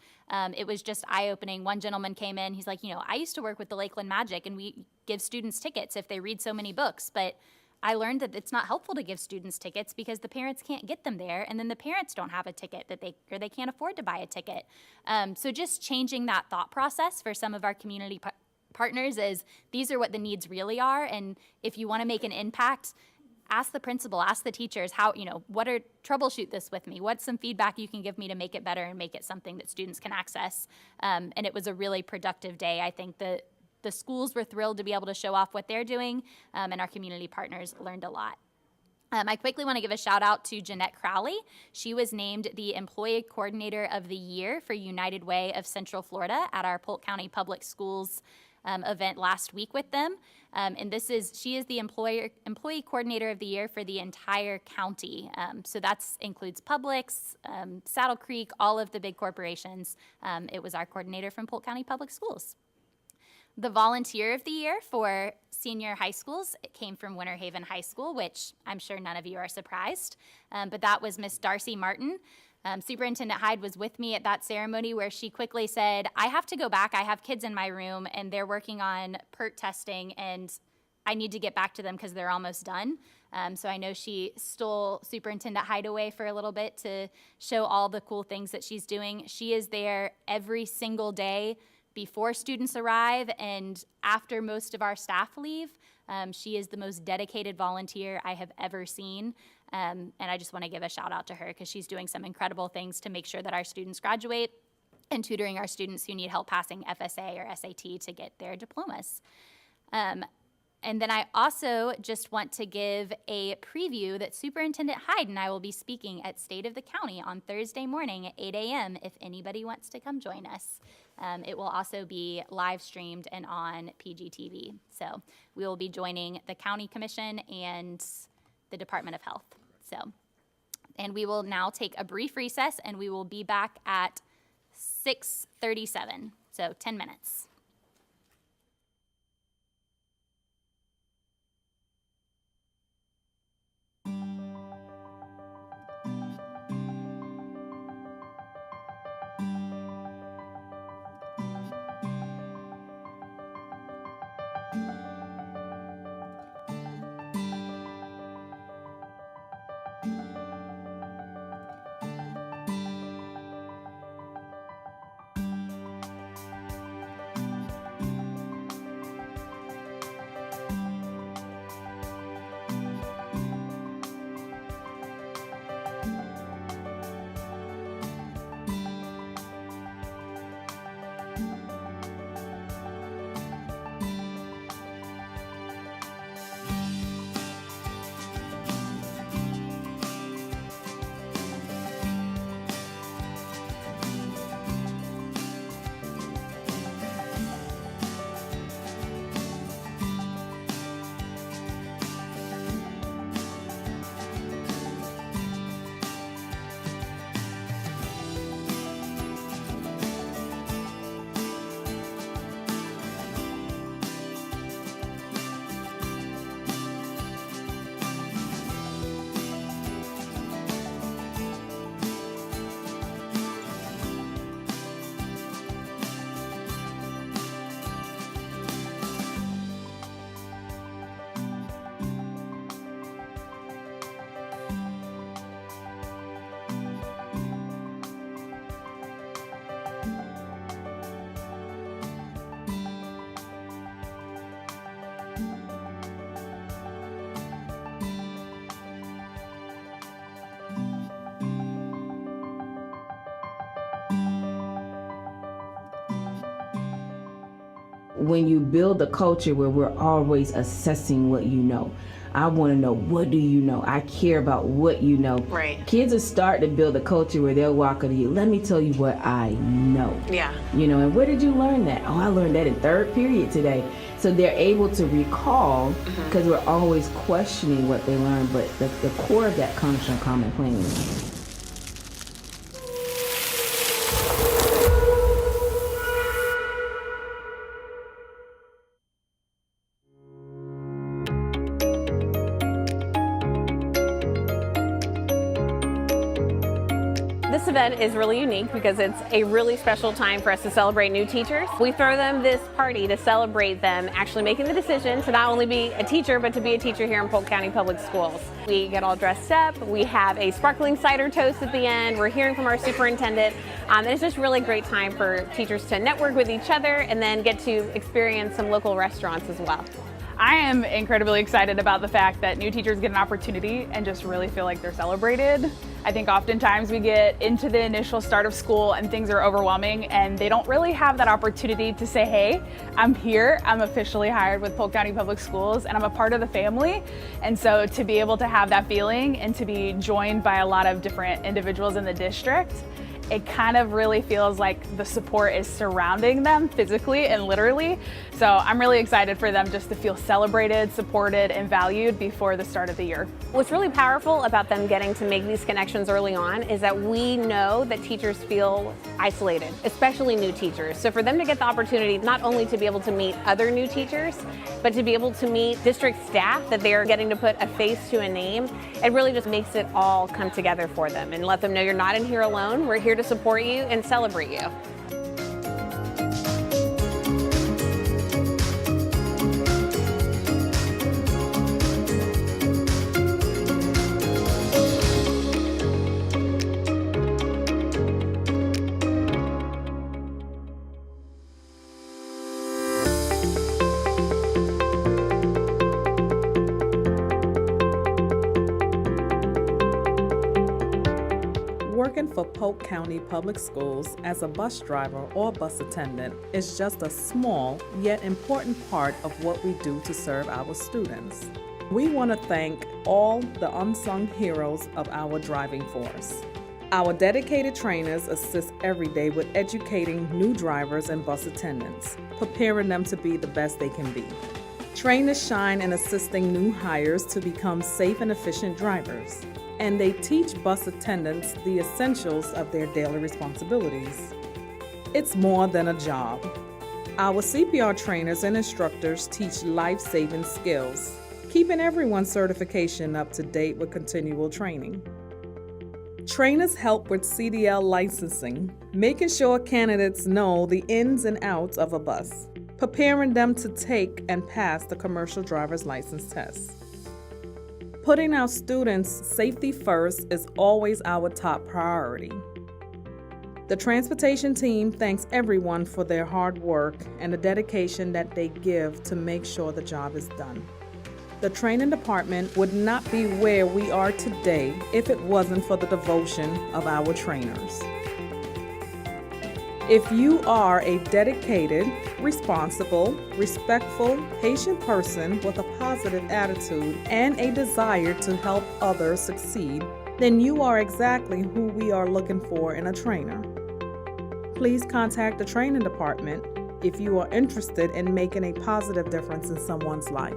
It was just eye-opening. One gentleman came in, he's like, I used to work with the Lakeland Magic, and we give students tickets if they read so many books, but I learned that it's not helpful to give students tickets because the parents can't get them there, and then the parents don't have a ticket or they can't afford to buy a ticket. So just changing that thought process for some of our community partners is these are what the needs really are, and if you want to make an impact, ask the principal, ask the teachers, troubleshoot this with me. What's some feedback you can give me to make it better and make it something that students can access? And it was a really productive day. I think the schools were thrilled to be able to show off what they're doing, and our community partners learned a lot. I quickly want to give a shout out to Jeanette Crowley. She was named the Employee Coordinator of the Year for United Way of Central Florida at our Polk County Public Schools event last week with them. And she is the Employee Coordinator of the Year for the entire county. So that includes Publix, Saddle Creek, all of the big corporations. It was our coordinator from Polk County Public Schools. The Volunteer of the Year for senior high schools, it came from Winter Haven High School, which I'm sure none of you are surprised. But that was Miss Darcy Martin. Superintendent Hyde was with me at that ceremony where she quickly said, I have to go back. I have kids in my room and they're working on PERT testing and I need to get back to them because they're almost done. So I know she stole Superintendent Hyde away for a little bit to show all the cool things that she's doing. She is there every single day before students arrive and after most of our staff leave. She is the most dedicated volunteer I have ever seen. And I just want to give a shout out to her because she's doing some incredible things to make sure that our students graduate and tutoring our students who need help passing FSA or SAT to get their diplomas. And then I also just want to give a preview that Superintendent Hyde and I will be speaking at State of the County on Thursday morning at 8 a.m. if anybody wants to come join us. It will also be live streamed and on PGTV. So we will be joining the County Commission and the Department of Health. And we will now take a brief recess and we will be back at 6:37, so 10 minutes. When you build a culture where we're always assessing what you know, I want to know, what do you know? I care about what you know. Right. Kids are starting to build a culture where they'll walk up to you, let me tell you what I know. Yeah. And where did you learn that? Oh, I learned that in third period today. So they're able to recall because we're always questioning what they learned, but the core of that comes from common planning. This event is really unique because it's a really special time for us to celebrate new teachers. We throw them this party to celebrate them actually making the decision to not only be a teacher, but to be a teacher here in Polk County Public Schools. We get all dressed up, we have a sparkling cider toast at the end, we're hearing from our superintendent, and it's just really a great time for teachers to network with each other and then get to experience some local restaurants as well. I am incredibly excited about the fact that new teachers get an opportunity and just really feel like they're celebrated. I think oftentimes we get into the initial start of school and things are overwhelming and they don't really have that opportunity to say, hey, I'm here, I'm officially hired with Polk County Public Schools and I'm a part of the family. And so to be able to have that feeling and to be joined by a lot of different individuals in the district, it kind of really feels like the support is surrounding them physically and literally. So I'm really excited for them just to feel celebrated, supported, and valued before the start of the year. What's really powerful about them getting to make these connections early on is that we know that teachers feel isolated, especially new teachers. So for them to get the opportunity not only to be able to meet other new teachers, but to be able to meet district staff that they're getting to put a face to a name, it really just makes it all come together for them and let them know you're not in here alone. We're here to support you and celebrate you. Working for Polk County Public Schools as a bus driver or bus attendant is just a small yet important part of what we do to serve our students. We want to thank all the unsung heroes of our driving force. Our dedicated trainers assist every day with educating new drivers and bus attendants, preparing them to be the best they can be. Trainers shine in assisting new hires to become safe and efficient drivers, and they teach bus attendants the essentials of their daily responsibilities. It's more than a job. Our CPR trainers and instructors teach life-saving skills, keeping everyone's certification up to date with continual training. Trainers help with CDL licensing, making sure candidates know the ins and outs of a bus, preparing them to take and pass the commercial driver's license test. Putting our students' safety first is always our top priority. The transportation team thanks everyone for their hard work and the dedication that they give to make sure the job is done. The training department would not be where we are today if it wasn't for the devotion of our trainers. If you are a dedicated, responsible, respectful, patient person with a positive attitude and a desire to help others succeed, then you are exactly who we are looking for in a trainer. Please contact the training department if you are interested in making a positive difference in someone's life.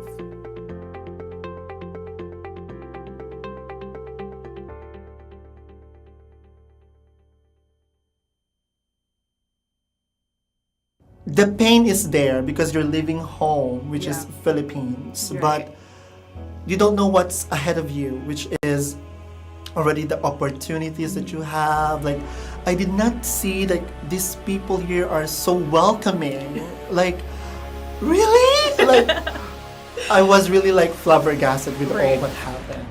The pain is there because you're leaving home, which is Philippines, Right. but you don't know what's ahead of you, which is already the opportunities that you have. Like, I did not see like these people here are so welcoming. Like, really? Like, I was really like flabbergasted with all what happened.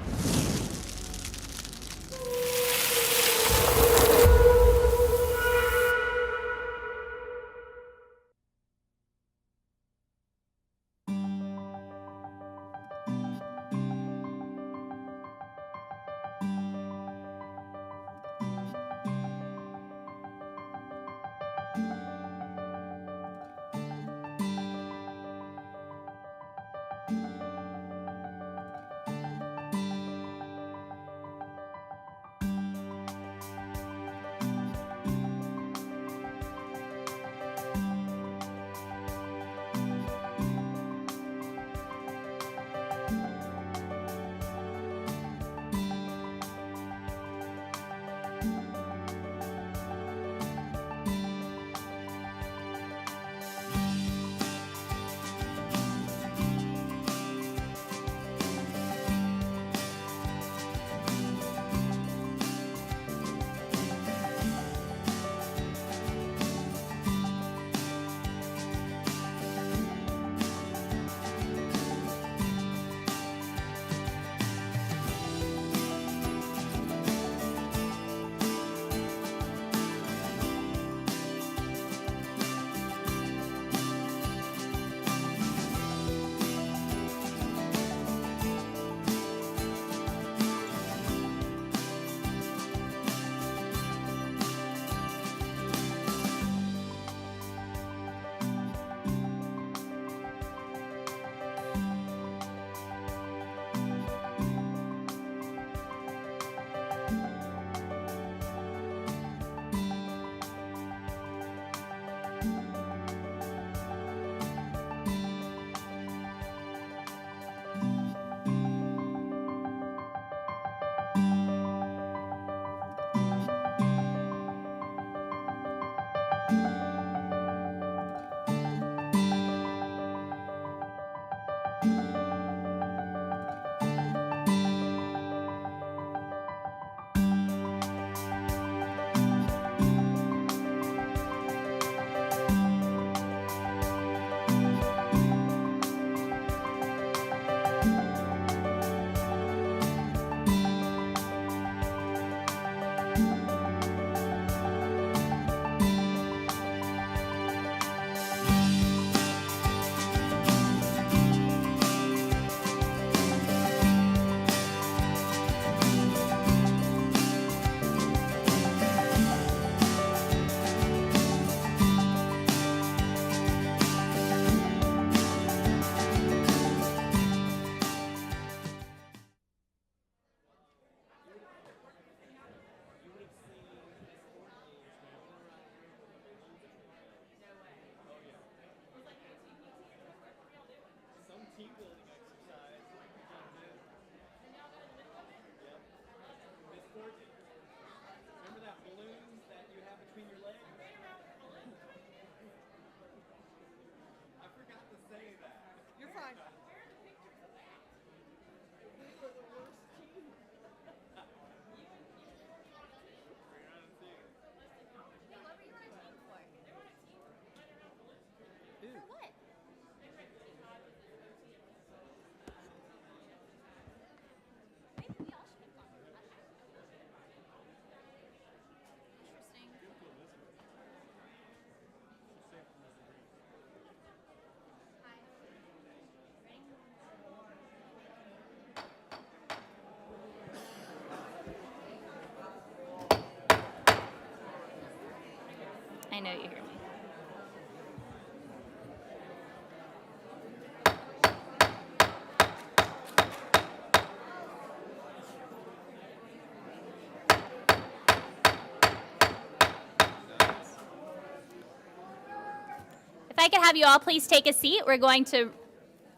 I could have you all please take a seat, we're going to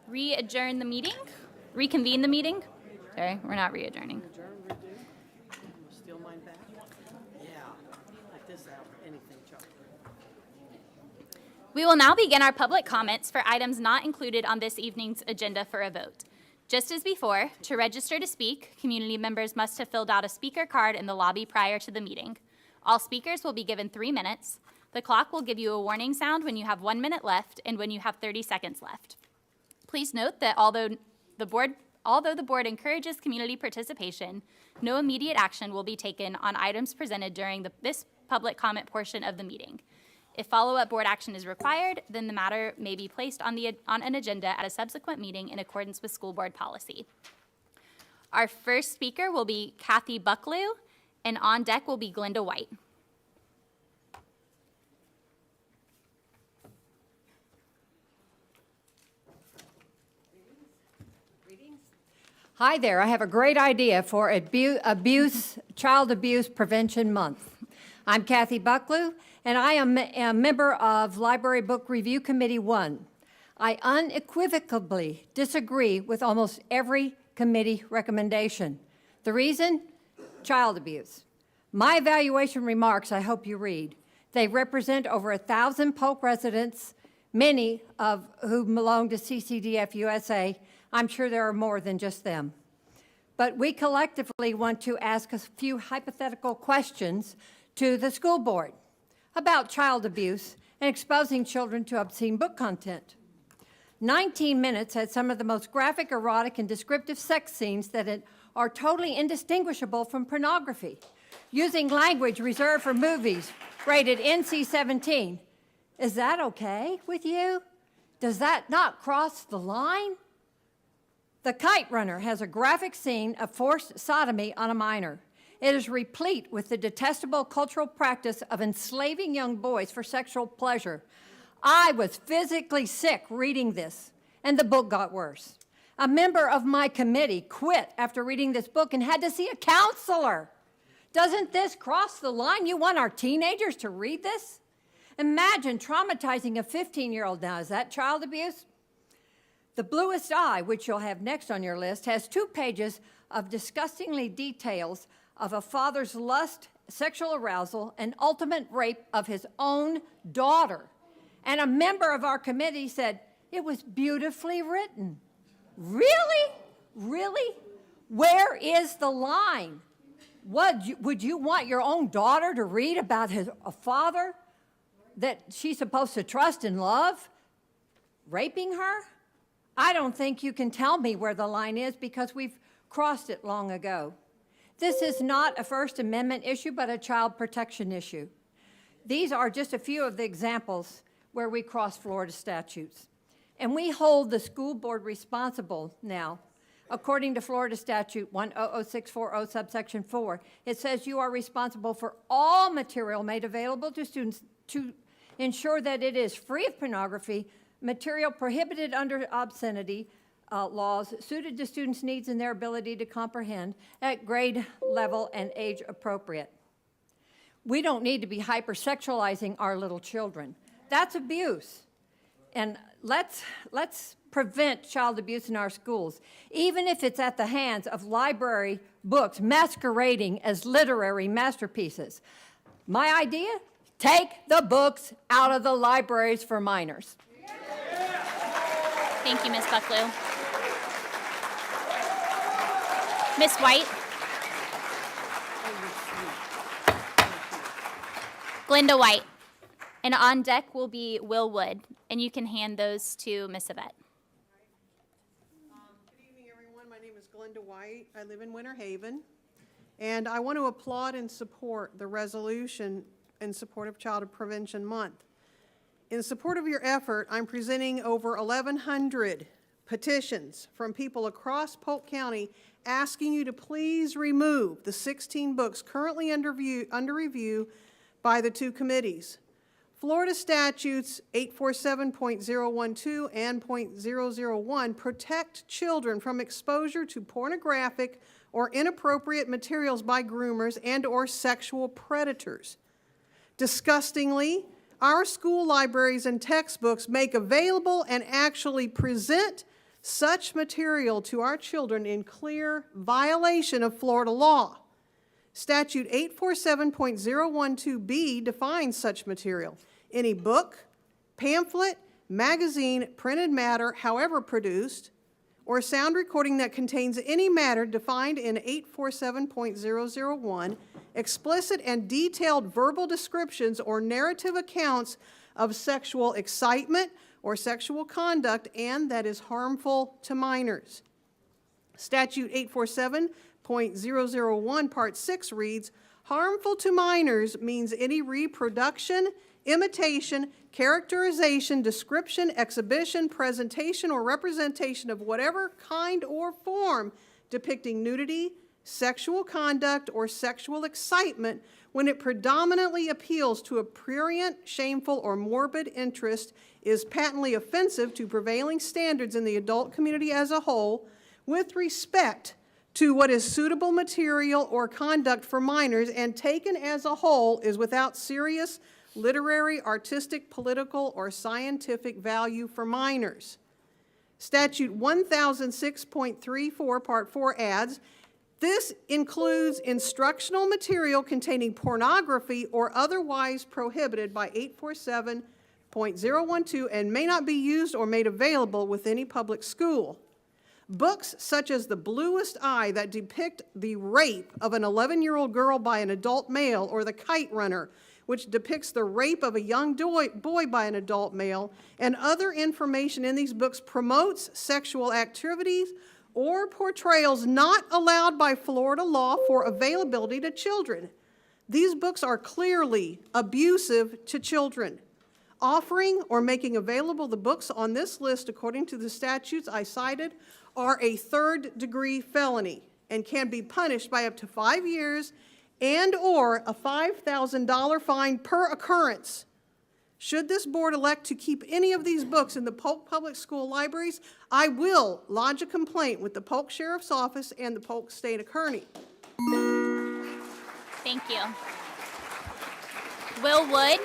reconvene the meeting. Sorry, we're not re-adjourning. Steal mine back? Yeah, like this out, anything, Chuck. We will now begin our public comments for items not included on this evening's agenda for a vote. Just as before, to register to speak, community members must have filled out a speaker card in the lobby prior to the meeting. All speakers will be given 3 minutes. The clock will give you a warning sound when you have 1 minute left and when you have 30 seconds left. Please note that although the board encourages community participation, no immediate action will be taken on items presented during this public comment portion of the meeting. If follow-up board action is required, then the matter may be placed on an agenda at a subsequent meeting in accordance with school board policy. Our first speaker will be Kathy Bucklew, and on deck will be Glenda White. Hi there, I have a great idea for Child Abuse Prevention Month. I'm Kathy Bucklew, and I am a member of Library Book Review Committee 1. I unequivocally disagree with almost every committee recommendation. The reason? Child abuse. My evaluation remarks, I hope you read. They represent over 1,000 Polk residents, many of whom belong to CCDF USA. I'm sure there are more than just them. But we collectively want to ask a few hypothetical questions to the school board about child abuse and exposing children to obscene book content. 19 Minutes had some of the most graphic, erotic, and descriptive sex scenes that are totally indistinguishable from pornography, using language reserved for movies rated NC-17. Is that okay with you? Does that not cross the line? The Kite Runner has a graphic scene of forced sodomy on a minor. It is replete with the detestable cultural practice of enslaving young boys for sexual pleasure. I was physically sick reading this, and the book got worse. A member of my committee quit after reading this book and had to see a counselor. Doesn't this cross the line? You want our teenagers to read this? Imagine traumatizing a 15-year-old now. Is that child abuse? The Bluest Eye, which you'll have next on your list, has 2 pages of disgustingly details of a father's lust, sexual arousal, and ultimate rape of his own daughter. And a member of our committee said, it was beautifully written. Really? Really? Where is the line? Would you want your own daughter to read about a father that she's supposed to trust and love raping her? I don't think you can tell me where the line is because we've crossed it long ago. This is not a First Amendment issue, but a child protection issue. These are just a few of the examples where we cross Florida statutes. And we hold the school board responsible now. According to Florida Statute 100640 subsection 4, it says you are responsible for all material made available to students to ensure that it is free of pornography, material prohibited under obscenity laws, suited to students' needs and their ability to comprehend, at grade level and age appropriate. We don't need to be hypersexualizing our little children. That's abuse. And let's prevent child abuse in our schools, even if it's at the hands of library books masquerading as literary masterpieces. My idea? Take the books out of the libraries for minors. Thank you, Ms. Bucklew. Ms. White. Glenda White. And on deck will be Will Wood, and you can hand those to Ms. Yvette. Good evening, everyone. My name is Glenda White. I live in Winter Haven, and I want to applaud and support the resolution in support of Child Prevention Month. In support of your effort, I'm presenting over 1,100 petitions from people across Polk County asking you to please remove the 16 books currently under review by the 2 committees. Florida statutes 847.012 and .001 protect children from exposure to pornographic or inappropriate materials by groomers and/or sexual predators. Disgustingly, our school libraries and textbooks make available and actually present such material to our children in clear violation of Florida law. Statute 847.012B defines such material. Any book, pamphlet, magazine, printed matter, however produced, or sound recording that contains any matter defined in 847.001, explicit and detailed verbal descriptions or narrative accounts of sexual excitement or sexual conduct and that is harmful to minors. Statute 847.001 Part 6 reads, harmful to minors means any reproduction, imitation, characterization, description, exhibition, presentation, or representation of whatever kind or form depicting nudity, sexual conduct, or sexual excitement when it predominantly appeals to a prurient, shameful, or morbid interest, is patently offensive to prevailing standards in the adult community as a whole with respect to what is suitable material or conduct for minors, and taken as a whole is without serious literary, artistic, political, or scientific value for minors. Statute 1006.34 Part 4 adds, this includes instructional material containing pornography or otherwise prohibited by 847.012 and may not be used or made available with any public school. Books such as The Bluest Eye that depict the rape of an 11-year-old girl by an adult male, or The Kite Runner, which depicts the rape of a young boy by an adult male, and other information in these books promotes sexual activities or portrayals not allowed by Florida law for availability to children. These books are clearly abusive to children. Offering or making available the books on this list, according to the statutes I cited, are a third-degree felony and can be punished by up to 5 years and or a $5,000 fine per occurrence. Should this board elect to keep any of these books in the Polk Public School libraries, I will lodge a complaint with the Polk Sheriff's Office and the Polk State Attorney. Thank you. Will Wood?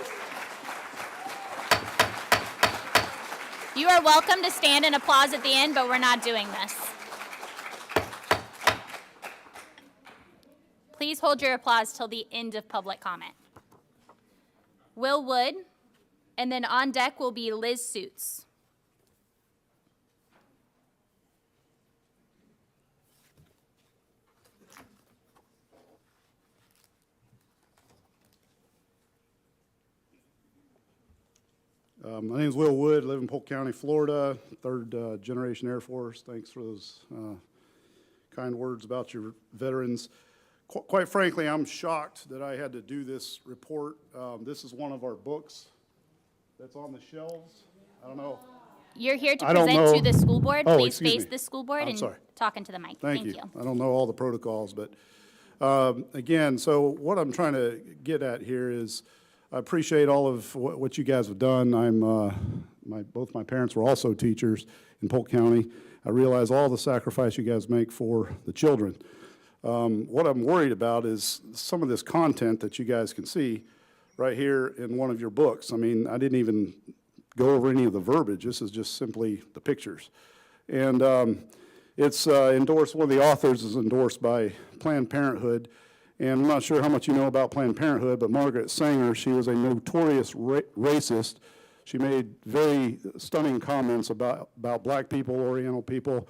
You are welcome to stand and applause at the end, but we're not doing this. Please hold your applause till the end of public comment. Will Wood, and then on deck will be Liz Suits. My name is Will Wood, live in Polk County, Florida, third generation Air Force. Thanks for those kind words about your veterans. Quite frankly, I'm shocked that I had to do this report. This is one of our books that's on the shelves. I don't know. You're here to present to the school board. Oh, Please excuse face me. the school board and sorry. talk into the mic. Thank you. I don't know all the protocols, but again, so what I'm trying to get at here is I appreciate all of what you guys have done. Both my parents were also teachers in Polk County. I realize all the sacrifice you guys make for the children. What I'm worried about is some of this content that you guys can see right here in one of your books. I mean, I didn't even go over any of the verbiage. This is just simply the pictures. And it's endorsed, one of the authors is endorsed by Planned Parenthood. And I'm not sure how much you know about Planned Parenthood, but Margaret Sanger, she was a notorious racist. She made very stunning comments about black people, Oriental people,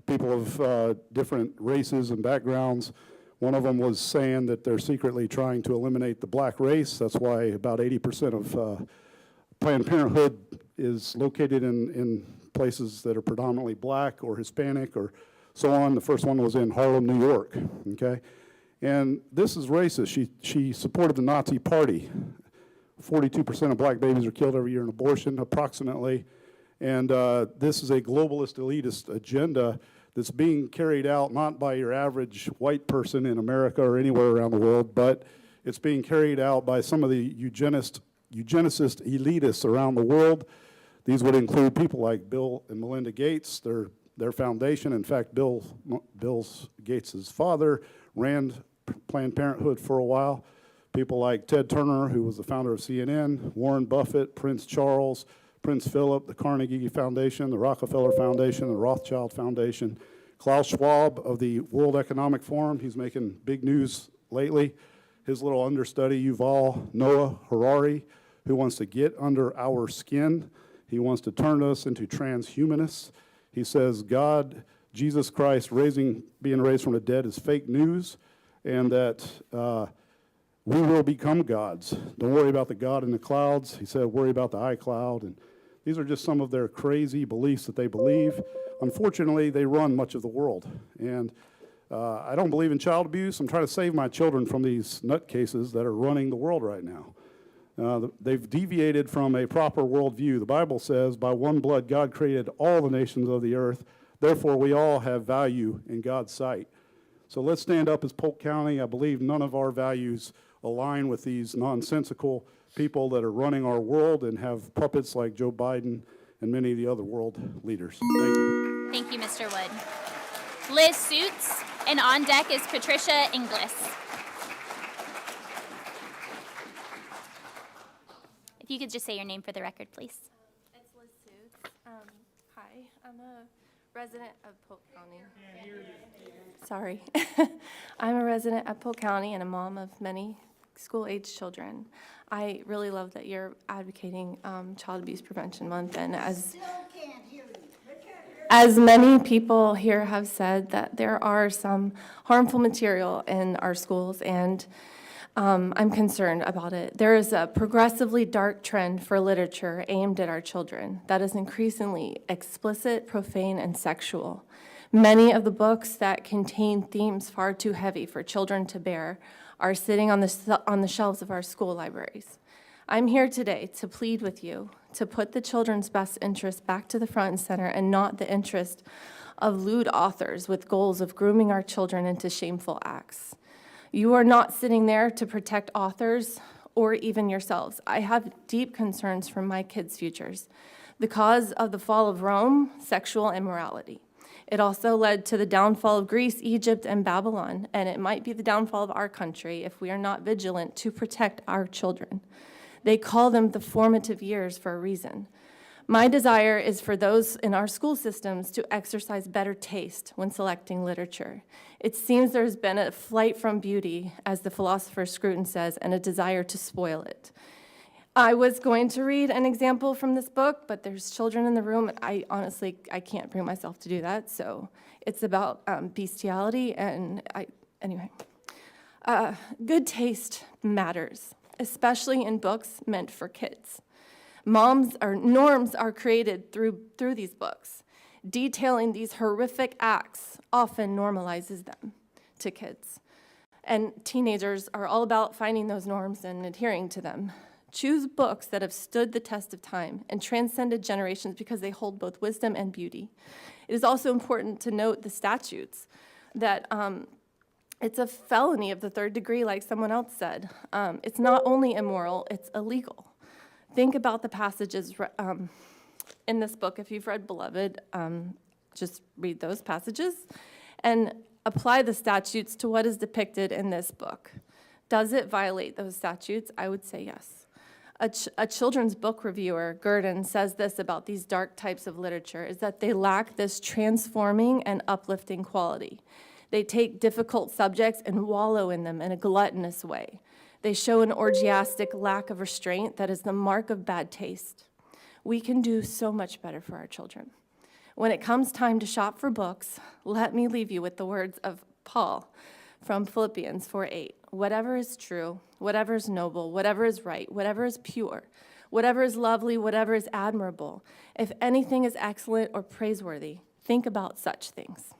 people of different races and backgrounds. One of them was saying that they're secretly trying to eliminate the black race. That's why about 80% of Planned Parenthood is located in places that are predominantly black or Hispanic or so on. The first one was in Harlem, New York, okay? And this is racist. She supported the Nazi Party. 42% of black babies are killed every year in abortion, approximately. And this is a globalist, elitist agenda that's being carried out not by your average white person in America or anywhere around the world, but it's being carried out by some of the eugenicist elitists around the world. These would include people like Bill and Melinda Gates, their foundation. In fact, Bill Gates' father ran Planned Parenthood for a while. People like Ted Turner, who was the founder of CNN, Warren Buffett, Prince Charles, Prince Philip, the Carnegie Foundation, the Rockefeller Foundation, the Rothschild Foundation, Klaus Schwab of the World Economic Forum. He's making big news lately. His little understudy, Yuval Noah Harari, who wants to get under our skin. He wants to turn us into transhumanists. He says God, Jesus Christ being raised from the dead is fake news, and that we will become gods. Don't worry about the God in the clouds. He said, worry about the iCloud. And these are just some of their crazy beliefs that they believe. Unfortunately, they run much of the world. And I don't believe in child abuse. I'm trying to save my children from these nutcases that are running the world right now. They've deviated from a proper worldview. The Bible says, by one blood God created all the nations of the earth. Therefore, we all have value in God's sight. So let's stand up as Polk County. I believe none of our values align with these nonsensical people that are running our world and have puppets like Joe Biden and many of the other world leaders. Thank you. Thank you, Mr. Wood. Liz Suits, and on deck is Patricia Inglis. If you could just say your name for the record, please. It's Liz Suits. Hi, I'm a resident of Polk County. Sorry. I'm a resident of Polk County and a mom of many school-age children. I really love that you're advocating Child Abuse Prevention Month, and as many people here have said, that there are some harmful material in our schools, and I'm concerned about it. There is a progressively dark trend for literature aimed at our children that is increasingly explicit, profane, and sexual. Many of the books that contain themes far too heavy for children to bear are sitting on the shelves of our school libraries. I'm here today to plead with you to put the children's best interest back to the front and center and not the interest of lewd authors with goals of grooming our children into shameful acts. You are not sitting there to protect authors or even yourselves. I have deep concerns for my kids' futures. The cause of the fall of Rome, sexual immorality. It also led to the downfall of Greece, Egypt, and Babylon, and it might be the downfall of our country if we are not vigilant to protect our children. They call them the formative years for a reason. My desire is for those in our school systems to exercise better taste when selecting literature. It seems there's been a flight from beauty, as the philosopher Scruton says, and a desire to spoil it. I was going to read an example from this book, but there's children in the room, and I can't bring myself to do that, so it's about bestiality, and anyway. Good taste matters, especially in books meant for kids. Norms are created through these books. Detailing these horrific acts often normalizes them to kids. And teenagers are all about finding those norms and adhering to them. Choose books that have stood the test of time and transcended generations because they hold both wisdom and beauty. It is also important to note the statutes, that it's a felony of the third degree, like someone else said. It's not only immoral, it's illegal. Think about the passages in this book. If you've read Beloved, just read those passages and apply the statutes to what is depicted in this book. Does it violate those statutes? I would say yes. A children's book reviewer, Gurdon, says this about these dark types of literature, is that they lack this transforming and uplifting quality. They take difficult subjects and wallow in them in a gluttonous way. They show an orgiastic lack of restraint that is the mark of bad taste. We can do so much better for our children. When it comes time to shop for books, let me leave you with the words of Paul from Philippians 4:8. Whatever is true, whatever is noble, whatever is right, whatever is pure, whatever is lovely, whatever is admirable, if anything is excellent or praiseworthy, think about such things.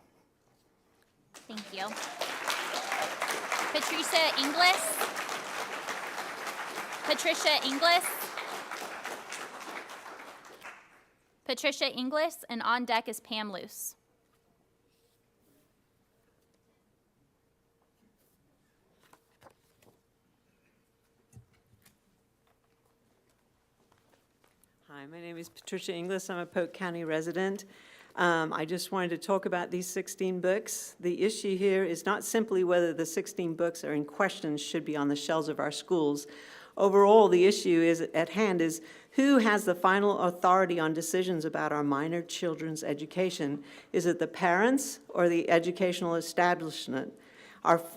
Thank you. Patricia Inglis. Patricia Inglis. Patricia Inglis, and on deck is Pam Luce. Hi, my name is Patricia Inglis. I'm a Polk County resident. I just wanted to talk about these 16 books. The issue here is not simply whether the 16 books are in question should be on the shelves of our schools. Overall, the issue is at hand is who has the final authority on decisions about our minor children's education? Is it the parents or the educational establishment?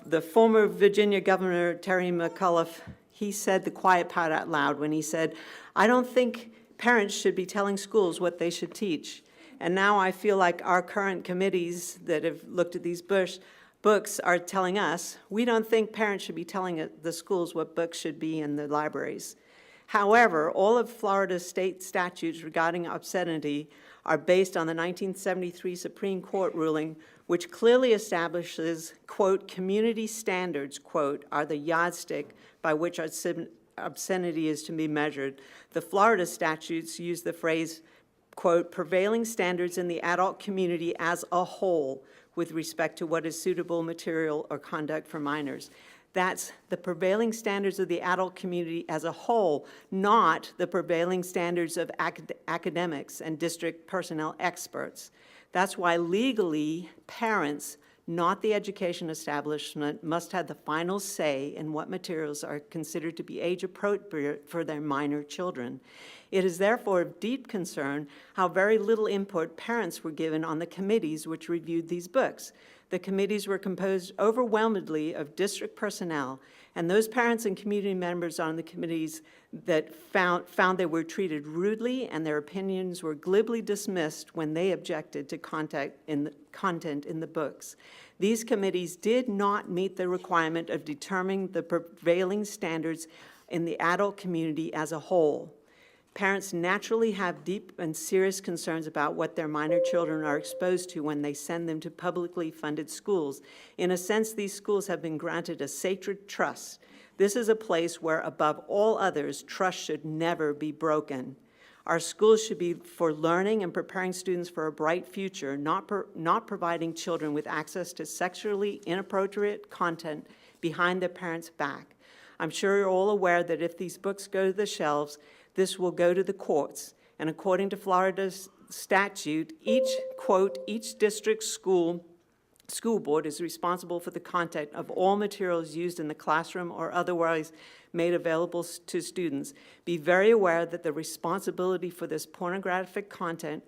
The former Virginia Governor, Terry McAuliffe, he said the quiet part out loud when he said, "I don't think parents should be telling schools what they should teach." And now I feel like our current committees that have looked at these books are telling us, we don't think parents should be telling the schools what books should be in the libraries. However, all of Florida's state statutes regarding obscenity are based on the 1973 Supreme Court ruling, which clearly establishes, quote, community standards, quote, are the yardstick by which obscenity is to be measured. The Florida statutes use the phrase, quote, prevailing standards in the adult community as a whole with respect to what is suitable material or conduct for minors. That's the prevailing standards of the adult community as a whole, not the prevailing standards of academics and district personnel experts. That's why legally, parents, not the education establishment, must have the final say in what materials are considered to be age appropriate for their minor children. It is therefore of deep concern how very little input parents were given on the committees which reviewed these books. The committees were composed overwhelmingly of district personnel, and those parents and community members on the committees that found they were treated rudely and their opinions were glibly dismissed when they objected to content in the books. These committees did not meet the requirement of determining the prevailing standards in the adult community as a whole. Parents naturally have deep and serious concerns about what their minor children are exposed to when they send them to publicly funded schools. In a sense, these schools have been granted a sacred trust. This is a place where, above all others, trust should never be broken. Our schools should be for learning and preparing students for a bright future, not providing children with access to sexually inappropriate content behind their parents' back. I'm sure you're all aware that if these books go to the shelves, this will go to the courts. And according to Florida's statute, each district school board is responsible for the content of all materials used in the classroom or otherwise made available to students. Be very aware that the responsibility for this pornographic content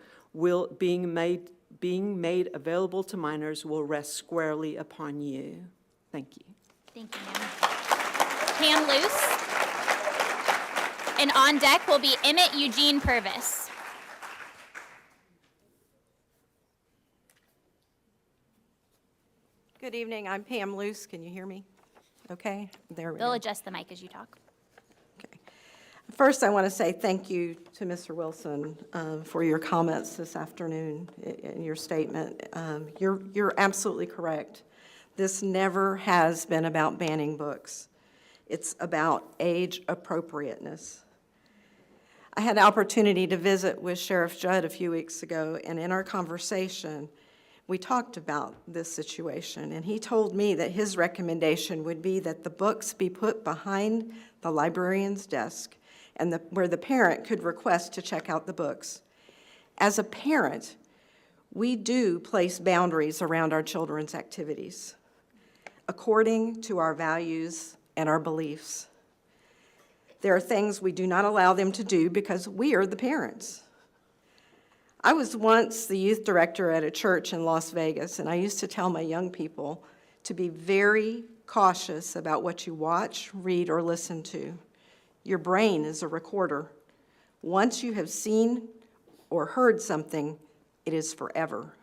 being made available to minors will rest squarely upon you. Thank you. Thank you, ma'am. Pam Luce. And on deck will be Emmett Eugene Purvis. Good evening, I'm Pam Luce. Can you hear me? Okay, there we They'll go. adjust the mic as you talk. First, I want to say thank you to Mr. Wilson for your comments this afternoon in your statement. You're absolutely correct. This never has been about banning books. It's about age appropriateness. I had the opportunity to visit with Sheriff Judd a few weeks ago, and in our conversation, we talked about this situation, and he told me that his recommendation would be that the books be put behind the librarian's desk and where the parent could request to check out the books. As a parent, we do place boundaries around our children's activities according to our values and our beliefs. There are things we do not allow them to do because we are the parents. I was once the youth director at a church in Las Vegas, and I used to tell my young people to be very cautious about what you watch, read, or listen to. Your brain is a recorder. Once you have seen or heard something, it is forever.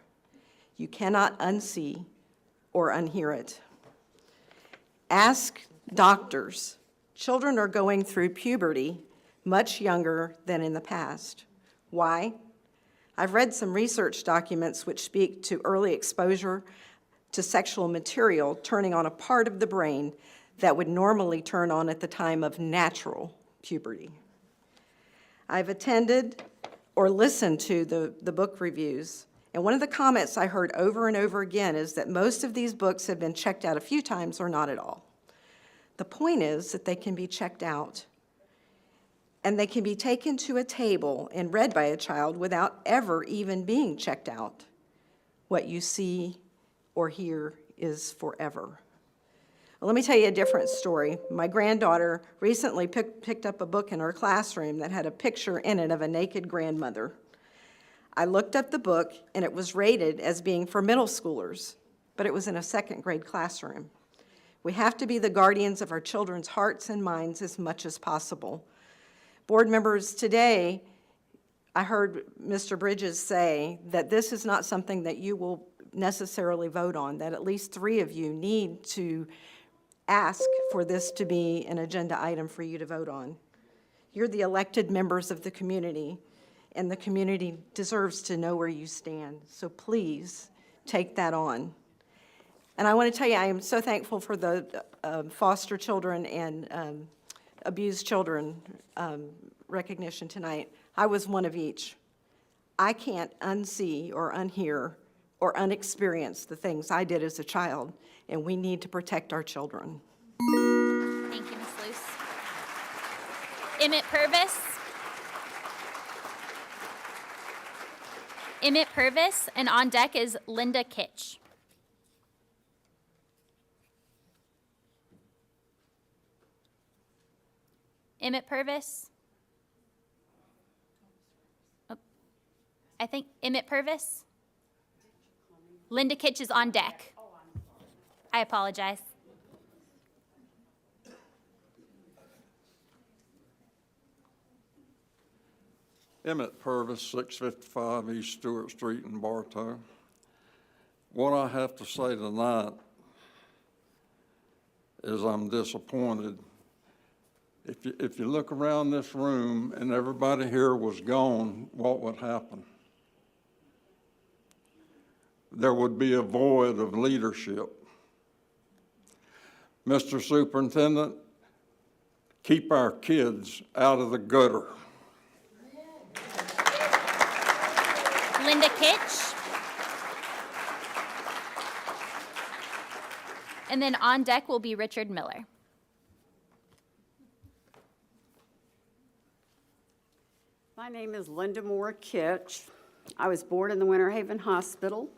You cannot unsee or unhear it. Ask doctors. Children are going through puberty much younger than in the past. Why? I've read some research documents which speak to early exposure to sexual material turning on a part of the brain that would normally turn on at the time of natural puberty. I've attended or listened to the book reviews, and one of the comments I heard over and over again is that most of these books have been checked out a few times or not at all. The point is that they can be checked out. and they can be taken to a table and read by a child without ever even being checked out. What you see or hear is forever. Well, let me tell you a different story. My granddaughter recently picked up a book in her classroom that had a picture in it of a naked grandmother. I looked up the book, and it was rated as being for middle schoolers, but it was in a second grade classroom. We have to be the guardians of our children's hearts and minds as much as possible. Board members, today, I heard Mr. Bridges say that this is not something that you will necessarily vote on, that at least 3 of you need to ask for this to be an agenda item for you to vote on. You're the elected members of the community, and the community deserves to know where you stand. So please take that on. And I want to tell you, I am so thankful for the foster children and abused children recognition tonight. I was one of each. I can't unsee or unhear or unexperience the things I did as a child, and we need to protect our children. Thank you, Ms. Luce. Emmett Purvis. Emmett Purvis, and on deck is Linda Kitch. Emmett Purvis. Oh, I think Emmett Purvis. Linda Kitch is on deck. I apologize. Emmett Purvis, 655 East Stewart Street in Bartow. What I have to say tonight is I'm disappointed. If you look around this room and everybody here was gone, what would happen? There would be a void of leadership. Mr. Superintendent, keep our kids out of the gutter. Linda Kitch. And then on deck will be Richard Miller. My name is Linda Moore Kitch. I was born in the Winter Haven Hospital.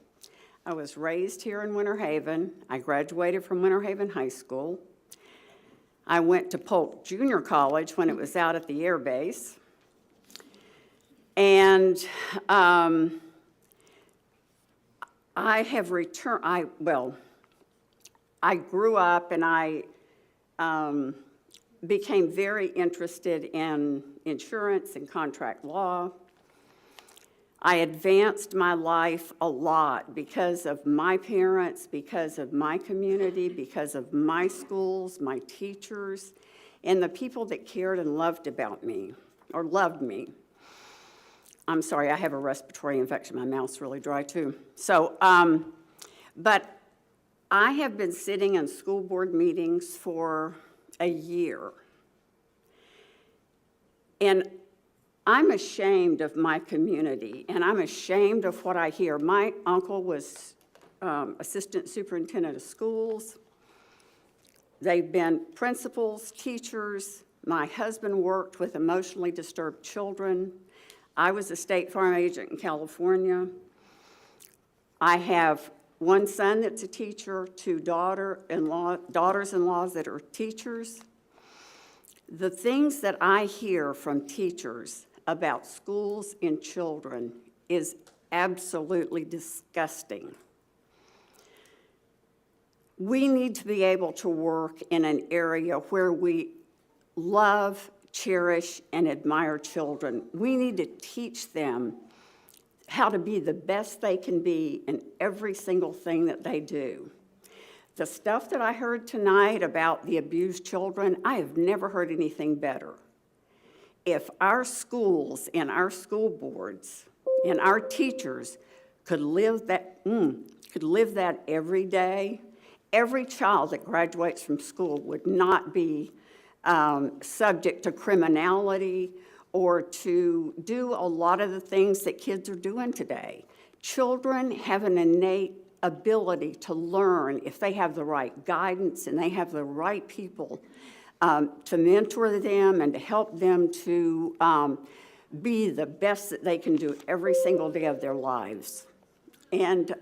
I was raised here in Winter Haven. I graduated from Winter Haven High School. I went to Polk Junior College when it was out at the Air Base. And I have returned, I grew up and I became very interested in insurance and contract law. I advanced my life a lot because of my parents, because of my community, because of my schools, my teachers, and the people that cared and loved about me, or loved me. I'm sorry, I have a respiratory infection. My mouth's really dry too. So, but I have been sitting in school board meetings for a year. And I'm ashamed of my community, and I'm ashamed of what I hear. My uncle was assistant superintendent of schools. They've been principals, teachers. My husband worked with emotionally disturbed children. I was a State Farm agent in California. I have one son that's a teacher, 2 daughters-in-laws that are teachers. The things that I hear from teachers about schools and children is absolutely disgusting. We need to be able to work in an area where we love, cherish, and admire children. We need to teach them how to be the best they can be in every single thing that they do. The stuff that I heard tonight about the abused children, I have never heard anything better. If our schools and our school boards and our teachers could live that every day, every child that graduates from school would not be subject to criminality or to do a lot of the things that kids are doing today. Children have an innate ability to learn if they have the right guidance and they have the right people to mentor them and to help them to be the best that they can do every single day of their lives. And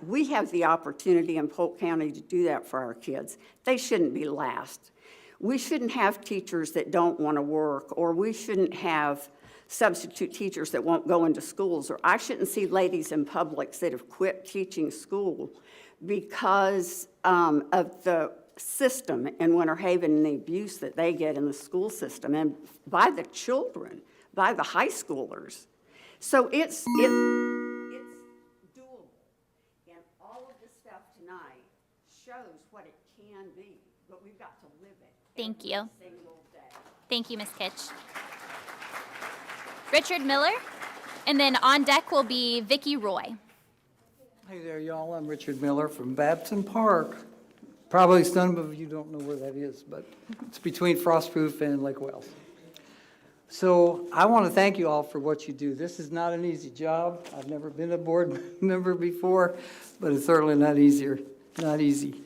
we have the opportunity in Polk County to do that for our kids. They shouldn't be last. We shouldn't have teachers that don't want to work, or we shouldn't have substitute teachers that won't go into schools, or I shouldn't see ladies in Publix that have quit teaching school because of the system in Winter Haven and the abuse that they get in the school system and by the children, by the high schoolers. So it's doable. And all of this stuff tonight shows what it can be, but we've got to live it. Thank you. Every single day. Thank you, Ms. Kitch. Richard Miller, and then on deck will be Vicki Roy. Hey there, y'all. I'm Richard Miller from Babson Park. Probably some of you don't know where that is, but it's between Frostproof and Lake Wales. So I want to thank you all for what you do. This is not an easy job. I've never been a board member before, but it's certainly not easy.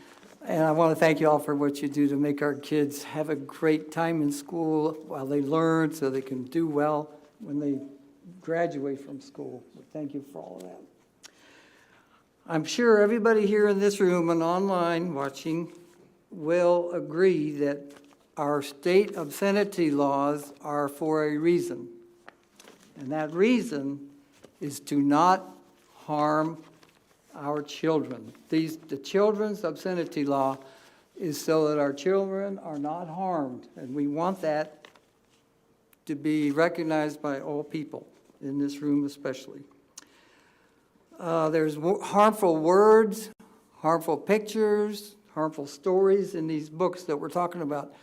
And I want to thank you all for what you do to make our kids have a great time in school while they learn so they can do well when they graduate from school. Thank you for all of that. I'm sure everybody here in this room and online watching will agree that our state obscenity laws are for a reason. And that reason is to not harm our children. The children's obscenity law is so that our children are not harmed, and we want that to be recognized by all people, in this room especially. There's harmful words, harmful pictures, harmful stories in these books that we're talking about.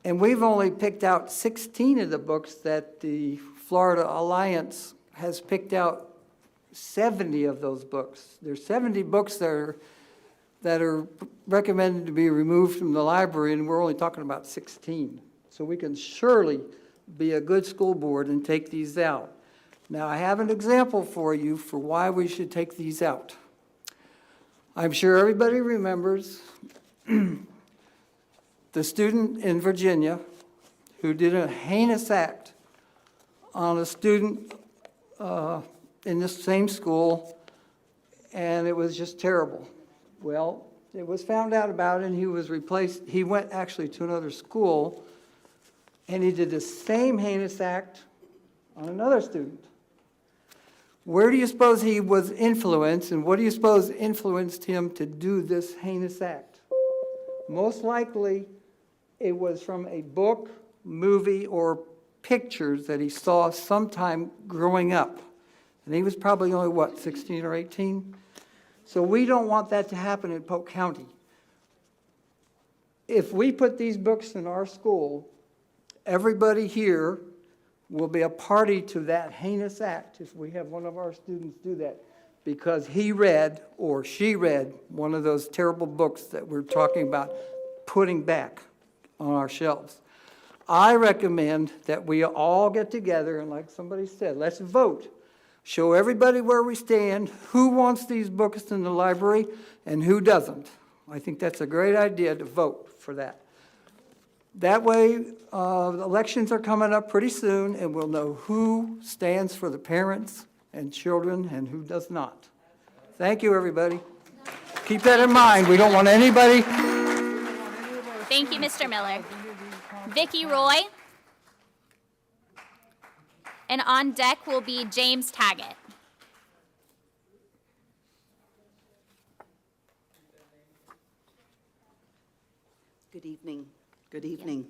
And we've only picked out 16 of the books that the Florida Alliance has picked out 70 of those books. There's 70 books that are recommended to be removed from the library, and we're only talking about 16. So we can surely be a good school board and take these out. Now, I have an example for you for why we should take these out. I'm sure everybody remembers the student in Virginia who did a heinous act on a student in this same school, and it was just terrible. Well, it was found out about it, and he was replaced. He went actually to another school, and he did the same heinous act on another student. Where do you suppose he was influenced, and what do you suppose influenced him to do this heinous act? Most likely, it was from a book, movie, or pictures that he saw sometime growing up. And he was probably only, what, 16 or 18? So we don't want that to happen in Polk County. If we put these books in our school, everybody here will be a party to that heinous act if we have one of our students do that, because he read or she read one of those terrible books that we're talking about putting back on our shelves. I recommend that we all get together and, like somebody said, let's vote. Show everybody where we stand, who wants these books in the library and who doesn't. I think that's a great idea to vote for that. That way, elections are coming up pretty soon, and we'll know who stands for the parents and children and who does not. Thank you, everybody. Keep that in mind. We don't want anybody. Thank you, Mr. Miller. Vicki Roy. And on deck will be James Taggett. Good evening. Good evening.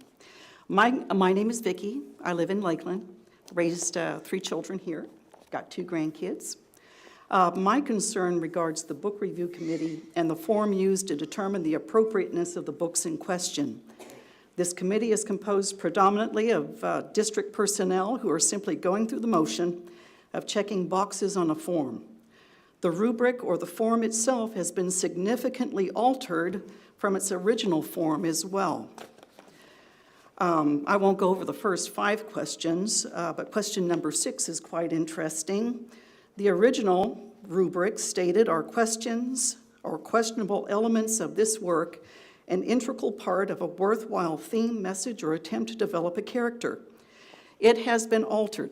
My name is Vicki. I live in Lakeland. Raised 3 children here. Got 2 grandkids. My concern regards the Book Review Committee and the form used to determine the appropriateness of the books in question. This committee is composed predominantly of district personnel who are simply going through the motion of checking boxes on a form. The rubric or the form itself has been significantly altered from its original form as well. I won't go over the first 5 questions, but question number 6 is quite interesting. The original rubric stated our questions or questionable elements of this work an integral part of a worthwhile theme, message, or attempt to develop a character. It has been altered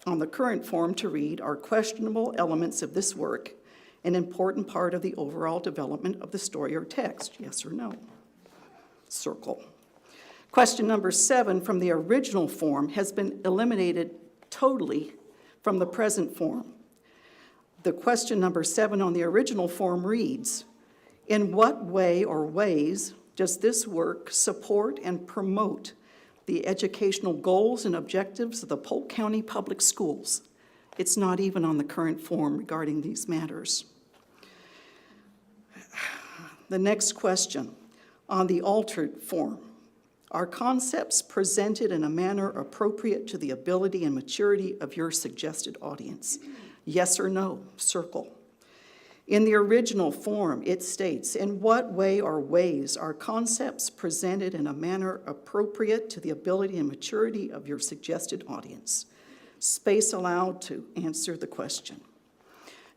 on the current form to read, are questionable elements of this work an important part of the overall development of the story or text, yes or no? Circle. Question number 7 from the original form has been eliminated totally from the present form. The question number 7 on the original form reads, in what way or ways does this work support and promote the educational goals and objectives of the Polk County Public Schools? It's not even on the current form regarding these matters. The next question, on the altered form, are concepts presented in a manner appropriate to the ability and maturity of your suggested audience? Yes or no? Circle. In the original form, it states, in what way or ways are concepts presented in a manner appropriate to the ability and maturity of your suggested audience? Space allowed to answer the question.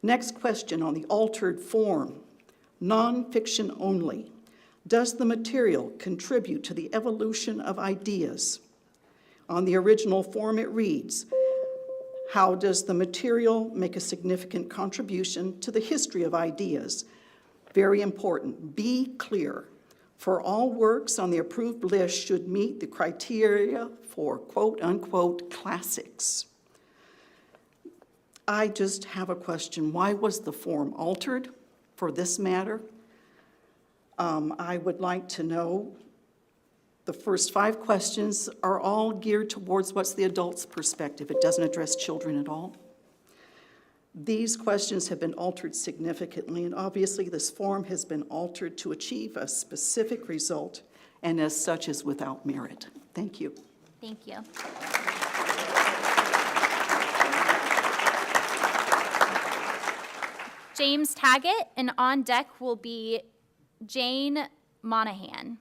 Next question on the altered form, nonfiction only. Does the material contribute to the evolution of ideas? On the original form, it reads, how does the material make a significant contribution to the history of ideas? Very important, be clear. For all works on the approved list should meet the criteria for quote-unquote classics. I just have a question. Why was the form altered for this matter? I would like to know, the first 5 questions are all geared towards what's the adult's perspective. It doesn't address children at all. These questions have been altered significantly, and obviously this form has been altered to achieve a specific result, and as such is without merit. Thank you. Thank you. James Taggett, and on deck will be Jane Monahan.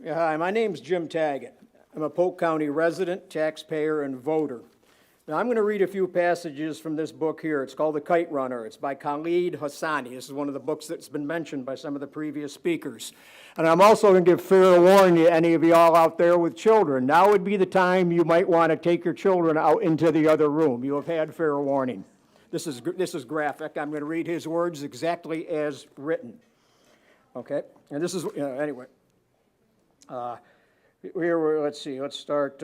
Yeah, hi, my name's Jim Taggett. I'm a Polk County resident, taxpayer, and voter. Now, I'm going to read a few passages from this book here. It's called The Kite Runner. It's by Khalid Hassani. This is one of the books that's been mentioned by some of the previous speakers. And I'm also going to give fair warning to any of y'all out there with children. Now would be the time you might want to take your children out into the other room. You have had fair warning. This is graphic. I'm going to read his words exactly as written. Okay? And this is, anyway. Let's see, let's start.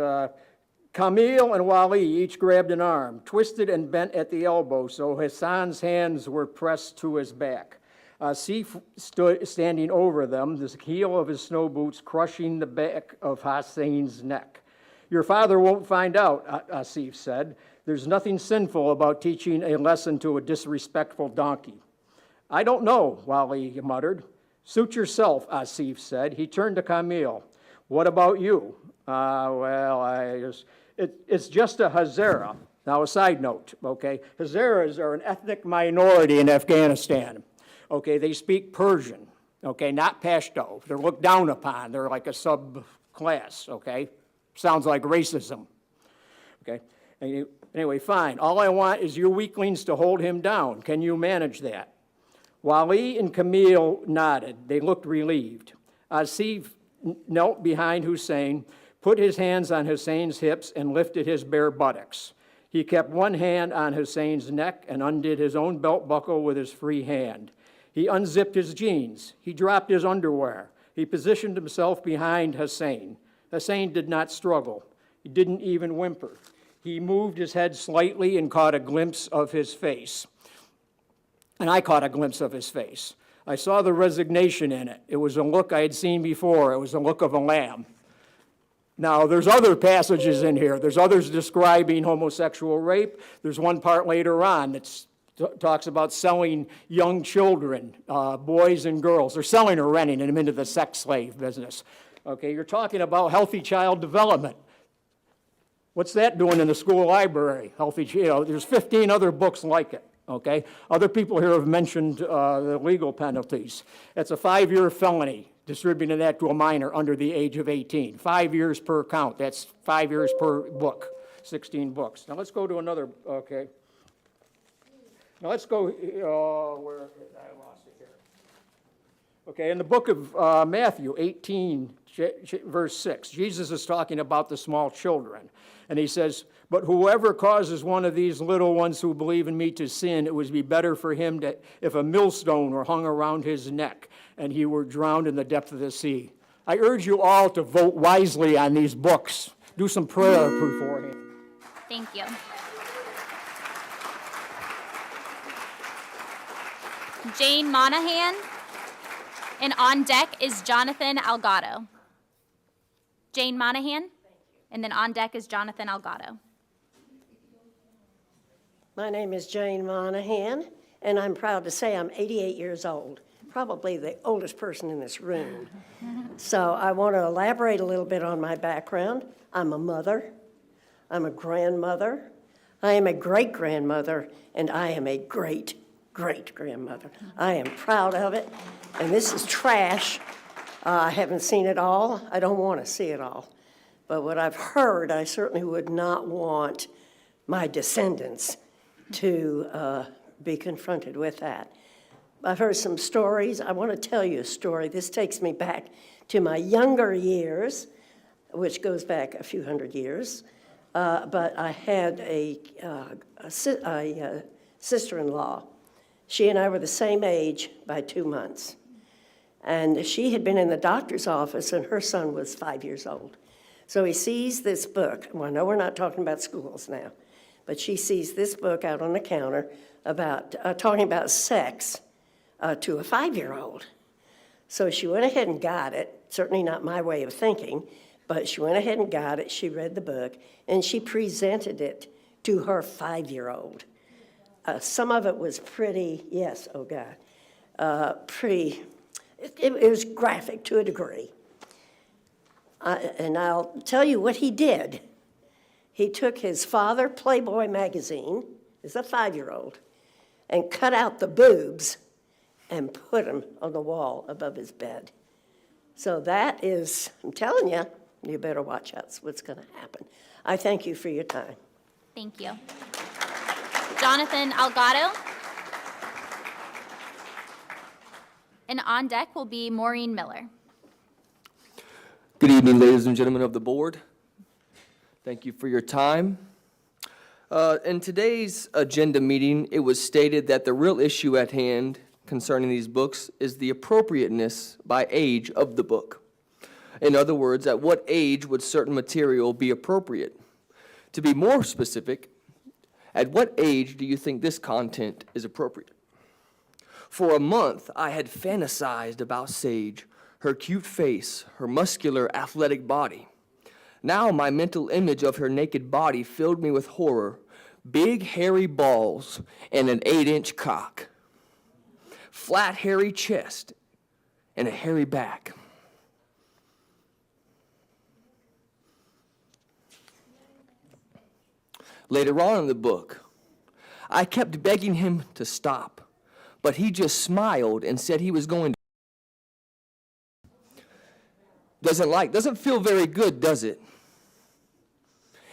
Camille and Wali each grabbed an arm, twisted and bent at the elbow, so Hassan's hands were pressed to his back. Asif stood standing over them, the heel of his snow boots crushing the back of Hassan's neck. Your father won't find out, Asif said. There's nothing sinful about teaching a lesson to a disrespectful donkey. I don't know, Wali muttered. Suit yourself, Asif said. He turned to Camille. What about you? It's just a Hazara. Now, a side note, okay? Hazaras are an ethnic minority in Afghanistan. Okay, they speak Persian, okay, not Pashto. They're looked down upon. They're like a subclass, okay? Sounds like racism, okay? Anyway, fine. All I want is your weaklings to hold him down. Can you manage that? Wali and Camille nodded. They looked relieved. Asif knelt behind Hussein, put his hands on Hussein's hips, and lifted his bare buttocks. He kept one hand on Hussein's neck and undid his own belt buckle with his free hand. He unzipped his jeans. He dropped his underwear. He positioned himself behind Hussein. Hussein did not struggle. He didn't even whimper. He moved his head slightly and caught a glimpse of his face. And I caught a glimpse of his face. I saw the resignation in it. It was a look I had seen before. It was a look of a lamb. Now, there's other passages in here. There's others describing homosexual rape. There's one part later on that talks about selling young children, boys and girls. They're selling or renting them into the sex slave business. Okay, you're talking about healthy child development. What's that doing in the school library? There's 15 other books like it. Okay, other people here have mentioned the legal penalties. It's a 5-year felony, distributing that to a minor under the age of 18. 5 years per count. That's 5 years per book, 16 books. Now let's go to another, okay. Now let's go, where, I lost it here. Okay, in the book of Matthew 18, verse 6, Jesus is talking about the small children. And he says, "But whoever causes one of these little ones who believe in me to sin, it would be better for him that if a millstone were hung around his neck and he were drowned in the depth of the sea." I urge you all to vote wisely on these books. Do some prayer beforehand. Thank you. Jane Monahan. And on deck is Jonathan Algado. Jane Monahan. And then on deck is Jonathan Algado. My name is Jane Monahan, and I'm proud to say I'm 88 years old, probably the oldest person in this room. So I want to elaborate a little bit on my background. I'm a mother, I'm a grandmother, I am a great-grandmother, and I am a great-great-grandmother. I am proud of it, and this is trash. I haven't seen it all. I don't want to see it all. But what I've heard, I certainly would not want my descendants to be confronted with that. I've heard some stories. I want to tell you a story. This takes me back to my younger years, which goes back a few hundred years. But I had a sister-in-law. She and I were the same age by 2 months. And she had been in the doctor's office, and her son was 5 years old. So he sees this book. Well, I know we're not talking about schools now, but she sees this book out on the counter about talking about sex to a 5-year-old. So she went ahead and got it, certainly not my way of thinking, but she went ahead and got it, she read the book, and she presented it to her 5-year-old. Some of it was pretty, yes, oh God, pretty, it was graphic to a degree. And I'll tell you what he did. He took his father Playboy magazine, as a 5-year-old, and cut out the boobs and put them on the wall above his bed. So that is, I'm telling you, you better watch out what's going to happen. I thank you for your time. Thank you. Jonathan Algado. And on deck will be Maureen Miller. Good evening, ladies and gentlemen of the board. Thank you for your time. In today's agenda meeting, it was stated that the real issue at hand concerning these books is the appropriateness by age of the book. In other words, at what age would certain material be appropriate? To be more specific, at what age do you think this content is appropriate? For a month, I had fantasized about Sage, her cute face, her muscular, athletic body. Now my mental image of her naked body filled me with horror. Big, hairy balls and an 8-inch cock. Flat, hairy chest and a hairy back. Later on in the book, I kept begging him to stop, but he just smiled and said he was going to. Doesn't feel very good, does it?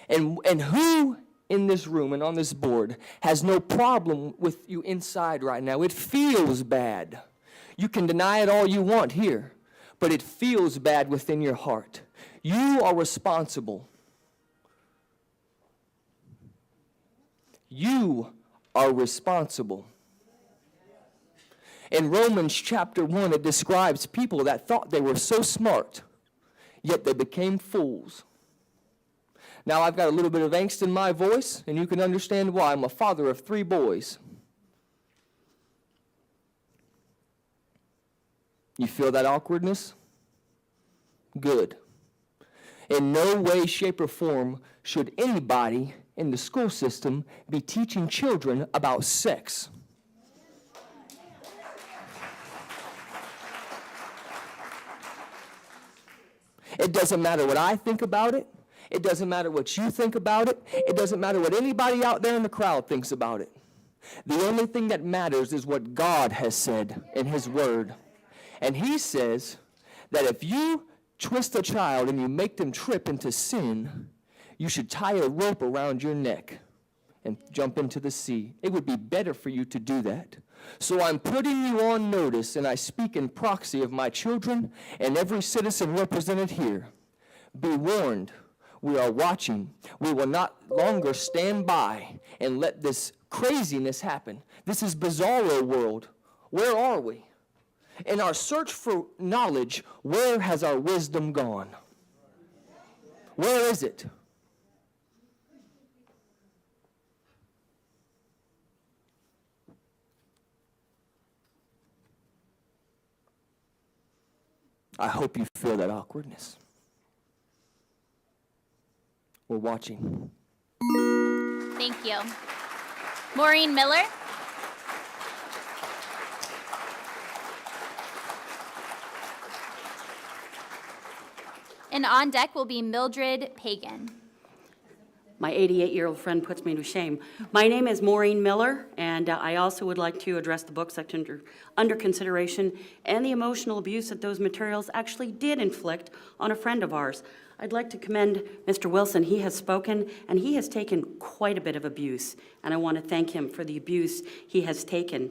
And who in this room and on this board has no problem with you inside right now? It feels bad. You can deny it all you want here, but it feels bad within your heart. You are responsible. You are responsible. In Romans chapter 1, it describes people that thought they were so smart, yet they became fools. Now, I've got a little bit of angst in my voice, and you can understand why. I'm a father of 3 boys. You feel that awkwardness? Good. In no way, shape, or form should anybody in the school system be teaching children about sex. It doesn't matter what I think about it. It doesn't matter what you think about it. It doesn't matter what anybody out there in the crowd thinks about it. The only thing that matters is what God has said in His Word. And He says that if you twist a child and you make them trip into sin, you should tie a rope around your neck and jump into the sea. It would be better for you to do that. So I'm putting you on notice, and I speak in proxy of my children and every citizen represented here. Be warned, we are watching. We will not longer stand by and let this craziness happen. This is bizarro world. Where are we? In our search for knowledge, where has our wisdom gone? Where is it? I hope you feel that awkwardness. We're watching. Thank you. Maureen Miller. And on deck will be Mildred Pagan. My 88-year-old friend puts me to shame. My name is Maureen Miller, and I also would like to address the book section under consideration and the emotional abuse that those materials actually did inflict on a friend of ours. I'd like to commend Mr. Wilson. He has spoken, and he has taken quite a bit of abuse, and I want to thank him for the abuse he has taken.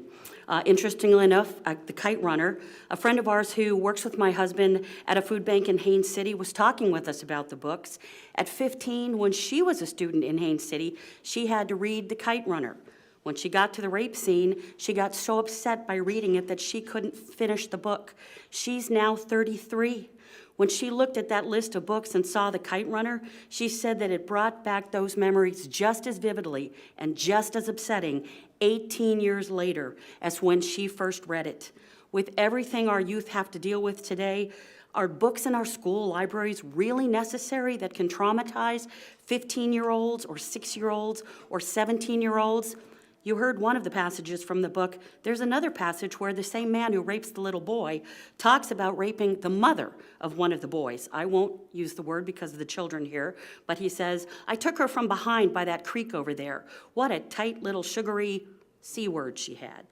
Interestingly enough, the Kite Runner, a friend of ours who works with my husband at a food bank in Haines City, was talking with us about the books. At 15, when she was a student in Haines City, she had to read The Kite Runner. When she got to the rape scene, she got so upset by reading it that she couldn't finish the book. She's now 33. When she looked at that list of books and saw The Kite Runner, she said that it brought back those memories just as vividly and just as upsetting 18 years later as when she first read it. With everything our youth have to deal with today, are books in our school libraries really necessary that can traumatize 15-year-olds or 6-year-olds or 17-year-olds? You heard one of the passages from the book. There's another passage where the same man who rapes the little boy talks about raping the mother of one of the boys. I won't use the word because of the children here, but he says, "I took her from behind by that creek over there. What a tight little sugary C word she had."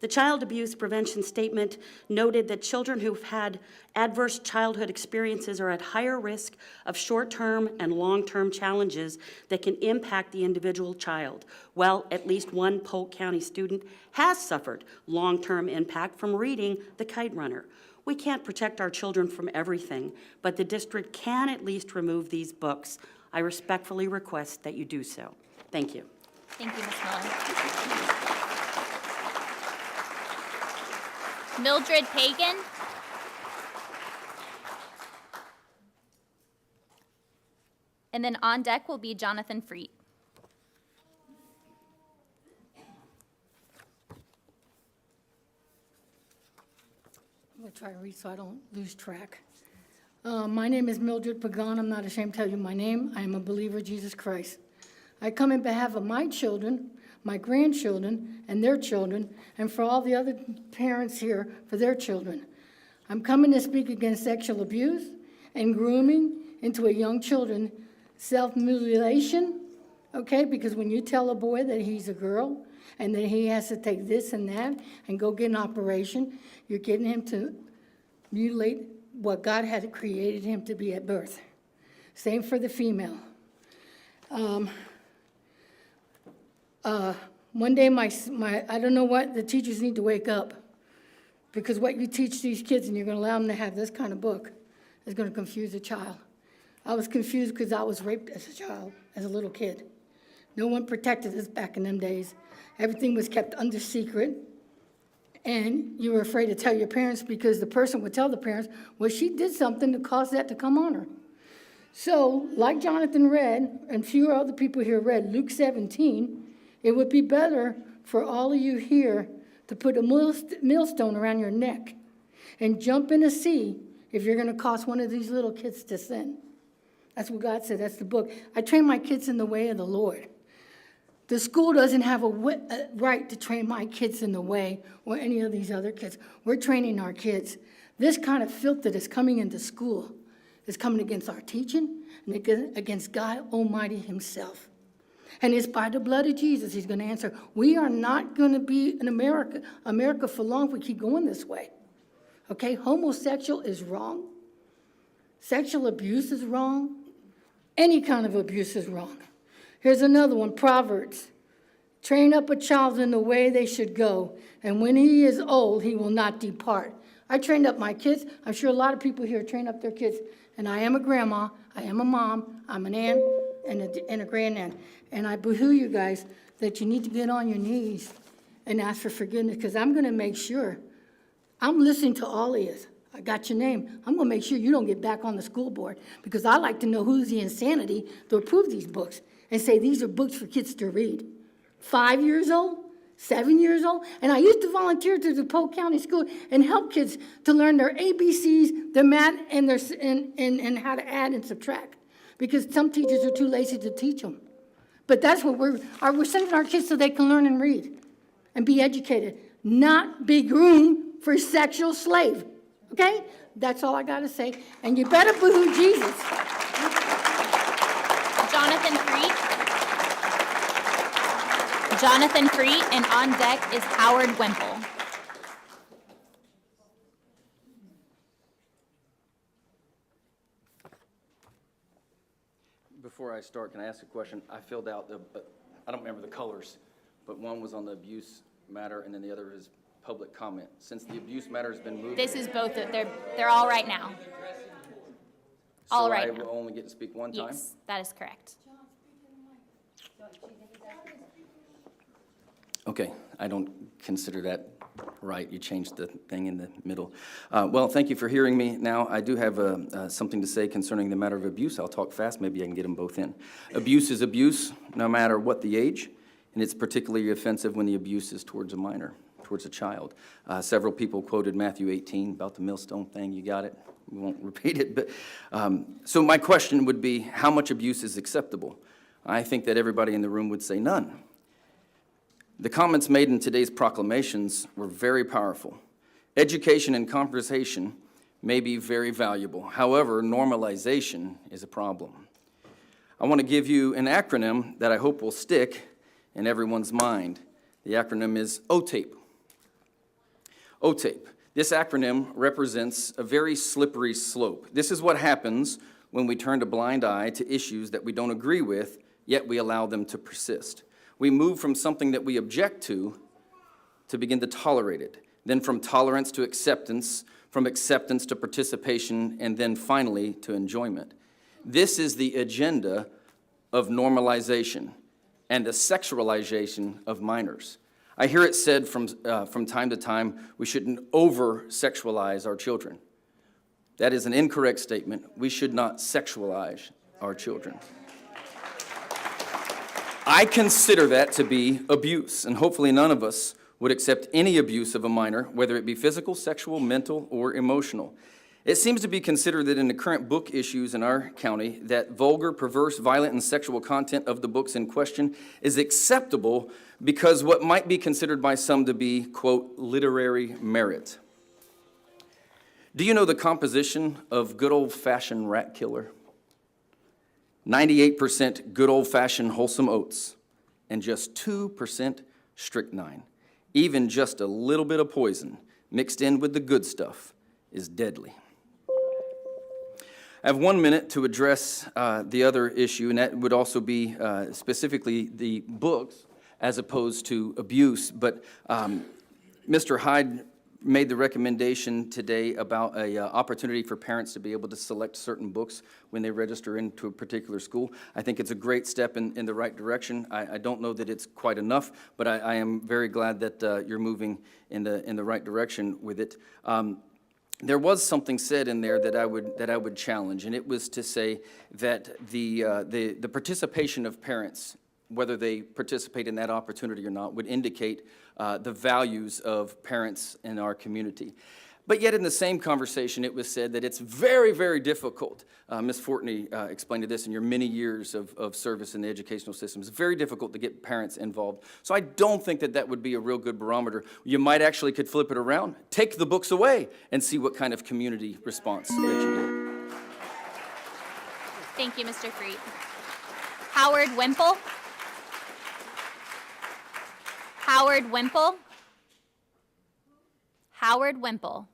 The child abuse prevention statement noted that children who've had adverse childhood experiences are at higher risk of short-term and long-term challenges that can impact the individual child. Well, at least one Polk County student has suffered long-term impact from reading The Kite Runner. We can't protect our children from everything, but the district can at least remove these books. I respectfully request that you do so. Thank you. Thank you, Ms. Miller. Mildred Pagan. And then on deck will be Jonathan Freet. I'm going to try to read so I don't lose track. My name is Mildred Pagan. I'm not ashamed to tell you my name. I am a believer of Jesus Christ. I come in behalf of my children, my grandchildren, and their children, and for all the other parents here for their children. I'm coming to speak against sexual abuse and grooming into a young children, self-mutilation, okay? Because when you tell a boy that he's a girl and that he has to take this and that and go get an operation, you're getting him to mutilate what God had created him to be at birth. Same for the female. One day, I don't know what, the teachers need to wake up, because what you teach these kids and you're going to allow them to have this kind of book is going to confuse a child. I was confused because I was raped as a child, as a little kid. No one protected us back in them days. Everything was kept under secret, and you were afraid to tell your parents because the person would tell the parents, well, she did something to cause that to come on her. So, like Jonathan read, and few other people here read, Luke 17, it would be better for all of you here to put a millstone around your neck and jump in a sea if you're going to cause one of these little kids to sin. That's what God said. That's the book. I train my kids in the way of the Lord. The school doesn't have a right to train my kids in the way or any of these other kids. We're training our kids. This kind of filth that is coming into school is coming against our teaching and against God Almighty himself. And it's by the blood of Jesus he's going to answer. We are not going to be in America for long if we keep going this way. Okay, homosexual is wrong. Sexual abuse is wrong. Any kind of abuse is wrong. Here's another one, Proverbs Train up a child in the way they should go, and when he is old, he will not depart. I trained up my kids. I'm sure a lot of people here train up their kids. And I am a grandma, I am a mom, I'm an aunt and a grandaunt. And I boo-hoo you guys that you need to get on your knees and ask for forgiveness, because I'm gonna make sure, I'm listening to all of you. I got your name. I'm gonna make sure you don't get back on the school board, because I like to know who's the insanity to approve these books and say these are books for kids to read. 5 years old? 7 years old, and I used to volunteer to the Polk County School and help kids to learn their ABCs, their math, and their and how to add and subtract, because some teachers are too lazy to teach them. But that's what we're sending our kids so they can learn and read and be educated, not be groomed for sexual slave. Okay, that's all I got to say. And you better boo-hoo Jesus. Jonathan Free, and on deck is Howard Wemple. Before I start, can I ask a question? I filled out I don't remember the colors, but one was on the abuse matter and then the other is public comment. Since the abuse matter has been moved. This is both, they're all right now. All right So I now. will only get to speak one time? Yes, that is correct. Okay, I don't consider that right. You changed the thing in the middle. Well, thank you for hearing me. Now, I do have something to say concerning the matter of abuse. I'll talk fast. Maybe I can get them both in. Abuse is abuse, no matter what the age, and it's particularly offensive when the abuse is towards a minor, towards a child. Several people quoted Matthew 18 about the millstone thing. You got it? We won't repeat it. But so my question would be, how much abuse is acceptable? I think that everybody in the room would say none. The comments made in today's proclamations were very powerful. Education and conversation may be very valuable. However, normalization is a problem. I want to give you an acronym that I hope will stick in everyone's mind. The acronym is OTAPE. OTAPE. This acronym represents a very slippery slope. This is what happens when we turn a blind eye to issues that we don't agree with, yet we allow them to persist. We move from something that we object to begin to tolerate it, then from tolerance to acceptance, from acceptance to participation, and then finally to enjoyment. This is the agenda of normalization and the sexualization of minors. I hear it said from time to time, we shouldn't over-sexualize our children. That is an incorrect statement. We should not sexualize our children. I consider that to be abuse, and hopefully none of us would accept any abuse of a minor, whether it be physical, sexual, mental, or emotional. It seems to be considered that in the current book issues in our county, that vulgar, perverse, violent, and sexual content of the books in question is acceptable because what might be considered by some to be, quote, literary merit. Do you know the composition of good old-fashioned rat killer? 98% good old-fashioned wholesome oats, and just 2% strychnine. Even just a little bit of poison mixed in with the good stuff is deadly. I have 1 minute to address the other issue, and that would also be specifically the books as opposed to abuse. But Mr. Hyde made the recommendation today about an opportunity for parents to be able to select certain books when they register into a particular school. I think it's a great step in the right direction. I don't know that it's quite enough, but I am very glad that you're moving in the right direction with it. There was something said in there that I would challenge, and it was to say that the participation of parents, whether they participate in that opportunity or not, would indicate the values of parents in our community. But yet in the same conversation, it was said that it's very, very difficult. Ms. Fortney explained this in your many years of service in the educational system. It's very difficult to get parents involved. So I don't think that would be a real good barometer. You might actually could flip it around, take the books away, and see what kind of community response that you get. Thank you, Mr. Freet. Howard Wemple. Howard Wemple. Howard Wemple.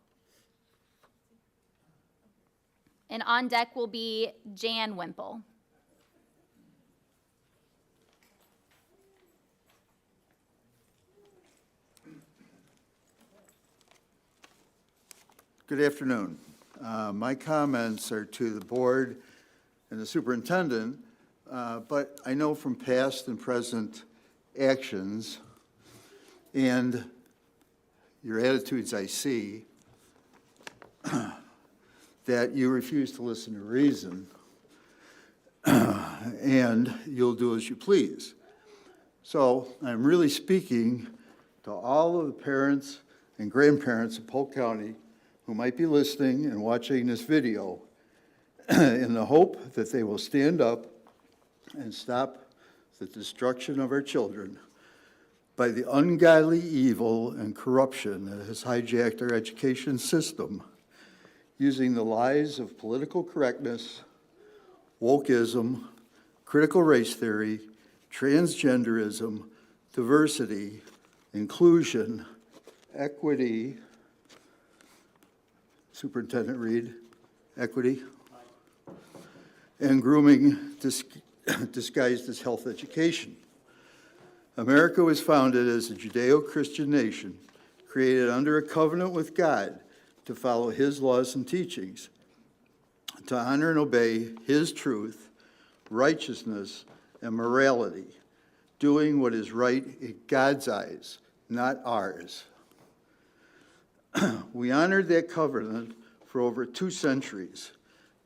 And on deck will be Jan Wemple. Good afternoon. My comments are to the board and the superintendent, but I know from past and present actions and your attitudes I see that you refuse to listen to reason and you'll do as you please. So I'm really speaking to all of the parents and grandparents of Polk County who might be listening and watching this video in the hope that they will stand up and stop the destruction of our children by the ungodly evil and corruption that has hijacked our education system, using the lies of political correctness, wokeism, critical race theory, transgenderism, diversity, inclusion, equity, Superintendent Reed, equity, and grooming disguised as health education. America was founded as a Judeo-Christian nation, created under a covenant with God to follow His laws and teachings, to honor and obey His truth, righteousness, and morality, doing what is right in God's eyes, not ours. We honored that covenant for over 2 centuries.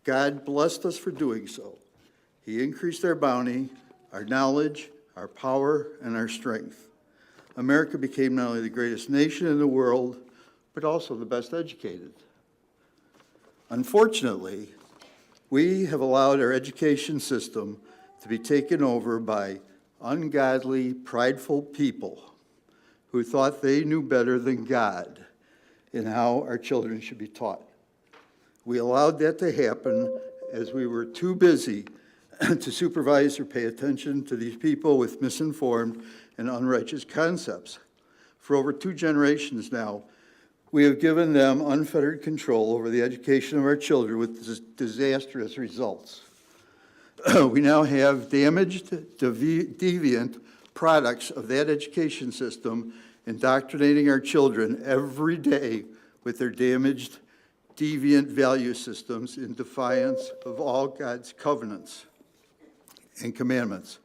God blessed us for doing so. He increased our bounty, our knowledge, our power, and our strength. America became not only the greatest nation in the world, but also the best educated. Unfortunately, we have allowed our education system to be taken over by ungodly, prideful people who thought they knew better than God in how our children should be taught. We allowed that to happen as we were too busy to supervise or pay attention to these people with misinformed and unrighteous concepts. For over 2 generations now, we have given them unfettered control over the education of our children with disastrous results. We now have damaged, deviant products of that education system indoctrinating our children every day with their damaged, deviant value systems in defiance of all God's covenants and commandments.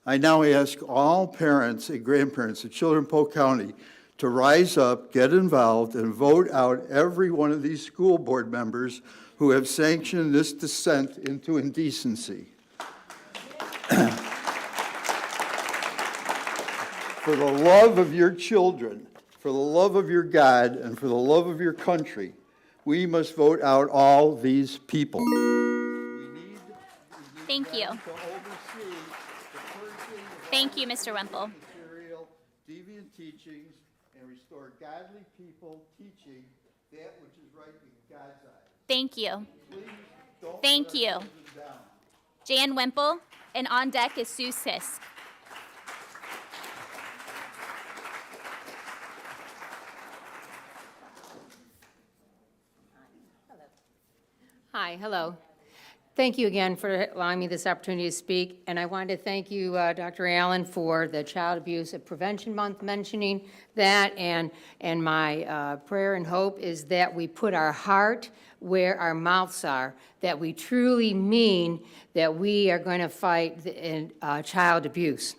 I now ask all parents and grandparents of children in Polk County to rise up, get involved, and vote out every one of these school board members who have sanctioned this descent into indecency. For the love of your children, for the love of your God, and for the love of your country, we must vote out all these people. Thank you. Thank you, Mr. Wemple. Material, deviant teachings, and restore godly people teaching that which is right in God's eyes. Thank you. Please don't Thank let you. us down. Jan Wemple, and on deck is Sue Sisk. Hi, hello. Thank you again for allowing me this opportunity to speak, and I wanted to thank you, Dr. Allen, for the Child Abuse Prevention Month mentioning that, and my prayer and hope is that we put our heart where our mouths are, that we truly mean that we are going to fight child abuse.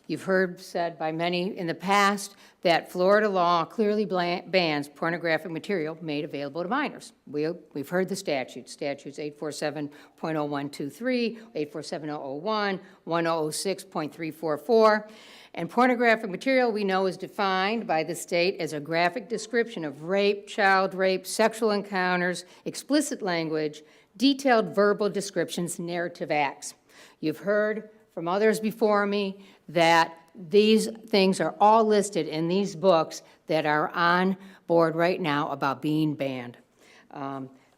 You've heard said by many in the past that Florida law clearly bans pornographic material made available to minors. We've heard the statutes 847.0123, 847.001, 1006.344. And pornographic material we know is defined by the state as a graphic description of rape, child rape, sexual encounters, explicit language, detailed verbal descriptions, narrative acts. You've heard from others before me that these things are all listed in these books that are on board right now about being banned.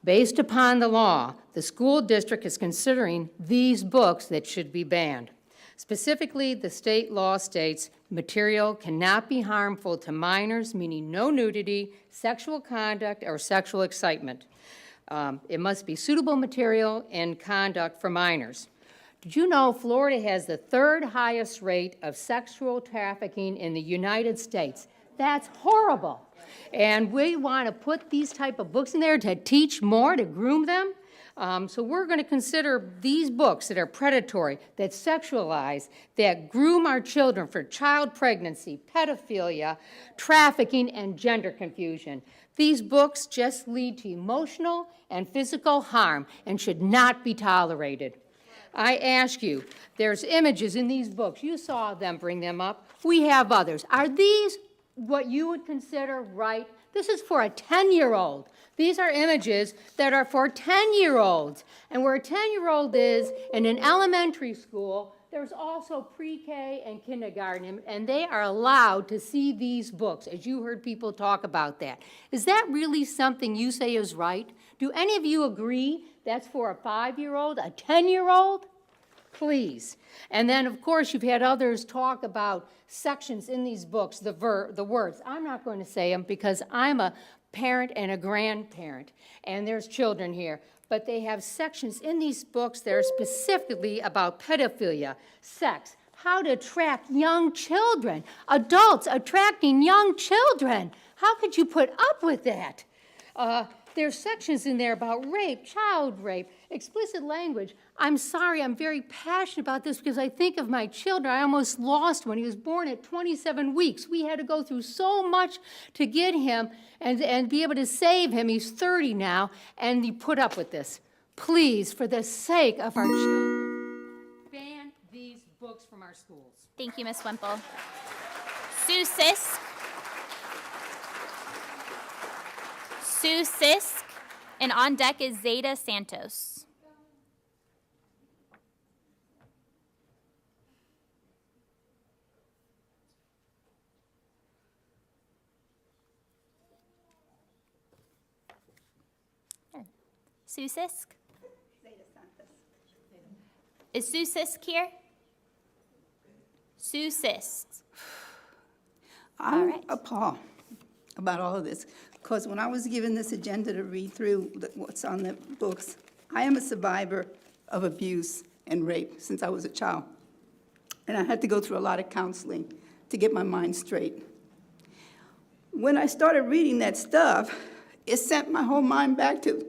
Based upon the law, the school district is considering these books that should be banned. Specifically, the state law states material cannot be harmful to minors, meaning no nudity, sexual conduct, or sexual excitement. It must be suitable material and conduct for minors. Did you know Florida has the 3rd highest rate of sexual trafficking in the United States? That's horrible. And we want to put these type of books in there to teach more, to groom them. So we're going to consider these books that are predatory, that sexualize, that groom our children for child pregnancy, pedophilia, trafficking, and gender confusion. These books just lead to emotional and physical harm and should not be tolerated. I ask you, there's images in these books. You saw them bring them up. We have others. Are these what you would consider right? This is for a 10-year-old. These are images that are for 10-year-olds. And where a 10-year-old is in an elementary school, there's also pre-K and kindergarten, and they are allowed to see these books, as you heard people talk about that. Is that really something you say is right? Do any of you agree that's for a 5-year-old, a 10-year-old? Please. And then, of course, you've had others talk about sections in these books, the words. I'm not going to say them because I'm a parent and a grandparent, and there's children here. But they have sections in these books that are specifically about pedophilia, sex, how to attract young children, adults attracting young children. How could you put up with that? There's sections in there about rape, child rape, explicit language. I'm sorry, I'm very passionate about this because I think of my children. I almost lost one. He was born at 27 weeks. We had to go through so much to get him and be able to save him. He's 30 now, and you put up with this. Please, for the sake of our children, ban these books from our schools. Thank you, Ms. Wemple. Sue Sisk. Sue Sisk, and on deck is Zeta Santos. Here. Sue Sisk? Is Sue Sisk here? Sue Sisk. I'm appalled about all of this, because when I was given this agenda to read through what's on the books, I am a survivor of abuse and rape since I was a child. And I had to go through a lot of counseling to get my mind straight. When I started reading that stuff, it sent my whole mind back to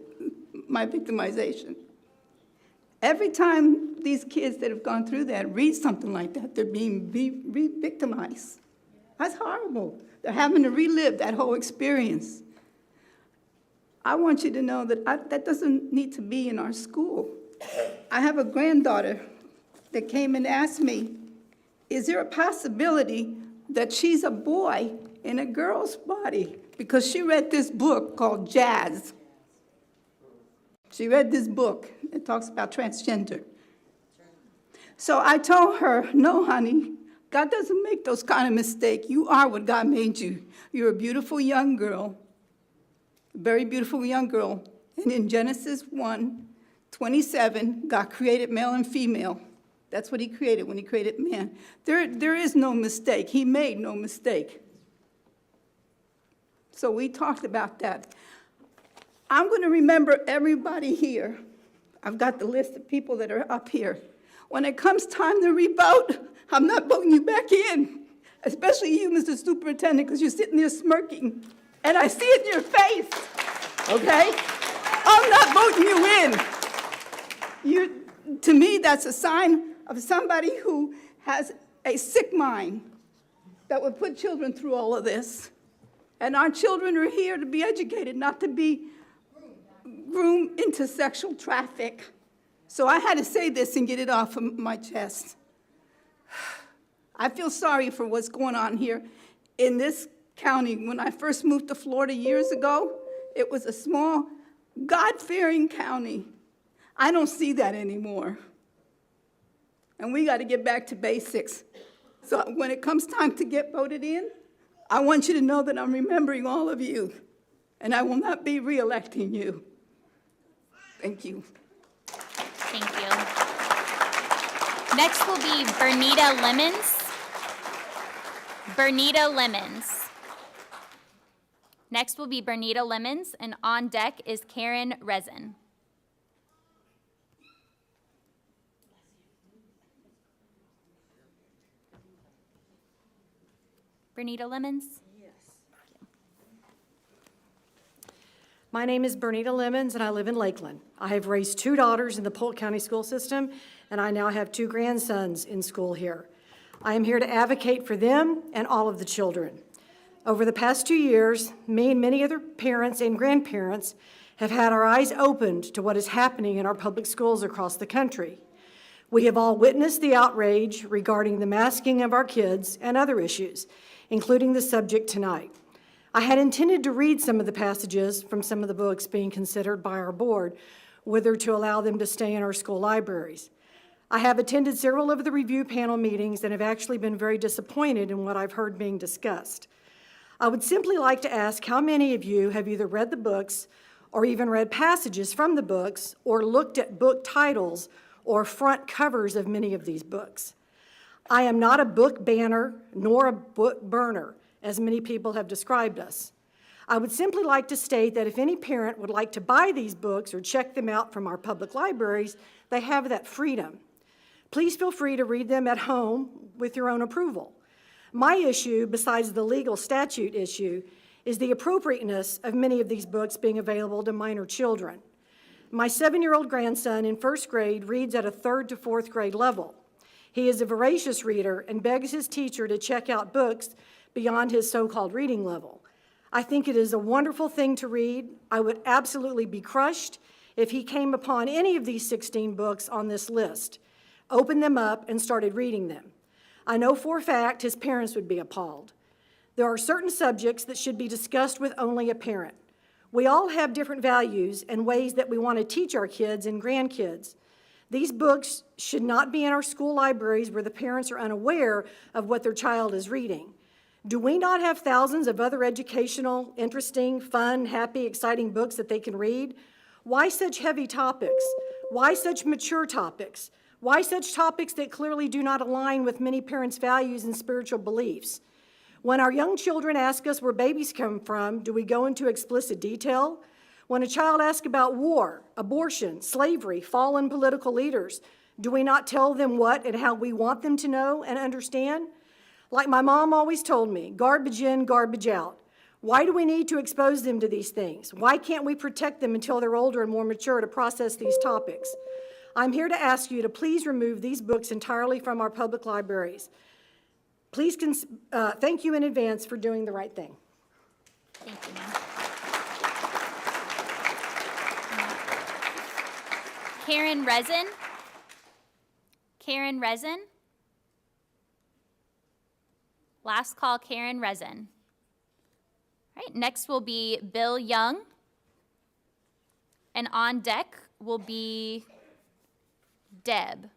my victimization. Every time these kids that have gone through that read something like that, they're being re-victimized. That's horrible. They're having to relive that whole experience. I want you to know that that doesn't need to be in our school. I have a granddaughter that came and asked me, is there a possibility that she's a boy in a girl's body? Because she read this book called Jazz. She read this book. It talks about transgender. So I told her, no, honey, God doesn't make those kind of mistakes. You are what God made you. You're a beautiful young girl, a very beautiful young girl. And in Genesis 1:27, God created male and female. That's what he created when he created man. There is no mistake. He made no mistake. So we talked about that. I'm going to remember everybody here. I've got the list of people that are up here. When it comes time to re-vote, I'm not voting you back in, especially you, Mr. Superintendent, because you're sitting there smirking, and I see it in your face, okay? I'm not voting you in. To me, that's a sign of somebody who has a sick mind that would put children through all of this. And our children are here to be educated, not to be groomed into sexual traffic. So I had to say this and get it off of my chest. I feel sorry for what's going on here in this county. When I first moved to Florida years ago, it was a small, God-fearing county. I don't see that anymore. And we got to get back to basics. So when it comes time to get voted in, I want you to know that I'm remembering all of you, and I will not be re-electing you. Thank you. Thank you. Next will be Bernita Lemons. Bernita Lemons. Next will be Bernita Lemons, and on deck is Karen Resin. Bernita Lemons? Yes. My name is Bernita Lemons, and I live in Lakeland. I have raised 2 daughters in the Polk County school system, and I now have 2 grandsons in school here. I am here to advocate for them and all of the children. Over the past 2 years, me and many other parents and grandparents have had our eyes opened to what is happening in our public schools across the country. We have all witnessed the outrage regarding the masking of our kids and other issues, including the subject tonight. I had intended to read some of the passages from some of the books being considered by our board, whether to allow them to stay in our school libraries. I have attended several of the review panel meetings and have actually been very disappointed in what I've heard being discussed. I would simply like to ask how many of you have either read the books or even read passages from the books or looked at book titles or front covers of many of these books. I am not a book banner nor a book burner, as many people have described us. I would simply like to state that if any parent would like to buy these books or check them out from our public libraries, they have that freedom. Please feel free to read them at home with your own approval. My issue, besides the legal statute issue, is the appropriateness of many of these books being available to minor children. My 7-year-old grandson in 1st grade reads at a 3rd to 4th grade level. He is a voracious reader and begs his teacher to check out books beyond his so-called reading level. I think it is a wonderful thing to read. I would absolutely be crushed if he came upon any of these 16 books on this list, opened them up, and started reading them. I know for a fact his parents would be appalled. There are certain subjects that should be discussed with only a parent. We all have different values and ways that we want to teach our kids and grandkids. These books should not be in our school libraries where the parents are unaware of what their child is reading. Do we not have thousands of other educational, interesting, fun, happy, exciting books that they can read? Why such heavy topics? Why such mature topics? Why such topics that clearly do not align with many parents' values and spiritual beliefs? When our young children ask us where babies come from, do we go into explicit detail? When a child asks about war, abortion, slavery, fallen political leaders, do we not tell them what and how we want them to know and understand? Like my mom always told me, garbage in, garbage out. Why do we need to expose them to these things? Why can't we protect them until they're older and more mature to process these topics? I'm here to ask you to please remove these books entirely from our public libraries. Please, thank you in advance for doing the right thing. Thank you, ma'am. Karen Resin? Karen Resin? Last call, Karen Resin. All right, next will be Bill Young. And on deck will be Deb.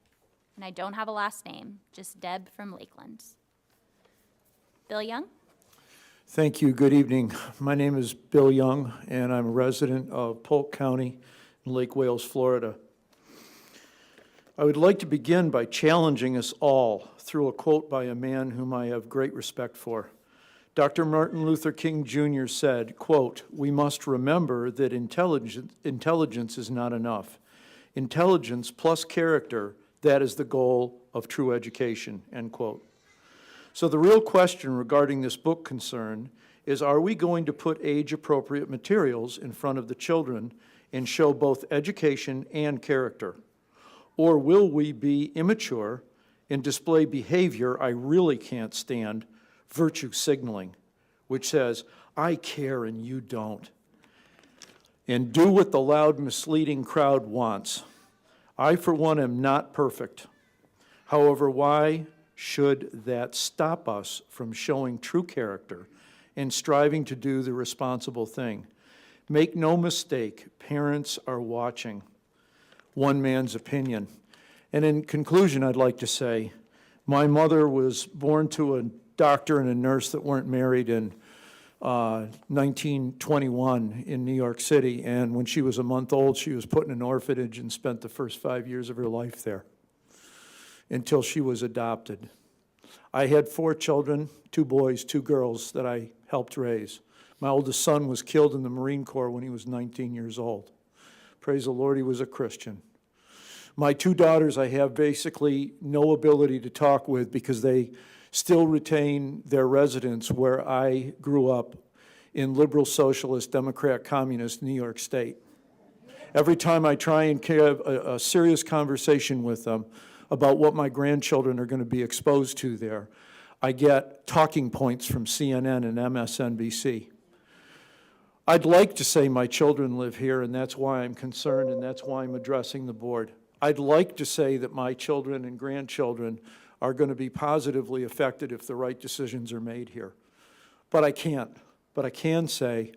And I don't have a last name, just Deb from Lakeland. Bill Young? Thank you. Good evening. My name is Bill Young, and I'm a resident of Polk County in Lake Wales, Florida. I would like to begin by challenging us all through a quote by a man whom I have great respect for. Dr. Martin Luther King Jr. said, quote, "We must remember that intelligence is not enough. Intelligence plus character, that is the goal of true education," end quote. So the real question regarding this book concern is, are we going to put age-appropriate materials in front of the children and show both education and character? Or will we be immature and display behavior I really can't stand, virtue signaling, which says, I care and you don't, and do what the loud, misleading crowd wants? I, for one, am not perfect. However, why should that stop us from showing true character and striving to do the responsible thing? Make no mistake, parents are watching. One man's opinion. And in conclusion, I'd like to say, my mother was born to a doctor and a nurse that weren't married in 1921 in New York City, and when she was a month old, she was put in an orphanage and spent the first 5 years of her life there until she was adopted. I had 4 children, 2 boys, 2 girls that I helped raise. My oldest son was killed in the Marine Corps when he was 19 years old. Praise the Lord, he was a Christian. My 2 daughters I have basically no ability to talk with because they still retain their residence where I grew up in liberal, socialist, Democrat, communist New York State. Every time I try and have a serious conversation with them about what my grandchildren are going to be exposed to there, I get talking points from CNN and MSNBC. I'd like to say my children live here, and that's why I'm concerned, and that's why I'm addressing the board. I'd like to say that my children and grandchildren are going to be positively affected if the right decisions are made here. But I can't. But I can say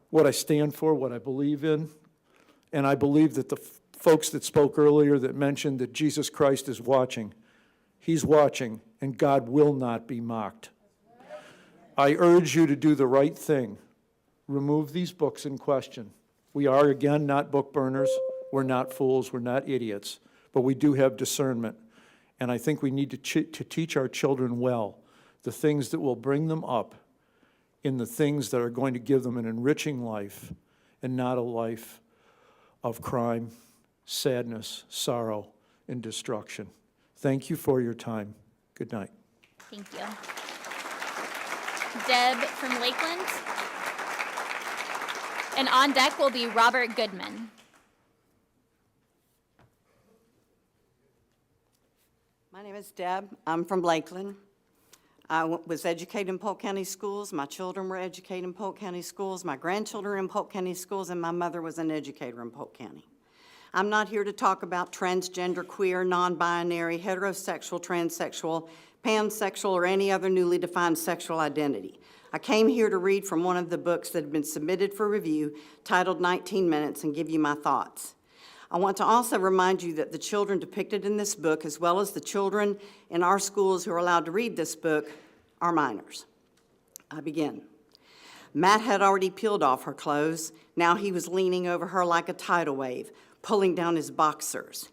what I stand for, what I believe in, and I believe that the folks that spoke earlier that mentioned that Jesus Christ is watching, he's watching, and God will not be mocked. I urge you to do the right thing. Remove these books in question. We are, again, not book burners. We're not fools. We're not idiots. But we do have discernment. And I think we need to teach our children well the things that will bring them up in the things that are going to give them an enriching life and not a life of crime, sadness, sorrow, and destruction. Thank you for your time. Good night. Thank you. Deb from Lakeland. And on deck will be Robert Goodman. My name is Deb. I'm from Lakeland. I was educated in Polk County schools. My children were educated in Polk County schools. My grandchildren are in Polk County schools, and my mother was an educator in Polk County. I'm not here to talk about transgender, queer, non-binary, heterosexual, transsexual, pansexual, or any other newly defined sexual identity. I came here to read from one of the books that have been submitted for review, titled 19 Minutes, and give you my thoughts. I want to also remind you that the children depicted in this book, as well as the children in our schools who are allowed to read this book, are minors. I begin. Matt had already peeled off her clothes. Now he was leaning over her like a tidal wave, pulling down his boxers.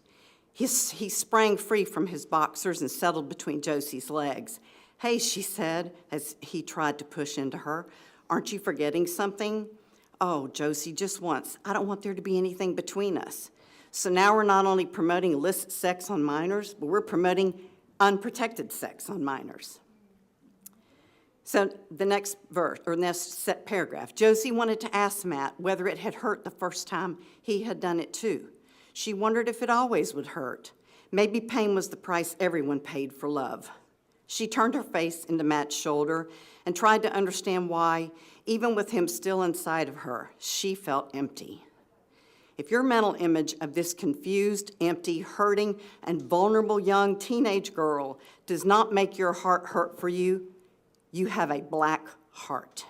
He sprang free from his boxers and settled between Josie's legs. "Hey," she said as he tried to push into her, "aren't you forgetting something?" "Oh, Josie, just once. I don't want there to be anything between us." So now we're not only promoting illicit sex on minors, but we're promoting unprotected sex on minors. So the next verse, or next set paragraph, Josie wanted to ask Matt whether it had hurt the first time he had done it too. She wondered if it always would hurt. Maybe pain was the price everyone paid for love. She turned her face into Matt's shoulder and tried to understand why, even with him still inside of her, she felt empty. If your mental image of this confused, empty, hurting, and vulnerable young teenage girl does not make your heart hurt for you, you have a black heart.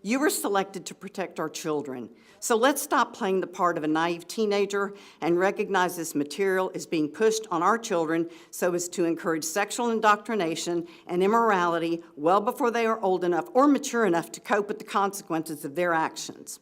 You were selected to protect our children, so let's stop playing the part of a naive teenager and recognize this material is being pushed on our children so as to encourage sexual indoctrination and immorality well before they are old enough or mature enough to cope with the consequences of their actions.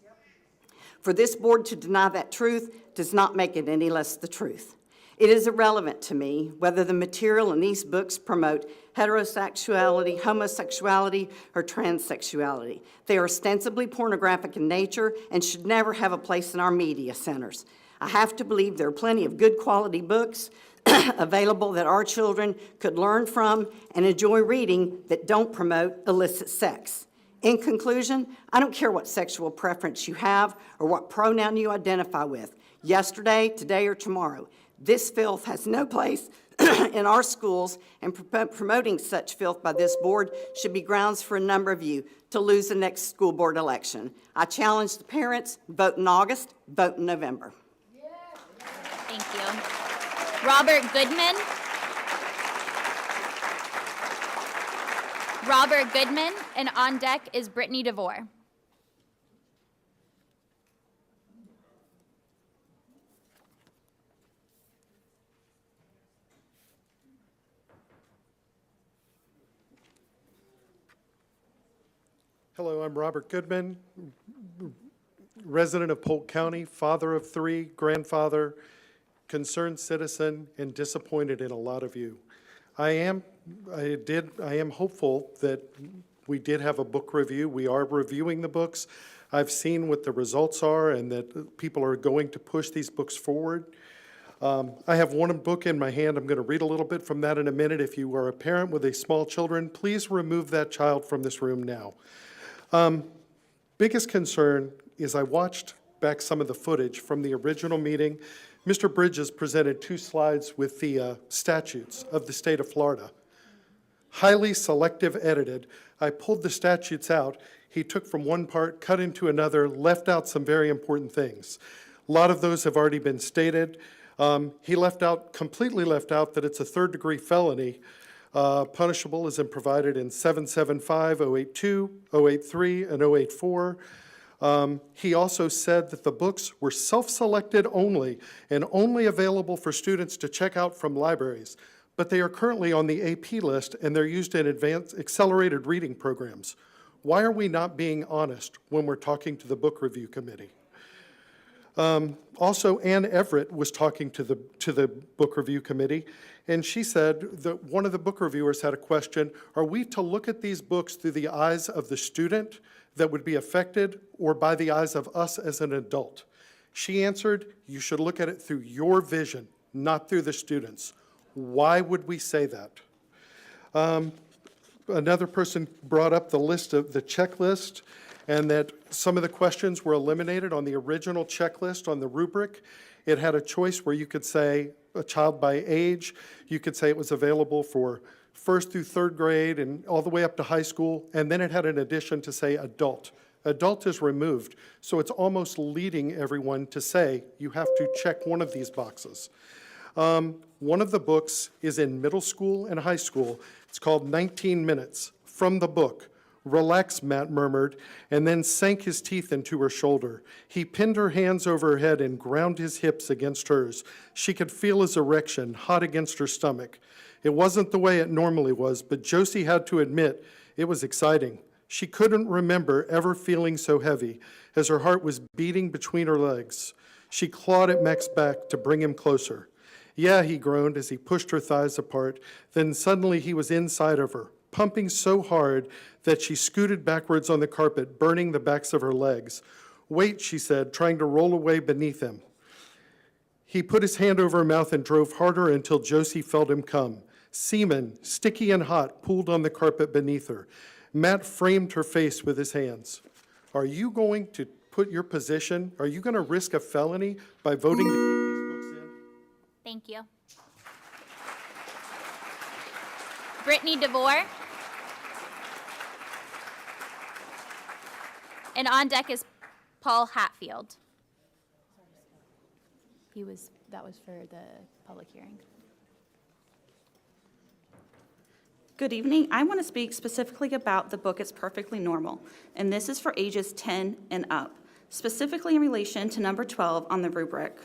For this board to deny that truth does not make it any less the truth. It is irrelevant to me whether the material in these books promote heterosexuality, homosexuality, or transsexuality. They are ostensibly pornographic in nature and should never have a place in our media centers. I have to believe there are plenty of good quality books available that our children could learn from and enjoy reading that don't promote illicit sex. In conclusion, I don't care what sexual preference you have or what pronoun you identify with, yesterday, today, or tomorrow. This filth has no place in our schools, and promoting such filth by this board should be grounds for a number of you to lose the next school board election. I challenge the parents, vote in August, vote in November. Thank you. Robert Goodman. Robert Goodman, and on deck is Brittany DeVore. Hello, I'm Robert Goodman, resident of Polk County, father of 3, grandfather, concerned citizen, and disappointed in a lot of you. I am hopeful that we did have a book review. We are reviewing the books. I've seen what the results are and that people are going to push these books forward. I have one book in my hand. I'm going to read a little bit from that in a minute. If you are a parent with a small children, please remove that child from this room now. biggest concern is I watched back some of the footage from the original meeting. Mr. Bridges presented 2 slides with the statutes of the state of Florida. Highly selective edited. I pulled the statutes out. He took from one part, cut into another, left out some very important things. A lot of those have already been stated. He completely left out that it's a third-degree felony, punishable as in provided in 775, 082, 083, and 084. He also said that the books were self-selected only and only available for students to check out from libraries, but they are currently on the AP list and they're used in advanced accelerated reading programs. Why are we not being honest when we're talking to the book review committee? Also, Ann Everett was talking to the book review committee, and she said that one of the book reviewers had a question, are we to look at these books through the eyes of the student that would be affected or by the eyes of us as an adult? She answered, you should look at it through your vision, not through the students. Why would we say that? Another person brought up the checklist, and that some of the questions were eliminated on the original checklist on the rubric. It had a choice where you could say a child by age, you could say it was available for 1st through 3rd grade and all the way up to high school, and then it had an addition to say adult. Adult is removed, so it's almost leading everyone to say you have to check one of these boxes. One of the books is in middle school and high school. It's called 19 Minutes. From the book, "Relax," Matt murmured, and then sank his teeth into her shoulder. He pinned her hands over her head and ground his hips against hers. She could feel his erection hot against her stomach. It wasn't the way it normally was, but Josie had to admit it was exciting. She couldn't remember ever feeling so heavy, as her heart was beating between her legs. She clawed at Mac's back to bring him closer. Yeah, he groaned as he pushed her thighs apart. Then suddenly he was inside of her, pumping so hard that she scooted backwards on the carpet, burning the backs of her legs. Wait, she said, trying to roll away beneath him. He put his hand over her mouth and drove harder until Josie felt him come. Semen, sticky and hot, pooled on the carpet beneath her. Matt framed her face with his hands. Are you going to put your position, are you going to risk a felony by voting to keep these books in? Thank you. Brittany DeVore. And on deck is Paul Hatfield. That was for the public hearing. Good evening. I want to speak specifically about the book It's Perfectly Normal, and this is for ages 10 and up, specifically in relation to number 12 on the rubric.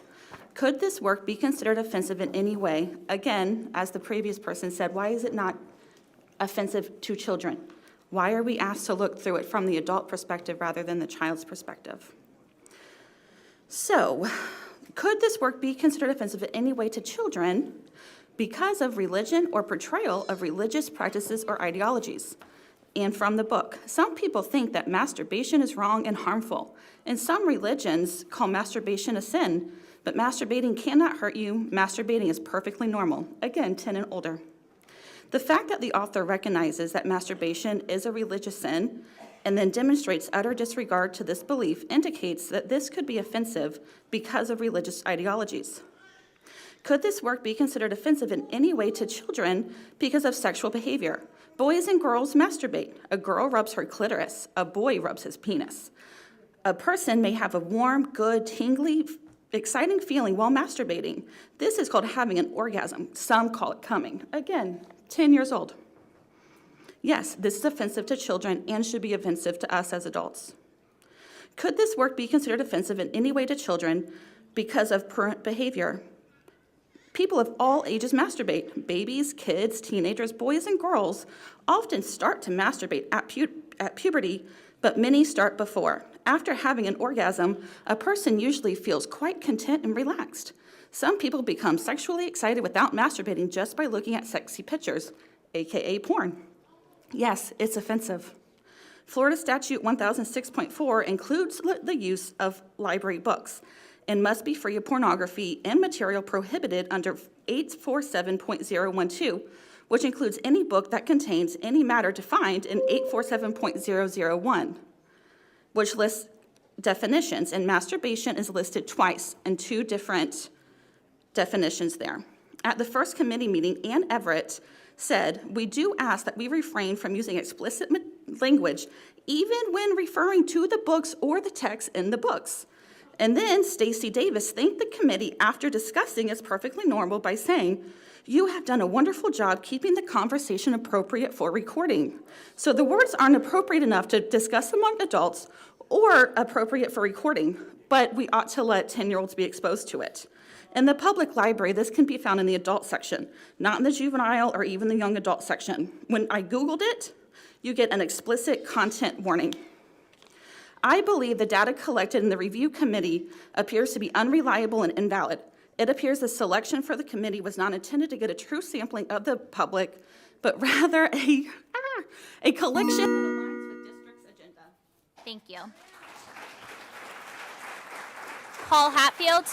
Could this work be considered offensive in any way? Again, as the previous person said, why is it not offensive to children? Why are we asked to look through it from the adult perspective rather than the child's perspective? So, could this work be considered offensive in any way to children because of religion or portrayal of religious practices or ideologies? And from the book, some people think that masturbation is wrong and harmful, and some religions call masturbation a sin, but masturbating cannot hurt you. Masturbating is perfectly normal. Again, 10 and older. The fact that the author recognizes that masturbation is a religious sin and then demonstrates utter disregard to this belief indicates that this could be offensive because of religious ideologies. Could this work be considered offensive in any way to children because of sexual behavior? Boys and girls masturbate. A girl rubs her clitoris. A boy rubs his penis. A person may have a warm, good, tingly, exciting feeling while masturbating. This is called having an orgasm. Some call it coming. Again, 10 years old. Yes, this is offensive to children and should be offensive to us as adults. Could this work be considered offensive in any way to children because of prurient behavior? People of all ages masturbate. Babies, kids, teenagers, boys, and girls often start to masturbate at puberty, but many start before. After having an orgasm, a person usually feels quite content and relaxed. Some people become sexually excited without masturbating just by looking at sexy pictures, aka porn. Yes, it's offensive. Florida Statute 1006.4 includes the use of library books and must be free of pornography and material prohibited under 847.012, which includes any book that contains any matter defined in 847.001. which lists definitions, and masturbation is listed twice in 2 different definitions there. At the first committee meeting, Ann Everett said, "We do ask that we refrain from using explicit language even when referring to the books or the text in the books." And then Stacy Davis thanked the committee after discussing as perfectly normal by saying, "You have done a wonderful job keeping the conversation appropriate for recording. So the words aren't appropriate enough to discuss among adults or appropriate for recording, but we ought to let 10-year-olds be exposed to it." In the public library, this can be found in the adult section, not in the juvenile or even the young adult section. When I Googled it, you get an explicit content warning. I believe the data collected in the review committee appears to be unreliable and invalid. It appears the selection for the committee was not intended to get a true sampling of the public, but rather a collection that aligns with district's agenda. Thank you. Paul Hatfield.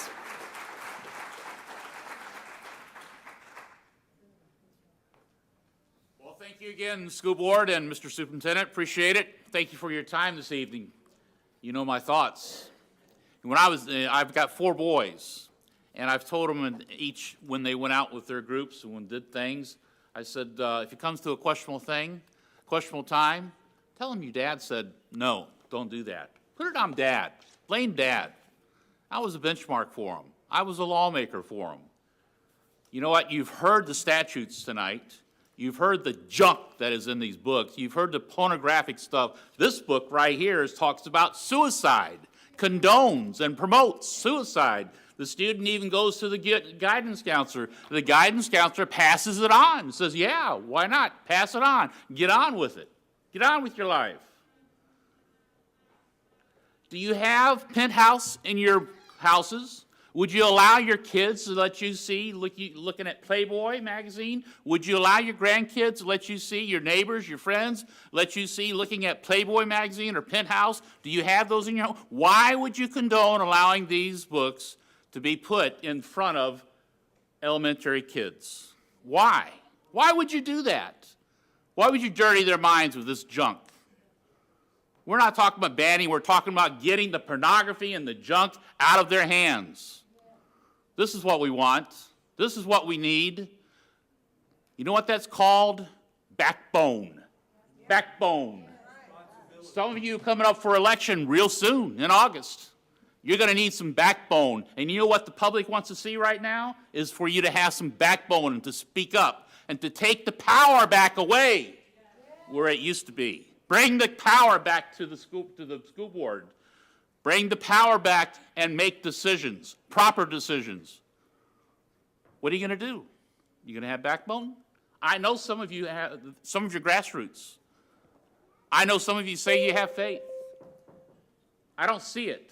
Well, thank you again, School Board and Mr. Superintendent. Appreciate it. Thank you for your time this evening. You know my thoughts. When I've got 4 boys, and I've told them each, when they went out with their groups and when did things, I said, if it comes to a questionable thing, questionable time, tell them your dad said, no, don't do that. Put it on Dad. Blame Dad. I was a benchmark for him. I was a lawmaker for him. You know what? You've heard the statutes tonight. You've heard the junk that is in these books. You've heard the pornographic stuff. This book right here talks about suicide, condones and promotes suicide. The student even goes to the guidance counselor. The guidance counselor passes it on, says, yeah, why not? Pass it on. Get on with it. Get on with your life. Do you have Penthouse in your houses? Would you allow your kids to let you see, looking at Playboy magazine? Would you allow your grandkids to let you see, your neighbors, your friends, let you see looking at Playboy magazine or Penthouse? Do you have those in your home? Why would you condone allowing these books to be put in front of elementary kids? Why? Why would you do that? Why would you dirty their minds with this junk? We're not talking about banning, we're talking about getting the pornography and the junk out of their hands. This is what we want. This is what we need. You know what that's called? Backbone. Backbone. Some of you coming up for election real soon, in August. You're going to need some backbone. And you know what the public wants to see right now? Is for you to have some backbone and to speak up and to take the power back away where it used to be. Bring the power back to the school board. Bring the power back and make decisions, proper decisions. What are you going to do? You going to have backbone? I know some of you have, some of your grassroots. I know some of you say you have faith. I don't see it.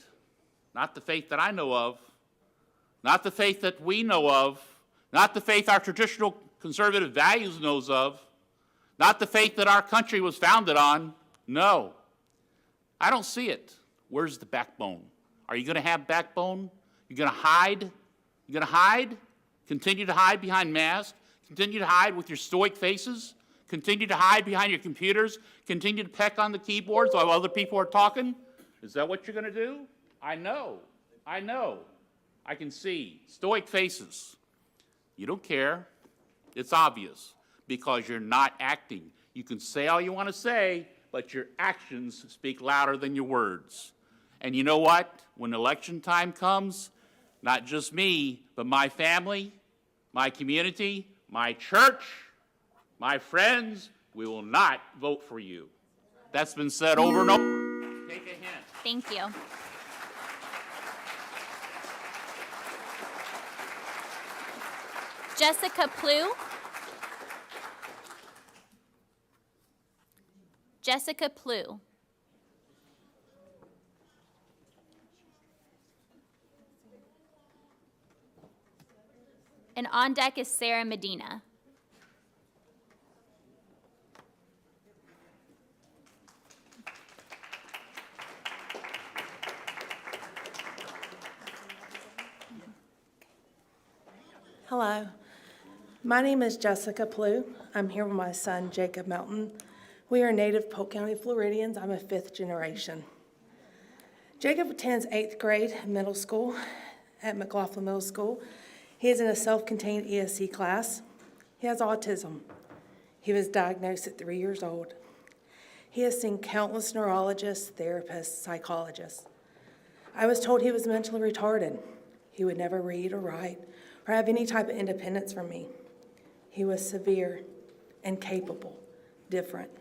Not the faith that I know of. Not the faith that we know of. Not the faith our traditional conservative values knows of. Not the faith that our country was founded on. No. I don't see it. Where's the backbone? Are you going to have backbone? You're going to hide? You're going to hide? Continue to hide behind masks? Continue to hide with your stoic faces? Continue to hide behind your computers? Continue to peck on the keyboards while other people are talking? Is that what you're going to do? I know. I know. I can see stoic faces. You don't care. It's obvious because you're not acting. You can say all you want to say, but your actions speak louder than your words. And you know what? When election time comes, not just me, but my family, my community, my church, my friends, we will not vote for you. That's been said over and over. Take a hint. Thank you. Jessica Plew. Jessica Plew. And on deck is Sarah Medina. Hello. My name is Jessica Plew. I'm here with my son, Jacob Melton. We are native Polk County Floridians. I'm a 5th generation. Jacob attends 8th grade middle school at McLaughlin Middle School. He is in a self-contained ESC class. He has autism. He was diagnosed at 3 years old. He has seen countless neurologists, therapists, psychologists. I was told he was mentally retarded. He would never read or write or have any type of independence from me. He was severe, incapable, different.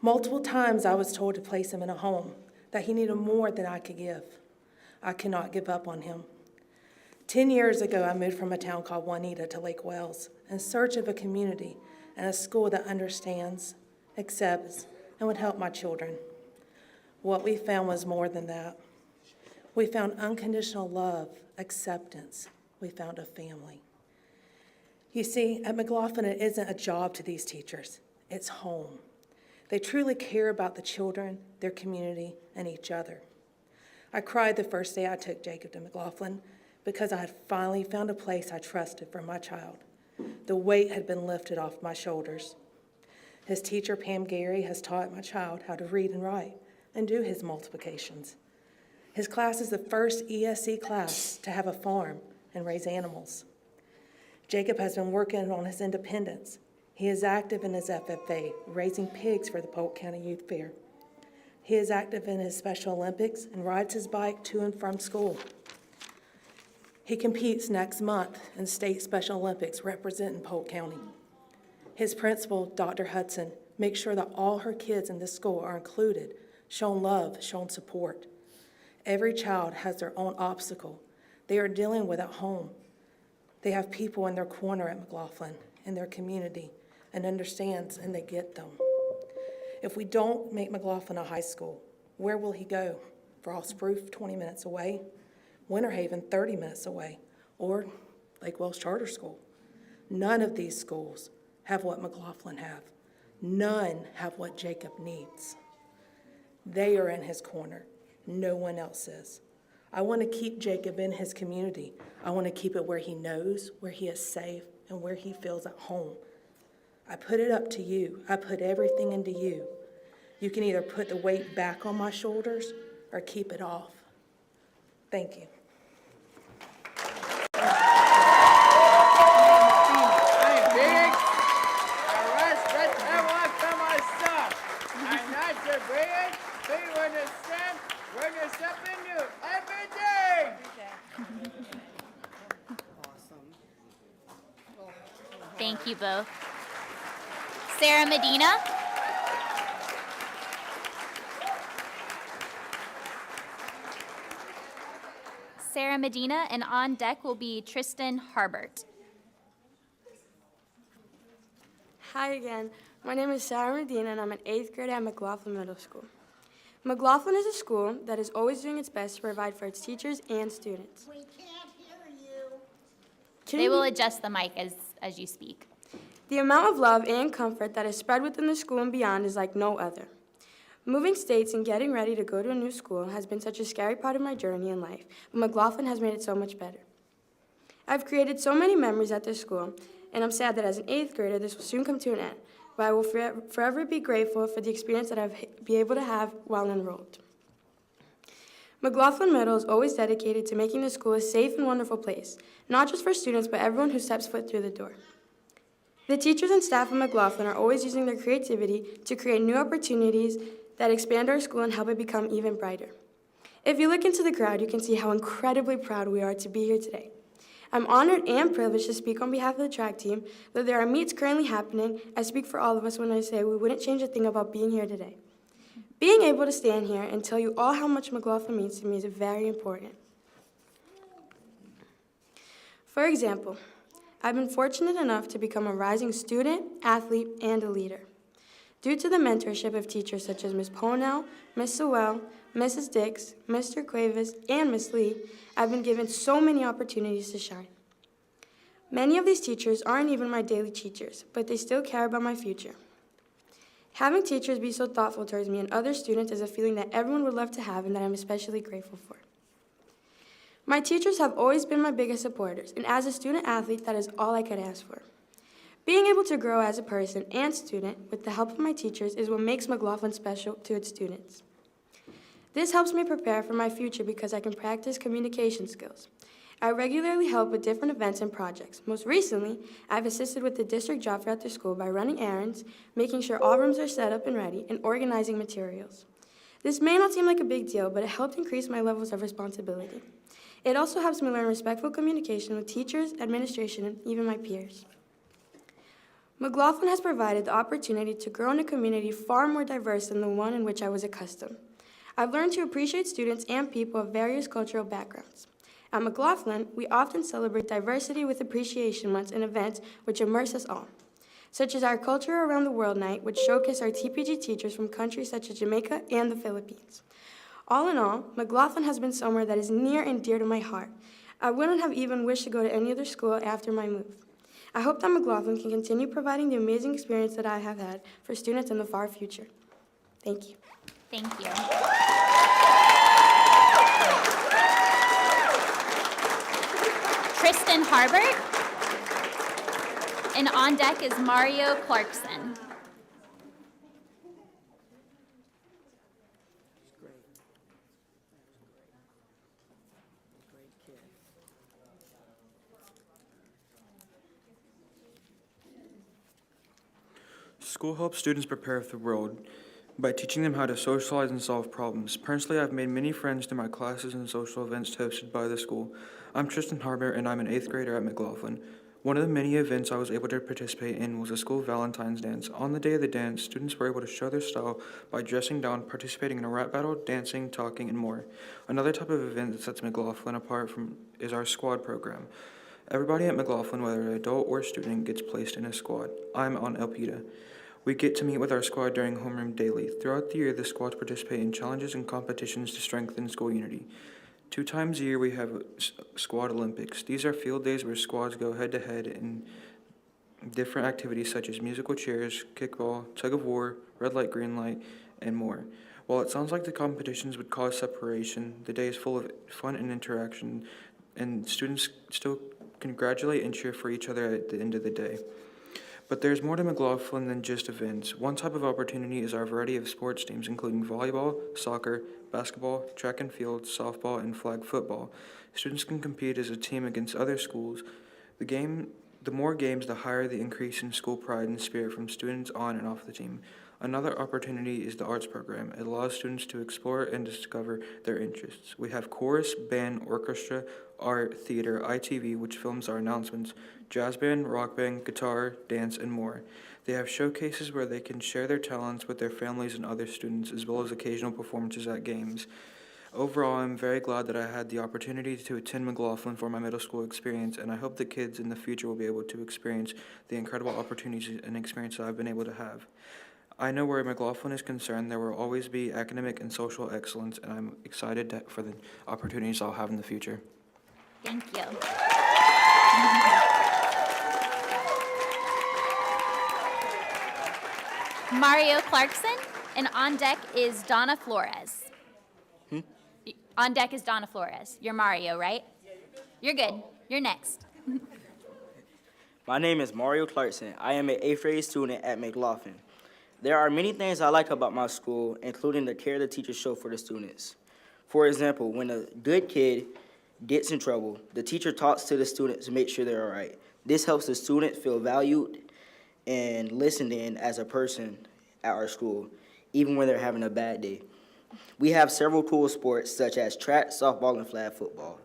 Multiple times I was told to place him in a home, that he needed more than I could give. I could not give up on him. 10 years ago, I moved from a town called Juanita to Lake Wales in search of a community and a school that understands, accepts, and would help my children. What we found was more than that. We found unconditional love, acceptance. We found a family. You see, at McLaughlin, it isn't a job to these teachers. It's home. They truly care about the children, their community, and each other. I cried the first day I took Jacob to McLaughlin because I had finally found a place I trusted for my child. The weight had been lifted off my shoulders. His teacher, Pam Gary, has taught my child how to read and write and do his multiplications. His class is the first ESC class to have a farm and raise animals. Jacob has been working on his independence. He is active in his FFA, raising pigs for the Polk County Youth Fair. He is active in his Special Olympics and rides his bike to and from school. He competes next month in state Special Olympics representing Polk County. His principal, Dr. Hudson, makes sure that all her kids in this school are included, shown love, shown support. Every child has their own obstacle they are dealing with at home. They have people in their corner at McLaughlin, in their community, and understands, and they get them. If we don't make McLaughlin a high school, where will he go? Frostproof, 20 minutes away, Winter Haven, 30 minutes away, or Lake Wells Charter School. None of these schools have what McLaughlin have. None have what Jacob needs. They are in his corner. No one else is. I want to keep Jacob in his community. I want to keep it where he knows, where he is safe, and where he feels at home. I put it up to you. I put everything into you. You can either put the weight back on my shoulders or keep it off. Thank you. Thank you both. Sarah Medina. Sarah Medina, and on deck will be Tristan Harbert. Hi again. My name is Sarah Medina, and I'm an 8th grade at McLaughlin Middle School. McLaughlin is a school that is always doing its best to provide for its teachers and students. We can't hear you. They will adjust the mic as you speak. The amount of love and comfort that is spread within the school and beyond is like no other. Moving states and getting ready to go to a new school has been such a scary part of my journey in life, but McLaughlin has made it so much better. I've created so many memories at this school, and I'm sad that as an 8th grader, this will soon come to an end, but I will forever be grateful for the experience that I've been able to have while enrolled. McLaughlin Middle is always dedicated to making the school a safe and wonderful place, not just for students, but everyone who steps foot through the door. The teachers and staff of McLaughlin are always using their creativity to create new opportunities that expand our school and help it become even brighter. If you look into the crowd, you can see how incredibly proud we are to be here today. I'm honored and privileged to speak on behalf of the track team. Though there are meets currently happening, I speak for all of us when I say we wouldn't change a thing about being here today. Being able to stand here and tell you all how much McLaughlin means to me is very important. For example, I've been fortunate enough to become a rising student, athlete, and a leader. Due to the mentorship of teachers such as Ms. Ponell, Ms. Sewell, Mrs. Dix, Mr. Cuevas, and Ms. Lee, I've been given so many opportunities to shine. Many of these teachers aren't even my daily teachers, but they still care about my future. Having teachers be so thoughtful towards me and other students is a feeling that everyone would love to have and that I'm especially grateful for. My teachers have always been my biggest supporters, and as a student-athlete, that is all I could ask for. Being able to grow as a person and student with the help of my teachers is what makes McLaughlin special to its students. This helps me prepare for my future because I can practice communication skills. I regularly help with different events and projects. Most recently, I've assisted with the district job fair after school by running errands, making sure all rooms are set up and ready, and organizing materials. This may not seem like a big deal, but it helped increase my levels of responsibility. It also helps me learn respectful communication with teachers, administration, and even my peers. McLaughlin has provided the opportunity to grow in a community far more diverse than the one in which I was accustomed. I've learned to appreciate students and people of various cultural backgrounds. At McLaughlin, we often celebrate Diversity with Appreciation Months and events which immerse us all, such as our Culture Around the World Night, which showcase our TPG teachers from countries such as Jamaica and the Philippines. All in all, McLaughlin has been somewhere that is near and dear to my heart. I wouldn't have even wished to go to any other school after my move. I hope that McLaughlin can continue providing the amazing experience that I have had for students in the far future. Thank you. Thank you. Tristan Harbert. And on deck is Mario Clarkson. School helps students prepare for the world by teaching them how to socialize and solve problems. Personally, I've made many friends through my classes and social events hosted by the school. I'm Tristan Harbert, and I'm an 8th grader at McLaughlin. One of the many events I was able to participate in was a school Valentine's dance. On the day of the dance, students were able to show their style by dressing down, participating in a rap battle, dancing, talking, and more. Another type of event that sets McLaughlin apart is our squad program. Everybody at McLaughlin, whether adult or student, gets placed in a squad. I'm on Elpida. We get to meet with our squad during homeroom daily. Throughout the year, the squads participate in challenges and competitions to strengthen school unity. 2 times a year, we have Squad Olympics. These are field days where squads go head-to-head in different activities such as musical chairs, kickball, tug-of-war, red light, green light, and more. While it sounds like the competitions would cause separation, the day is full of fun and interaction, and students still congratulate and cheer for each other at the end of the day. But there's more to McLaughlin than just events. One type of opportunity is our variety of sports teams, including volleyball, soccer, basketball, track and field, softball, and flag football. Students can compete as a team against other schools. The more games, the higher the increase in school pride and spirit from students on and off the team. Another opportunity is the arts program. It allows students to explore and discover their interests. We have chorus, band, orchestra, art, theater, ITV, which films our announcements, jazz band, rock band, guitar, dance, and more. They have showcases where they can share their talents with their families and other students, as well as occasional performances at games. Overall, I'm very glad that I had the opportunity to attend McLaughlin for my middle school experience, and I hope the kids in the future will be able to experience the incredible opportunities and experiences I've been able to have. I know where McLaughlin is concerned, there will always be academic and social excellence, and I'm excited for the opportunities I'll have in the future. Thank you. Mario Clarkson, and on deck is Donna Flores. On deck is Donna Flores. You're Mario, right? You're good. You're next. My name is Mario Clarkson. I am an 8th grade student at McLaughlin. There are many things I like about my school, including the care the teachers show for the students. For example, when a good kid gets in trouble, the teacher talks to the students to make sure they're all right. This helps the student feel valued and listened in as a person at our school, even when they're having a bad day. We have several cool sports such as track, softball, and flag football.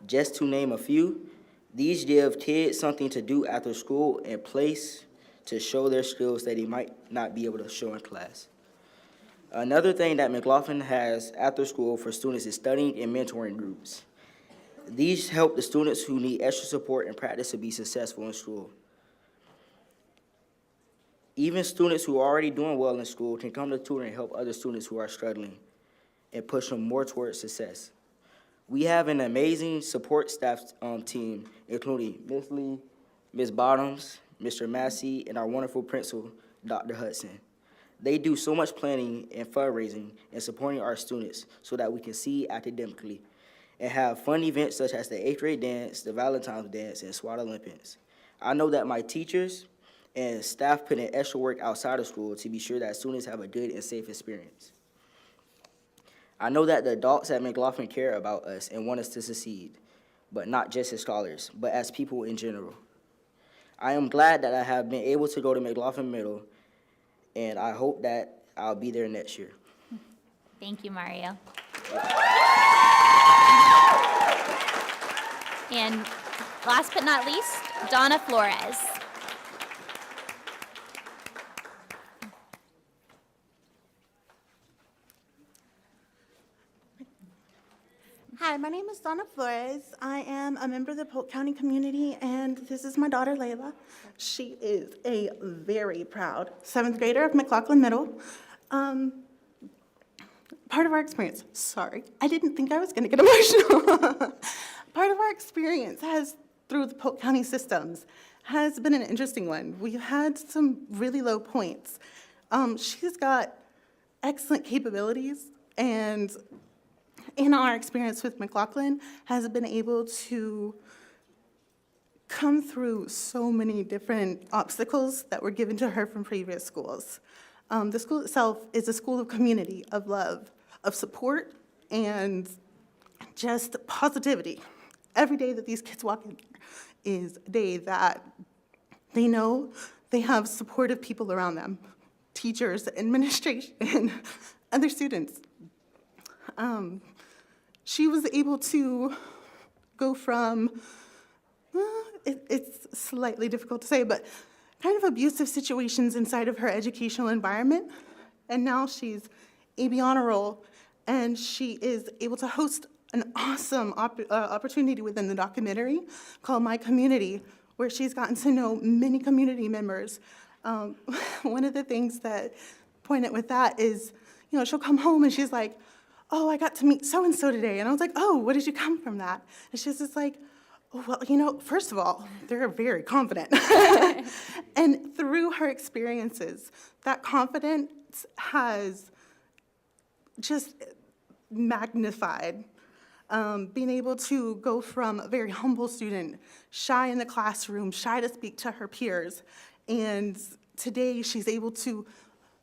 Just to name a few, these give kids something to do after school and place to show their skills that they might not be able to show in class. Another thing that McLaughlin has after school for students is studying and mentoring groups. These help the students who need extra support and practice to be successful in school. Even students who are already doing well in school can come to tutor and help other students who are struggling and push them more towards success. We have an amazing support staff team, including Ms. Lee, Ms. Bottoms, Mr. Massey, and our wonderful principal, Dr. Hudson. They do so much planning and fundraising and supporting our students so that we can succeed academically and have fun events such as the 8th grade dance, the Valentine's dance, and SWAT Olympics. I know that my teachers and staff put in extra work outside of school to be sure that students have a good and safe experience. I know that the adults at McLaughlin care about us and want us to succeed, but not just as scholars, but as people in general. I am glad that I have been able to go to McLaughlin Middle, and I hope that I'll be there next year. Thank you, Mario. And last but not least, Donna Flores. Hi, my name is Donna Flores. I am a member of the Polk County community, and this is my daughter, Layla. She is a very proud 7th grader of McLaughlin Middle. Part of our experience, sorry, I didn't think I was gonna get emotional. Part of our experience through the Polk County systems has been an interesting one. We've had some really low points. She's got excellent capabilities, and in our experience with McLaughlin, has been able to come through so many different obstacles that were given to her from previous schools. The school itself is a school of community, of love, of support, and just positivity. Every day that these kids walk in here is a day that they know they have supportive people around them, teachers, administration, other students. She was able to go from, it's slightly difficult to say, but kind of abusive situations inside of her educational environment. And now she's AB Honor Roll, and she is able to host an awesome opportunity within the documentary called My Community, where she's gotten to know many community members. One of the things that poignant with that is, she'll come home and she's like, oh, I got to meet so-and-so today. And I was like, oh, what did you come from that? And she's just like, oh, well, first of all, they're very confident. And through her experiences, that confidence has just magnified. Being able to go from a very humble student, shy in the classroom, shy to speak to her peers, and today she's able to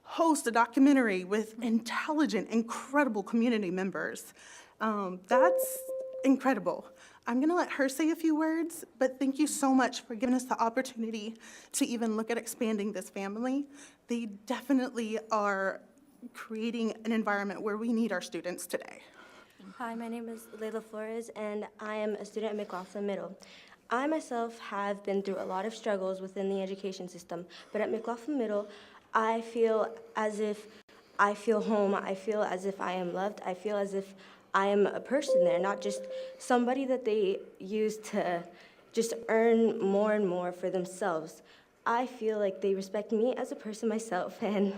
host a documentary with intelligent, incredible community members. That's incredible. I'm gonna let her say a few words, but thank you so much for giving us the opportunity to even look at expanding this family. They definitely are creating an environment where we need our students today. Hi, my name is Layla Flores, and I am a student at McLaughlin Middle. I myself have been through a lot of struggles within the education system, but at McLaughlin Middle, I feel as if I feel home. I feel as if I am loved. I feel as if I am a person there, not just somebody that they use to just earn more and more for themselves. I feel like they respect me as a person myself, and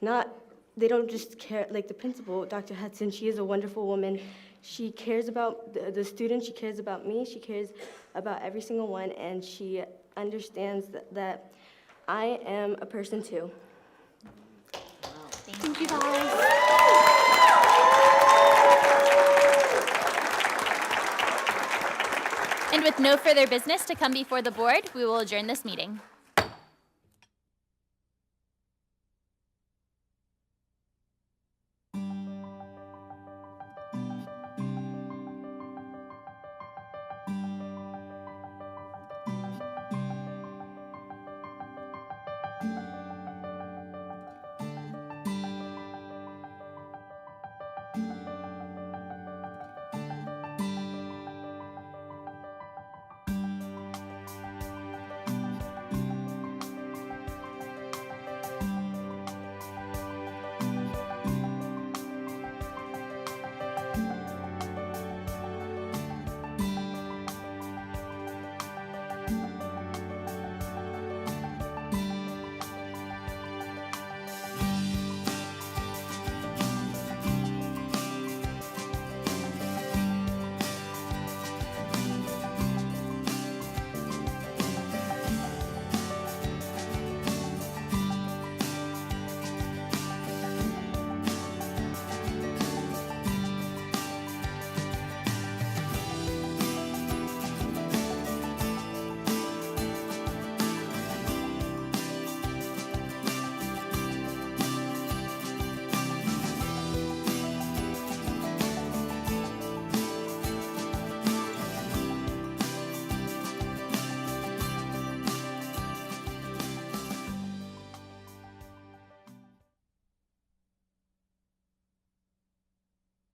they don't just care, like the principal, Dr. Hudson, she is a wonderful woman. She cares about the students, she cares about me, she cares about every single one, and she understands that I am a person too. Thank you guys. And with no further business to come before the board, we will adjourn this meeting.